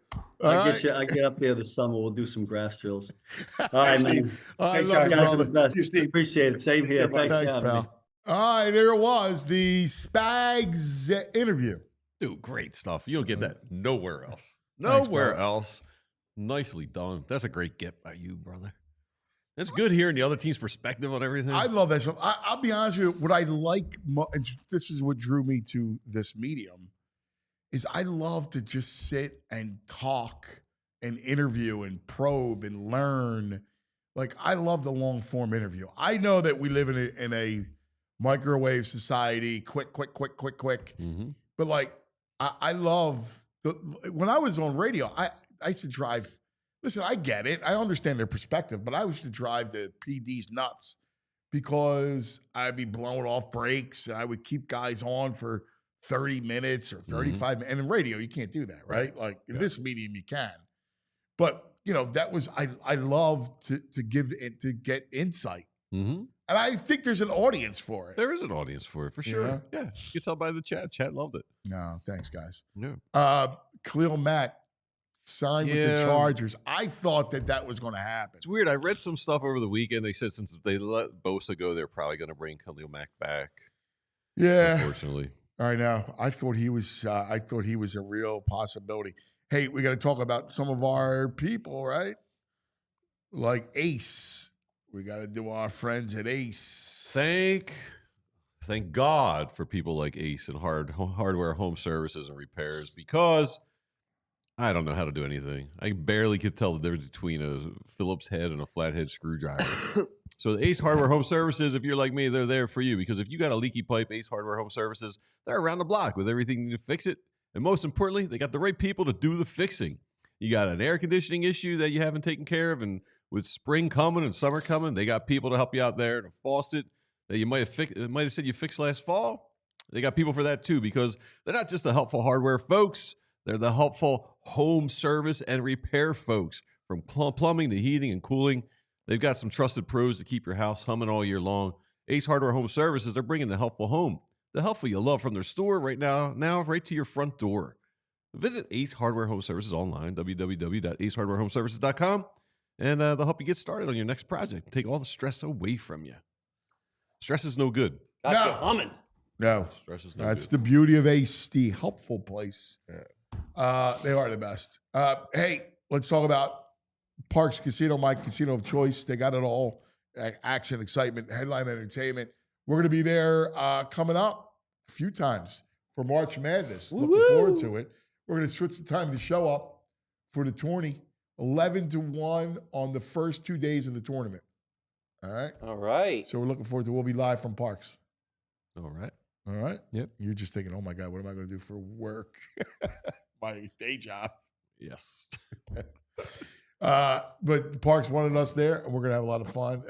I get up there this summer. We'll do some grass drills. All right, man. I love you, brother. Appreciate it. Same here. Thanks, pal. All right, there it was, the Spags interview. Dude, great stuff. You'll get that nowhere else. Nowhere else. Nicely done. That's a great get by you, brother. It's good hearing the other team's perspective on everything. I love that stuff. I'll be honest with you. What I like, and this is what drew me to this medium, is I love to just sit and talk and interview and probe and learn. Like, I love the long form interview. I know that we live in a microwave society, quick. Mm-hmm. But like, I love when I was on radio, I used to drive listen, I get it. I understand their perspective, but I used to drive the PDs nuts because I'd be blowing off breaks. And I would keep guys on for 30 minutes or 35 minutes. And in radio, you can't do that, right? Like in this medium, you can. But, that was, I love to get insight. Mm-hmm. And I think there's an audience for it. There is an audience for it, for sure. Yeah. You can tell by the chat. Chat loved it. No, thanks, guys. No. Khalil Mack signed with the Chargers. I thought that was going to happen. It's weird. I read some stuff over the weekend. They said since they let Bosa go, they're probably going to bring Khalil Mack back. Yeah. Unfortunately. I know. I thought he was a real possibility. Hey, we got to talk about some of our people, right? Like Ace. We got to do our friends at Ace. Thank God for people like Ace and hardware, home services, and repairs, because I don't know how to do anything. I barely could tell the difference between a Phillips head and a flathead screwdriver. So the Ace Hardware Home Services, if you're like me, they're there for you, because if you got a leaky pipe, Ace Hardware Home Services, they're around the block with everything you need to fix it. And most importantly, they got the right people to do the fixing. You got an air conditioning issue that you haven't taken care of, and with spring coming and summer coming, they got people to help you out there. And a faucet that you might have said you fixed last fall, they got people for that too, because they're not just the helpful hardware folks. They're the helpful home service and repair folks, from plumbing to heating and cooling. They've got some trusted pros to keep your house humming all year long. Ace Hardware Home Services, they're bringing the helpful home, the helpful you love, from their store right now right to your front door. Visit Ace Hardware Home Services online, www.acehardwarehomeservices.com. And they'll help you get started on your next project. Take all the stress away from you. Stress is no good. Got you humming. No. Stress is no That's good. the beauty of Ace, the helpful place. They are the best. Hey, let's talk about Parks Casino, my casino of choice. They got it all. Action, excitement, headline entertainment. We're going to be there coming up a few times for March Madness. Woo-hoo. Looking forward to it. We're going to switch the time to show up for the tourney. 11-1 on the first 2 days of the tournament. All right? All right. So we're looking forward to, we'll be live from Parks. All right. All right? Yep. You're just thinking, oh my God, what am I going to do for work? My day job. Yes. But Parks wanted us there, and we're going to have a lot of fun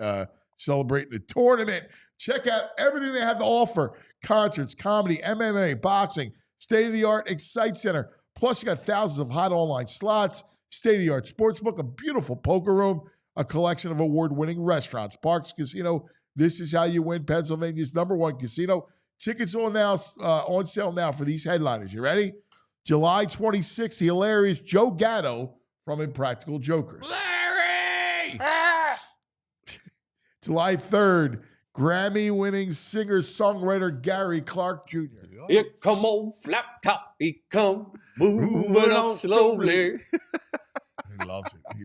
celebrating the tournament. Check out everything they have to offer. Concerts, comedy, MMA, boxing, state-of-the-art Excite Center. Plus, you got thousands of hot online slots, state-of-the-art sportsbook, a beautiful poker room, a collection of award-winning restaurants. Parks Casino, this is how you win Pennsylvania's #1 casino. Tickets on sale now for these headliners. You ready? July 26th, the hilarious Joe Gatto from Impractical Jokers. Larry! July 3rd, Grammy-winning singer-songwriter Gary Clark Jr. Here come old flap top, he come moving on slowly. He loves it. He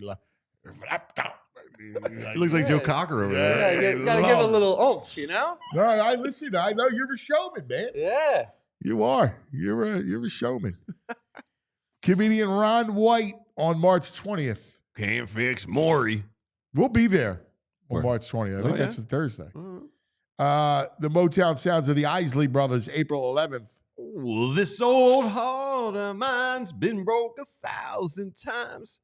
flap top. He looks like Joe Cocker over there. Yeah, you gotta give it a little oomph, you know? No, I listen. I know you're a showman, man. Yeah. You are. You're a showman. Comedian Ron White on March 20th. Can't fix Morey. We'll be there on Where? March 20th. I think yeah? that's a Thursday. Uh-huh. The Motown Sounds of the Isley Brothers, April 11th. Well, this old heart of mine's been broke 1,000 times.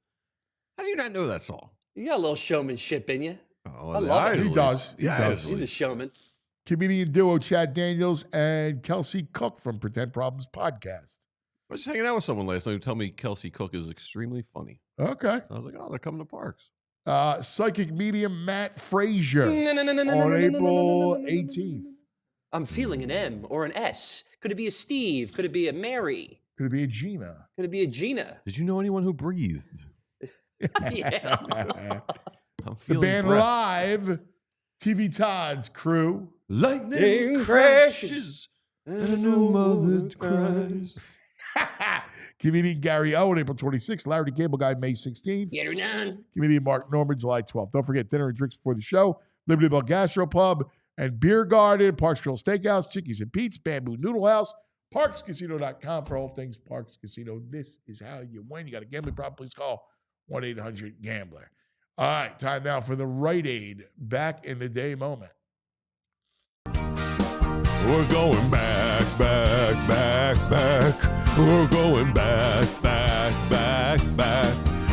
How do you not know that song? You got a little showmanship in you. Oh, I love it. He does. He does. He's a showman. Comedian duo Chad Daniels and Kelsey Cook from Pretend Problems podcast. I was just hanging out with someone last night who told me Kelsey Cook is extremely funny. Okay. I was like, oh, they're coming to Parks. Psychic medium Matt Frazier on April 18th. I'm feeling an M or an S. Could it be a Steve? Could it be a Mary? Could it be a Gina? Could it be a Gina? Did you know anyone who breathed? Yeah. I'm The feeling band breath. live, TV Todd's crew. Lightning crashes and a new mother cries. Comedian Gary Owen, April 26th. Larry the Cable Guy, May 16th. Get her done. Comedian Mark Norman, July 12th. Don't forget dinner and drinks before the show. Liberty Bell Gastropub and Beer Garden, Parks Grill Steakhouse, Chickies and Pete's, Bamboo Noodle House, ParksCasino.com for all things Parks Casino. This is how you win. You got a gambling problem, please call 1-800-GAMBLER. All right, time now for the Rite Aid back in the day moment. We're going back, back. We're going back.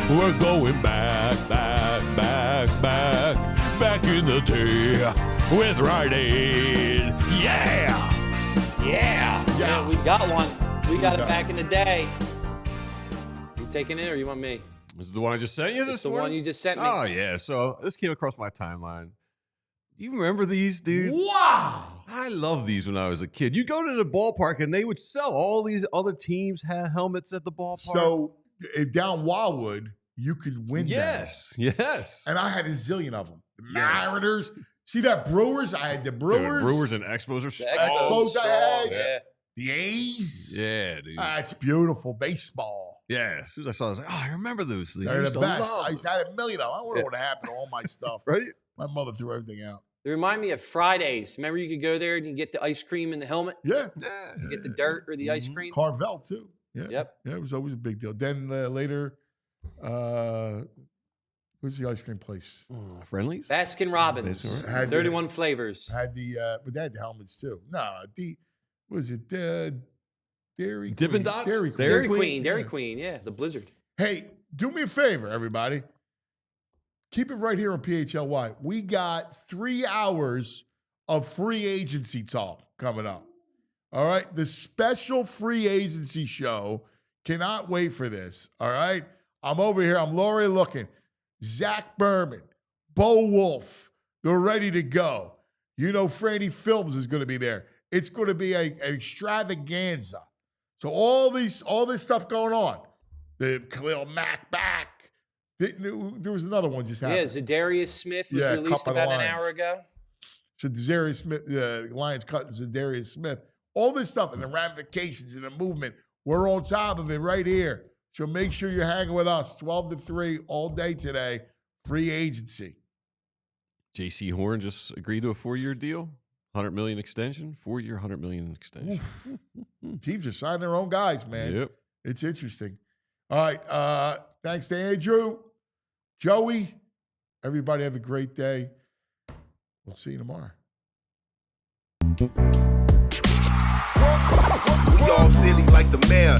We're going back in the day with Rite Aid. Yeah, we got one. We got it back in the day. You taking it or you want me? This is the one I just sent you? It's the one you just sent me. Oh, yeah. So this came across my timeline. Do you remember these, dude? Wow. I love these when I was a kid. You go to the ballpark and they would sell all these other teams had helmets at the ballpark. So down Wildwood, you could win. Yes. And I had a zillion of them. The Mariners. See that Brewers? I had the Brewers. Dude, Brewers and Expos are strong. Expos I had. Yeah. The A's. Yeah, dude. It's beautiful baseball. Yeah. As soon as I saw it, I was like, oh, I remember those things. They're the best. I used to have a million of them. I wonder what happened to all my stuff. Right? My mother threw everything out. They remind me of Fridays. Remember you could go there and you get the ice cream in the helmet? Yeah. You get the dirt or the ice cream? Carvel, too. Yeah. Yep. Yeah, it was always a big deal. Then later, who's the ice cream place? Friendlies? Baskin Robbins. 31 flavors. Had but they had the helmets, too. No, was it Dairy Dippin' Queen? Dots? Dairy Queen, yeah. The Blizzard. Hey, do me a favor, everybody. Keep it right here on PHLY. We got 3 hours of free agency talk coming up. All right? The special free agency show. Cannot wait for this. All right? I'm over here. I'm already looking. Zach Berman, Bo Wolf, they're ready to go. You know Franny Films is going to be there. It's going to be an extravaganza. So all this stuff going on. The Khalil Mack back. There was another one just happened. Yeah, Zadarius Smith was released about an hour ago. So Zadarius Smith, Lions cut Zadarius Smith. All this stuff and the ramifications and the movement. We're on top of it right here. So make sure you're hanging with us 12 to 3 all day today. Free agency. J.C. Horn just agreed to a 4-year deal. $100 million extension. 4-year, $100 million extension. Teams are signing their own guys, man. Yep. It's interesting. All right. Thanks to Andrew, Joey. Everybody have a great day. We'll see you tomorrow. We all silly like the mayor.